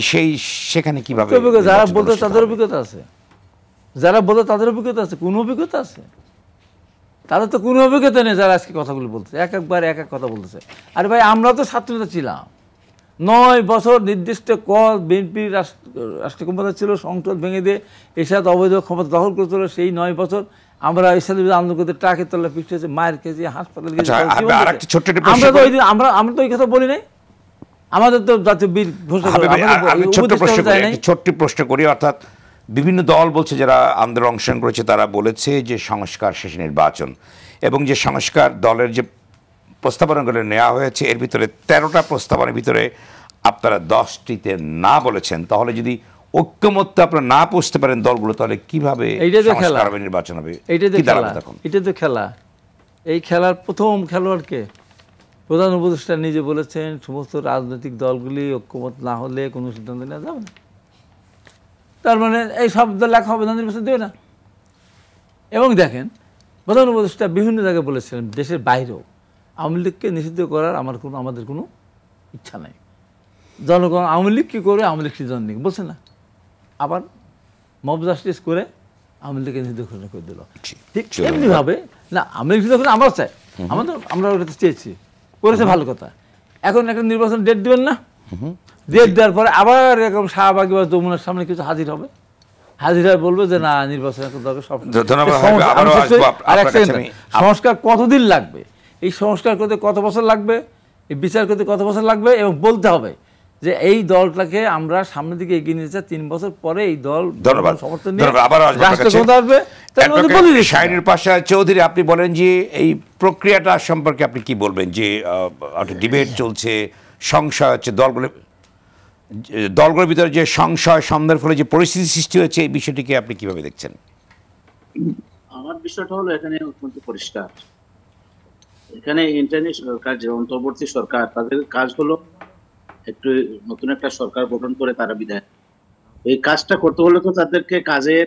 সেখানে কিভাবে? যারা বলতে তাদের অভিজ্ঞতা আছে, যারা বলতে তাদের অভিজ্ঞতা আছে, কোন অভিজ্ঞতা আছে? তাদের তো কোনো অভিজ্ঞতা নেই, যারা আজকে কথাগুলো বলতেছে, একবার এক এক কথা বলতেছে। আরে ভাই, আমরা তো ছাত্রনেতা ছিলাম, 9 বছর নির্দিষ্ট কল বিএনপির রাষ্ট্রীয় ক্ষমতা ছিল, সংসদ ভেঙে দিয়ে এরশাদ অবৈধ ক্ষমতা দখল করেছিল। সেই 9 বছর আমরা এরশাদ আন্দোলন করতে ট্রাকের তলা পিছিয়েছে, মায়ের খেয়েছি, হাসপাতালে গেছি। আমরা তো এই কথা বলি নাই, আমাদের তো জাতীয় বীর ঘোষণা। ছোট্ট প্রশ্ন করি, অর্থাৎ বিভিন্ন দল বলছে, যারা আন্দোলন অংশগ্রহণ করেছে তারা বলেছে যে সংস্কার শেষে নির্বাচন, এবং যে সংস্কার দলের যে প্রস্তাবনাগুলো নেওয়া হয়েছে এর ভিতরে 13টা প্রস্তাবনার ভিতরে আপনারা 10টিতে না বলেছেন। তাহলে যদি ঐক্যমত্য আপনারা না পৌঁছতে পারেন দলগুলো, তাহলে কিভাবে নির্বাচন হবে? এটা তো খেলা, এই খেলার প্রথম খেলোয়াড়কে প্রধান উপদেষ্টা নিজে বলেছেন সমস্ত রাজনৈতিক দলগুলি ঐক্যমত না হলে কোনো সিদ্ধান্ত নেওয়া যাবে না। তার মানে এই সব দল লেখা হবে না, নির্বাচন দেবে না। এবং দেখেন প্রধান উপদেষ্টা বিভিন্ন জায়গায় বলেছিলেন দেশের বাইরেও আওয়ামী লীগকে নিষিদ্ধ করার আমাদের কোনো ইচ্ছা নাই। জনগণ আওয়ামী লীগ কী করবে, আওয়ামী লীগ সিদ্ধান্ত নিক বলছে না। আবার মব জাস্টিস করে আওয়ামী লীগকে নিষিদ্ধ ঘোষণা করে দিল। ঠিক এমনিভাবে না, আওয়ামী লীগ নিষিদ্ধ করে আমরাও চাই, আমরা ওটা চেয়েছি, করেছে ভালো কথা। এখন একটা নির্বাচন ডেট দেবেন না, ডেট দেওয়ার পরে আবার এরকম শাহবাগী বা যমুনার সামনে কিছু হাজির হবে, হাজির হয়ে বলবে যে না নির্বাচন এখন দরকার। সব আর একটা সংস্কার কতদিন লাগবে, এই সংস্কার করতে কত বছর লাগবে, এই বিচার করতে কত বছর লাগবে, এবং বলতে হবে যে এই দলটাকে আমরা সামনের দিকে এগিয়ে নিয়ে যাই, 3 বছর পরে এই দল সমর্থন নিয়ে রাষ্ট্র ক্ষমতা আসবে। শাহিনুর পাশা চৌধুরী, আপনি বলেন যে এই প্রক্রিয়াটা সম্পর্কে আপনি কি বলবেন? যে ডিবেট চলছে, সংশয় হচ্ছে, দলগুলোর ভিতরে যে সংশয় সন্দেহের ফলে যে পরিস্থিতি সৃষ্টি হয়েছে, এই বিষয়টিকে আপনি কিভাবে দেখছেন? আমার বিষয়টা হলো এখানে অত্যন্ত পরিষ্কার। এখানে ইন্টারনেট সরকার, যে অন্তর্বর্তী সরকার, তাদের কাজ হলো একটু নতুন একটা সরকার গঠন করে তারা বিদায়। এই কাজটা করতে হলে তো তাদেরকে কাজের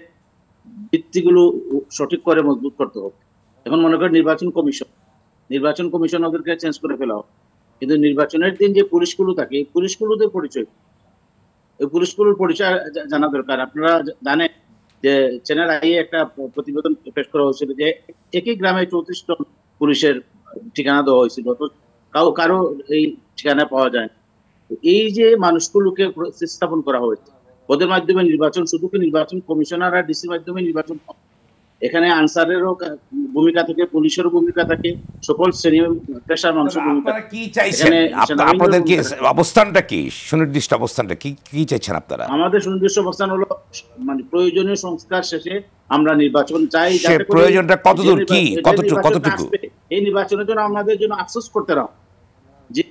ভিত্তিগুলো সঠিক করে মজবুত করতে হবে। এখন মনে করেন নির্বাচন কমিশন ওদেরকে চেঞ্জ করে ফেলা হবে, কিন্তু নির্বাচনের দিন যে পুলিশগুলো থাকে, এই পুলিশগুলোদের পরিচয়, এই পুলিশগুলোর পরিচয় জানা দরকার। আপনারা জানেন যে চ্যানেল আই একটা প্রতিবেদন পেশ করা হয়েছিল যে একই গ্রামে 34 জন পুলিশের ঠিকানা দেওয়া হয়েছিল, তো কারো এই ঠিকানা পাওয়া যায়। এই যে মানুষগুলোকে স্থাপন করা হয়েছে, ওদের মাধ্যমে নির্বাচন, শুধু কি নির্বাচন কমিশনার আর ডিসির মাধ্যমে নির্বাচন, এখানে আনসারেরও ভূমিকা থাকে, পুলিশেরও ভূমিকা থাকে, সকল শ্রেণী পেশার মানুষের ভূমিকা। কি চাইছেন আপনাদের, কি অবস্থানটা, কি সুনির্দিষ্ট অবস্থানটা কি চাইছেন আপনারা? আমাদের সুনির্দিষ্ট অবস্থান হলো মানে প্রয়োজনীয় সংস্কার শেষে আমরা নির্বাচন চাই। প্রয়োজনটা কতদূর, কি কতটুকু? এই নির্বাচনের জন্য আমাদের জন্য আফসোস করতে না। জি,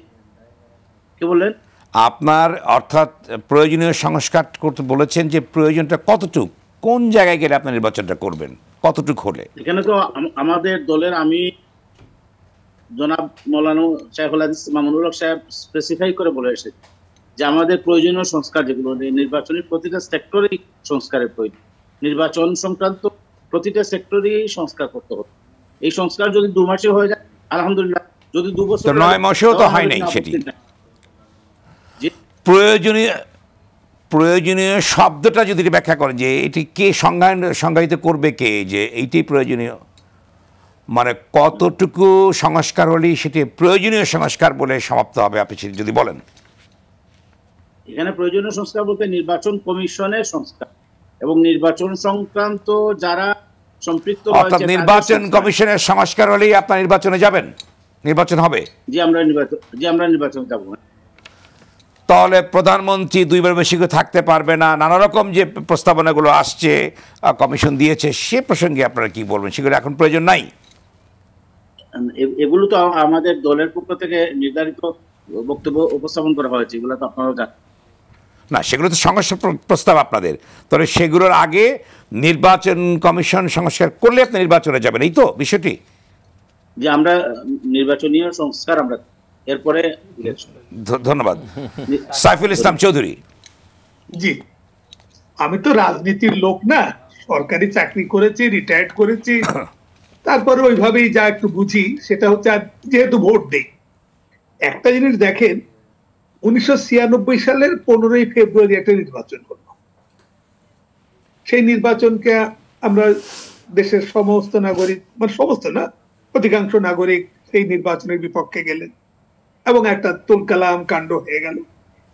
কি বললেন? আপনার অর্থাৎ প্রয়োজনীয় সংস্কার করতে বলেছেন, যে প্রয়োজনটা কতটুকু, কোন জায়গায় গেলে আপনার নির্বাচনটা করবেন, কতটুকু হলে? এখানে তো আমাদের দলের আমি জনাব মৌলানা শাইখুল হাদিস মামুনুল হক সাহেব স্পেসিফাই করে বলে এসেছে যে আমাদের প্রয়োজনীয় সংস্কার যেগুলো নির্বাচনের প্রতিটা সেক্টরেই সংস্কারের প্রয়োজন, নির্বাচন সংক্রান্ত প্রতিটা সেক্টরেই সংস্কার করতে হবে। এই সংস্কার যদি 2 মাসে হয়ে যায় আলহামদুলিল্লাহ, যদি 2 বছর, 9 মাসেও তো হয় নাই। সেটি প্রয়োজনীয় শব্দটা যদি ব্যাখ্যা করেন যে এটি কে সংজ্ঞায়িত করবে, কে যে এইটি প্রয়োজনীয়, মানে কতটুকু সংস্কার হলেই সেটি প্রয়োজনীয় সংস্কার বলে সমাপ্ত হবে, আপনি যদি বলেন। এখানে প্রয়োজনীয় সংস্কার বলতে নির্বাচন কমিশনের সংস্কার এবং নির্বাচন সংক্রান্ত যারা সম্পৃক্ত, অর্থাৎ নির্বাচন কমিশনের সংস্কার হলেই আপনার নির্বাচনে যাবেন, নির্বাচন হবে। জি, আমরা নির্বাচনে যাব। তাহলে প্রধানমন্ত্রী 2 বার বেশি করে থাকতে পারবে না, নানা রকম যে প্রস্তাবনাগুলো আসছে, কমিশন দিয়েছে, সে প্রসঙ্গে আপনারা কি বলবেন? সেগুলো এখন প্রয়োজন নাই? এগুলো তো আমাদের দলের পক্ষ থেকে নির্ধারিত বক্তব্য উপস্থাপন করা হয়েছে, এগুলো তো আপনারাও জানেন। না, সেগুলো তো সংস্কার প্রস্তাব আপনাদের, তবে সেগুলোর আগে নির্বাচন কমিশন সংস্কার করলে আপনি নির্বাচনে যাবেন, এই তো বিষয়টি? যে আমরা নির্বাচনীয় সংস্কার আমরা এরপরে। ধন্যবাদ। সাইফুল ইসলাম চৌধুরী। জি, আমি তো রাজনীতির লোক না, সরকারি চাকরি করেছি, রিটায়ার্ড করেছি, তারপরে ওইভাবেই যা একটু বুঝি সেটা হচ্ছে, যেহেতু ভোট দেই। একটা জিনিস দেখেন, 1996 সালের 15ই ফেব্রুয়ারি একটা নির্বাচন হলো। সেই নির্বাচনকে আমরা দেশের সমস্ত নাগরিক, মানে সমস্ত না, অধিকাংশ নাগরিক সেই নির্বাচনের বিপক্ষে গেলেন এবং একটা তুলকালাম কাণ্ড হয়ে গেল।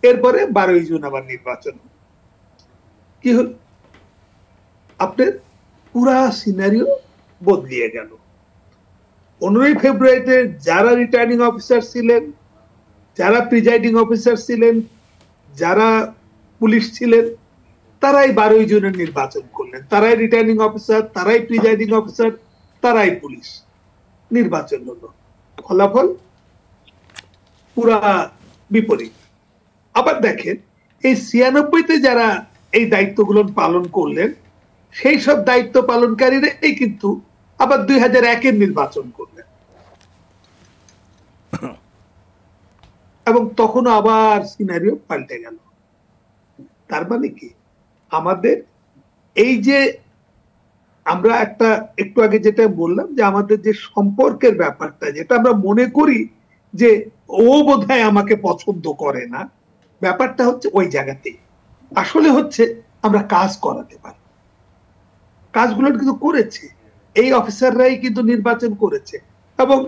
এরপরে 12ই জুন আবার নির্বাচন। কি হল? আপনার পুরা সিনারিও বদলিয়ে গেল। 15ই ফেব্রুয়ারিতে যারা রিটার্নিং অফিসার ছিলেন, যারা প্রিজাইডিং অফিসার ছিলেন, যারা পুলিশ ছিলেন, তারাই 12ই জুনের নির্বাচন করলেন। তারাই রিটার্নিং অফিসার, তারাই প্রিজাইডিং অফিসার, তারাই পুলিশ। নির্বাচন হলো, ফলাফল পুরা বিপরীত। আবার দেখেন, এই 96-তে যারা এই দায়িত্বগুলো পালন করলেন, সেই সব দায়িত্ব পালনকারীরাই কিন্তু আবার 2001-এর নির্বাচন করলেন। এবং তখনও আবার সিনারিও পাল্টে গেল। তার মানে কি, আমাদের এই যে আমরা একটু আগে যেটা বললাম যে আমাদের যে সম্পর্কের ব্যাপারটা, যেটা আমরা মনে করি যে ও বোধহয় আমাকে পছন্দ করে না, ব্যাপারটা হচ্ছে ওই জায়গাতেই আসলে হচ্ছে আমরা কাজ করাতে পারি। কাজগুলো কিন্তু করেছে এই অফিসাররাই, কিন্তু নির্বাচন করেছে এবং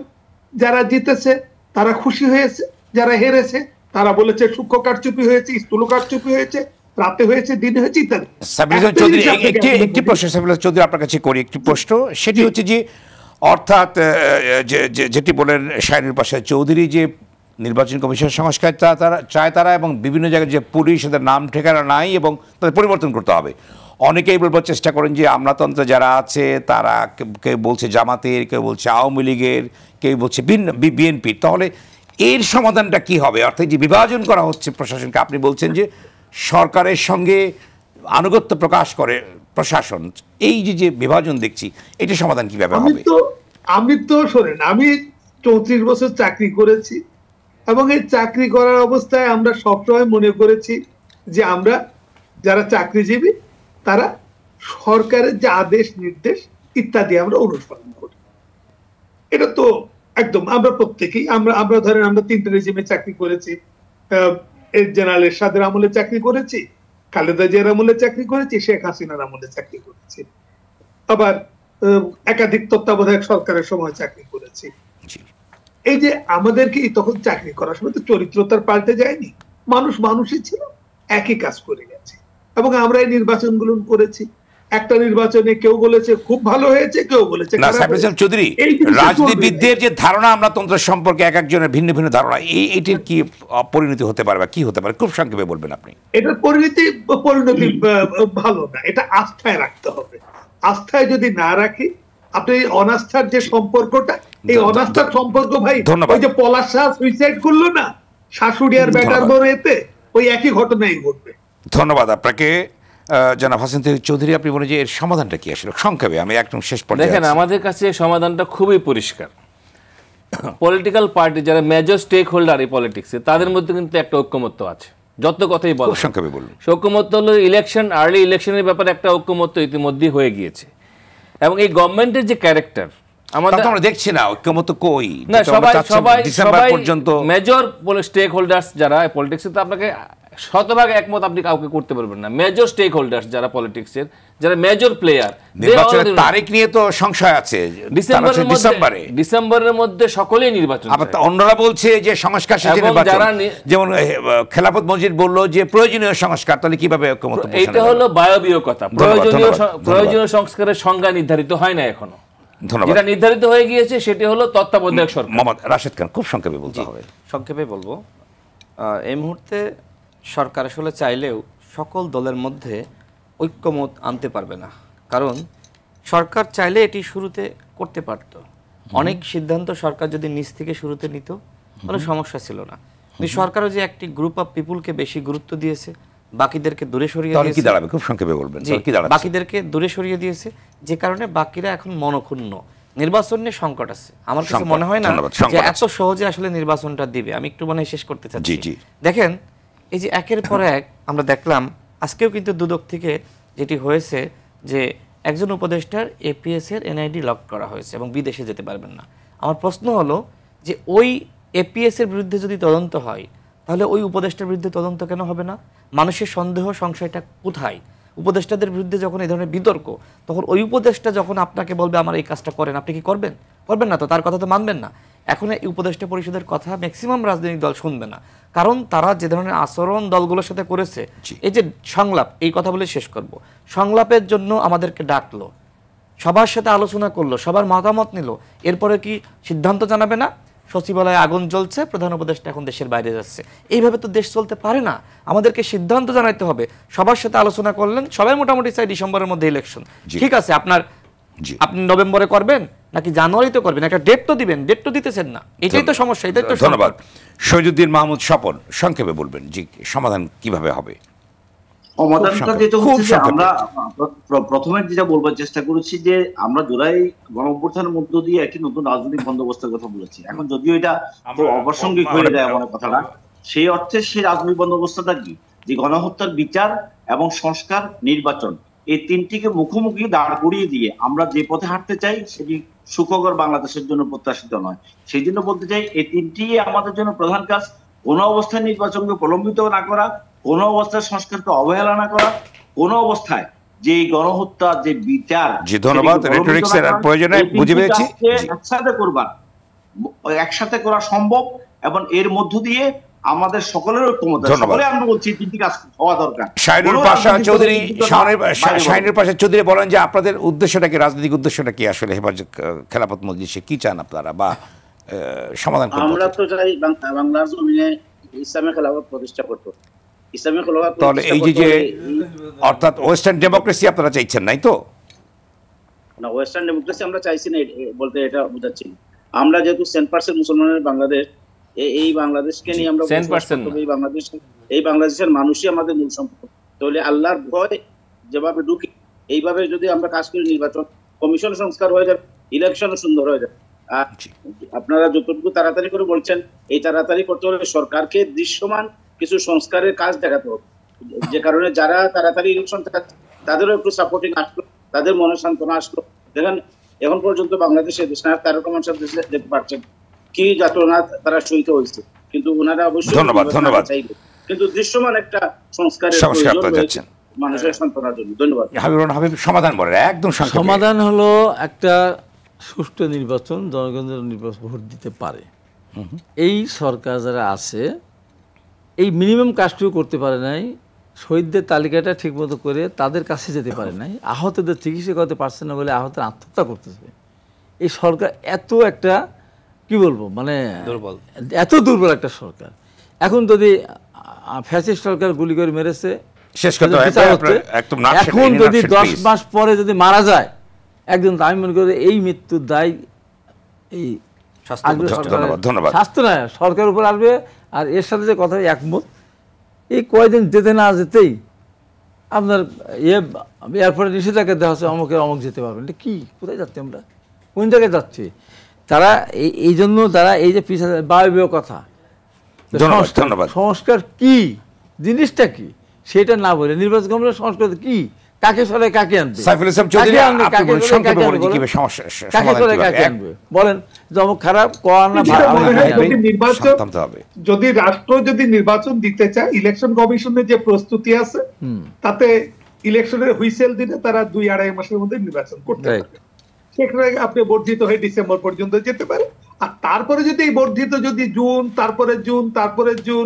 যারা জিতেছে তারা খুশি হয়েছে, যারা হেরেছে তারা বলেছে সূক্ষ্ম কারচুপি হয়েছে, স্থূল কারচুপি হয়েছে, রাতে হয়েছে, দিনে হয়েছে, ইত্যাদি। একটি প্রশ্ন সাবির চৌধুরী আপনার কাছে করি, একটি প্রশ্ন, সেটি হচ্ছে যে অর্থাৎ যেটি বলেন শাহিনুর পাশা চৌধুরী যে নির্বাচন কমিশন সংস্কার চায় তারা, এবং বিভিন্ন জায়গায় যে পুলিশ এদের নাম ঠিকানা নাই এবং তাদের পরিবর্তন করতে হবে। অনেকেই বলবার চেষ্টা করেন যে আমলাতন্ত্র যারা আছে তারা কেউ বলছে জামাতের, কেউ বলছে আওয়ামী লীগের, কেউ বলছে বিএনপির। তাহলে এর সমাধানটা কি হবে? অর্থাৎ যে বিভাজন করা হচ্ছে প্রশাসনকে, আপনি বলছেন যে সরকারের সঙ্গে আনুগত্য প্রকাশ করে প্রশাসন, এই যে বিভাজন দেখছি, এটা সমাধান কিভাবে হবে? আমি তো শোনেন, আমি 34 বছর চাকরি করেছি এবং এই চাকরি করার অবস্থায় আমরা সবসময় মনে করেছি যে আমরা যারা চাকরিজীবী তারা সরকারের যে আদেশ নির্দেশ ইত্যাদি আমরা অনুসরণ করি। এটা তো একদম আমরা প্রত্যেকেই, আমরা ধরেন আমরা 3টে রেজিমে চাকরি করেছি, জেনারেল এরশাদের আমলে চাকরি করেছি, খালেদা জিয়ার আমলে চাকরি করেছি, শেখ হাসিনার আমলে চাকরি করেছি, আবার একাধিক তত্ত্বাবধায়ক সরকারের সময় চাকরি করেছি। এই যে আমাদেরকে তখন চাকরি করার সময় তো চরিত্র তার পাল্টে যায়নি, মানুষই ছিল, একই কাজ করে গেছে এবং আমরা এই নির্বাচনগুলো করেছি। একটা নির্বাচনে কেউ বলেছে খুব ভালো হয়েছে, কেউ বলেছে চৌধুরী রাজনীতিবিদদের যে ধারণা আমলাতন্ত্র সম্পর্কে এক একজনের ভিন্ন ভিন্ন ধারণা, এইটির কি পরিণতি হতে পারে বা কি হতে পারে, খুব সংক্ষেপে বলবেন আপনি। এটার পরিণতি ভালো না, এটা আস্থায় রাখতে হবে। আস্থায় যদি না রাখি, আপনি অনাস্থার যে সম্পর্কটা, এই অনাস্থার সম্পর্ক ভাই, ওই যে পলাশ শাহ সুইসাইড করলো না শাশুড়ি আর বেটার বড়, এতে ওই একই ঘটনাই ঘটবে। ধন্যবাদ আপনাকে জনাব হাসান চৌধুরী। আপনি বলেন যে এর সমাধানটা কি আসলে সংক্ষেপে? আমি একদম শেষ পর্যায়ে দেখেন, আমাদের কাছে সমাধানটা খুবই পরিষ্কার। পলিটিক্যাল পার্টি যারা মেজর স্টেক হোল্ডার এই পলিটিক্সে, তাদের মধ্যে কিন্তু একটা ঐক্যমত্য আছে। যত কথাই বলো, সংক্ষেপে বলুন। ঐক্যমত্য হলো ইলেকশন, আর্লি ইলেকশনের ব্যাপারে একটা ঐক্যমত্য ইতিমধ্যেই হয়ে গিয়েছে এবং এই গভর্নমেন্টের যে ক্যারেক্টার আমরা দেখছি না, ঐক্যমত্য কই না, সবাই পর্যন্ত মেজর স্টেক হোল্ডার্স যারা পলিটিক্সে, তো আপনাকে শতভাগ একমত আপনি কাউকে করতে পারবেন না। মেজর স্টেক হোল্ডার্স যারা পলিটিক্সের, যারা মেজর প্লেয়ার, নির্বাচনের তারিখ নিয়ে তো সংশয় আছে। ডিসেম্বরের মধ্যে সকলেই নির্বাচন, অন্যরা বলছে যে সংস্কার শেষে নির্বাচন, যেমন খেলাফত মসজিদ বললো যে প্রয়োজনীয় সংস্কার। তাহলে কিভাবে ঐক্যমত? এইটা হলো বায়বীয় কথা। প্রয়োজনীয় সংস্কারের সংজ্ঞা নির্ধারিত হয় না এখনো। যেটা নির্ধারিত হয়ে গিয়েছে সেটি হলো তত্ত্বাবধায়ক সরকার। মোহাম্মদ রাশেদ খান, খুব সংক্ষেপে বলতে হবে। সংক্ষেপে বলবো, এই মুহূর্তে সরকার আসলে চাইলেও সকল দলের মধ্যে ঐক্যমত আনতে পারবে না, কারণ সরকার চাইলে এটি শুরুতে করতে পারত। অনেক সিদ্ধান্ত সরকার যদি নিজ থেকে শুরুতে নিত তাহলে সমস্যা ছিল না। কিন্তু সরকারও যে একটি গ্রুপ অফ পিপুলকে বেশি গুরুত্ব দিয়েছে, বাকিদেরকে দূরে সরিয়ে দিয়েছে। কি দাঁড়াবে? খুব সংক্ষেপে বলবেন। বাকিদেরকে দূরে সরিয়ে দিয়েছে, যে কারণে বাকিরা এখন মনক্ষুণ্ণ। নির্বাচন নিয়ে সংকট আছে। আমার কাছে মনে হয় না যে এত সহজে আসলে নির্বাচনটা দিবে। আমি একটু শেষ করতে চাচ্ছি। দেখেন, এই যে একের পর এক আমরা দেখলাম, আজকেও কিন্তু দুদক থেকে যেটি হয়েছে যে একজন উপদেষ্টার এপিএস এর এনআইডি লক করা হয়েছে এবং বিদেশে যেতে পারবেন না। আমার প্রশ্ন হলো যে ওই এপিএস এর বিরুদ্ধে যদি তদন্ত হয়, তাহলে ওই উপদেষ্টার বিরুদ্ধে তদন্ত কেন হবে না? মানুষের সন্দেহ সংশয়টা কোথায়? উপদেষ্টাদের বিরুদ্ধে যখন এই ধরনের বিতর্ক, তখন ওই উপদেষ্টা যখন আপনাকে বলবে আমার এই কাজটা করেন, আপনি কি করবেন? করবেন না তো, তার কথা তো মানবেন না। এখন এই উপদেষ্টা পরিষদের কথা ম্যাক্সিমাম রাজনৈতিক দল শুনবে না, কারণ তারা যে ধরনের আচরণ দলগুলোর সাথে করেছে। এই যে সংলাপ, এই কথা বলে শেষ করব, সংলাপের জন্য আমাদেরকে ডাকলো, সবার সাথে আলোচনা করলো, সবার মতামত নিল, এরপরে কি সিদ্ধান্ত জানাবে না? সচিবালয়ে আগুন জ্বলছে, প্রধান উপদেষ্টা এখন দেশের বাইরে যাচ্ছে। এইভাবে তো দেশ চলতে পারে না। আমাদেরকে সিদ্ধান্ত জানাইতে হবে। সবার সাথে আলোচনা করলেন, সবাই মোটামুটি চাই ডিসেম্বরের মধ্যে ইলেকশন। ঠিক আছে, আপনি নভেম্বরে করবেন নাকি জানুয়ারিতে করবেন? একটা ডেট তো দিবেন, ডেট তো দিতেছেন না। এটাই তো সমস্যা, এটাই তো। ধন্যবাদ। শহীদুদ্দিন মাহমুদ স্বপন, সংক্ষেপে বলবেন জি, সমাধান কিভাবে হবে? সমাধানটা যেটা হচ্ছে যে আমরা প্রথমে যেটা বলবার চেষ্টা করেছি যে আমরা জুলাই গণঅভ্যুত্থানের মধ্য দিয়ে একটি নতুন রাজনৈতিক বন্দোবস্তের কথা বলেছি। এখন যদিও এটা অপ্রাসঙ্গিক হয়ে যায় আমার কথাটা, সেই অর্থে সেই রাজনৈতিক বন্দোবস্তটা কি, যে গণহত্যার বিচার এবং সংস্কার, নির্বাচন, এই তিনটিকে মুখোমুখি দাঁড় করিয়ে দিয়ে আমরা যে পথে হাঁটতে চাই সেটি সুখকর বাংলাদেশের জন্য প্রত্যাশিত নয়। সেই জন্য বলতে চাই এই তিনটি আমাদের জন্য প্রধান কাজ। কোনো অবস্থায় নির্বাচনকে প্রলম্বিত না করা, কোনো অবস্থায় সংস্কারকে অবহেলা না করা, কোনো অবস্থায় যে গণহত্যা যে বিচার। জি ধন্যবাদ। রেটরিক্সের প্রয়োজনে বুঝে পেয়েছি। একসাথে করবার, একসাথে করা সম্ভব এবং এর মধ্য দিয়ে আমাদের সকলের ঐক্যমত্য, সকলে আমরা বলছি তিনটি কাজ হওয়া দরকার। শাহিনুর পাশা চৌধুরী বলেন যে আপনাদের উদ্দেশ্যটা কি, রাজনৈতিক উদ্দেশ্যটা কি আসলে হেফাজত খেলাফত মজলিসে কি চান আপনারা বা সমাধান? আমরা তো চাই বাংলার জমিনে ইসলামী খেলাফত প্রতিষ্ঠা করতে। ইসলামী খেলাফত তাহলে এই যে অর্থাৎ ওয়েস্টার্ন ডেমোক্রেসি আপনারা চাইছেন, নাই তো? না, ওয়েস্টার্ন ডেমোক্রেসি আমরা চাইছি না বলতে এটা বোঝাচ্ছি। আমরা যেহেতু 100% মুসলমানের বাংলাদেশ, এই বাংলাদেশকে নিয়ে আমরা এই বাংলাদেশের মানুষই আমাদের মূল সম্পদ। তাহলে আল্লাহর ভয় যেভাবে ঢুকি এইভাবে যদি আমরা কাজ করি, নির্বাচন কমিশন সংস্কার হয়ে যাবে, ইলেকশনও সুন্দর হয়ে যাবে। আর আপনারা যতটুকু তাড়াতাড়ি করে বলছেন, এই তাড়াতাড়ি করতে হলে সরকারকে দৃশ্যমান কিছু সংস্কারের কাজ দেখাতে হবে, যে কারণে যারা তাড়াতাড়ি ইলেকশন তাদেরও একটু সাপোর্টিং আসলো, তাদের মনে সান্ত্বনা আসলো। দেখেন এখন পর্যন্ত বাংলাদেশে দেশনায়ক তারেক রহমান সাহেব যেতে পারছেন, কি যাতনা তারা সহিত হয়েছে, কিন্তু ওনারা অবশ্যই ধন্যবাদ চাইবে, কিন্তু দৃশ্যমান একটা সংস্কারের মানুষের সান্ত্বনার জন্য। ধন্যবাদ। হাবিব সমাধান বলেন একদম। সমাধান হলো একটা সুষ্ঠু নির্বাচন, জনগণের নির্বাচন ভোট দিতে পারে। এই সরকার যারা আছে এই মিনিমাম কাজটুকু করতে পারে নাই, শহীদদের তালিকাটা ঠিকমতো করে তাদের কাছে যেতে পারে নাই, আহতদের চিকিৎসা করতে পারছে না বলে আহতের আত্মহত্যা করতেছে। এই সরকার এত একটা কি বলবো, মানে এত দুর্বল একটা সরকার। এখন যদি ফ্যাসিস্ট সরকার গুলি করে মেরেছে, এখন যদি 10 মাস পরে যদি মারা যায় একজন, আমি মনে করি এই মৃত্যুর দায় এই স্বাস্থ্য নয় সরকার উপর আসবে। আর এর সাথে যে কথা একমত, এই কয়দিন যেতে না যেতেই আপনার এয়ারপোর্টে নিষেধাজ্ঞা দেওয়া হচ্ছে, অমুক যেতে পারবেন। এটা কি, কোথায় যাচ্ছি আমরা, কোন জায়গায় যাচ্ছি? তারা এই জন্য তারা এই যে পিছিয়ে বায়বীয় কথা, সংস্কার কি জিনিসটা কি সেটা না বলে নির্বাচন কমিশন সংস্কার কি, কাকে সরে কাকে আনবে, বলেন অমুক খারাপ যদি রাষ্ট্র যদি নির্বাচন দিতে চায়, ইলেকশন কমিশনের যে প্রস্তুতি আছে তাতে ইলেকশনের হুইসেল দিলে তারা 2-2.5 মাসের মধ্যে নির্বাচন করতে পারবে। সেখানে আপনি বর্ধিত হয়ে ডিসেম্বর পর্যন্ত যেতে পারে। আর তারপরে যদি এই বর্ধিত যদি জুন, তারপরে জুন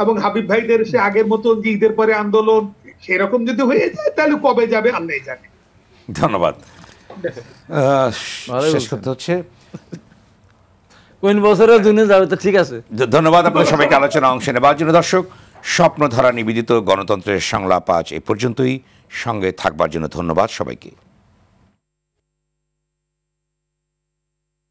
এবং হাবিব ভাইদের সে আগের মতো যে ঈদের পরে আন্দোলন সেরকম যদি হয়ে যায়, তাহলে কবে যাবে আল্লাহই জানে। ধন্যবাদ। শেষ করতে হচ্ছে, কোন বছরে জুনে যাবে তো ঠিক আছে। ধন্যবাদ আপনাদের সবাইকে আলোচনা অংশ নেবার জন্য। দর্শক, স্বপ্নধারা নিবেদিত গণতন্ত্রের সংলাপ আজ এ পর্যন্তই। সঙ্গে থাকবার জন্য ধন্যবাদ সবাইকে।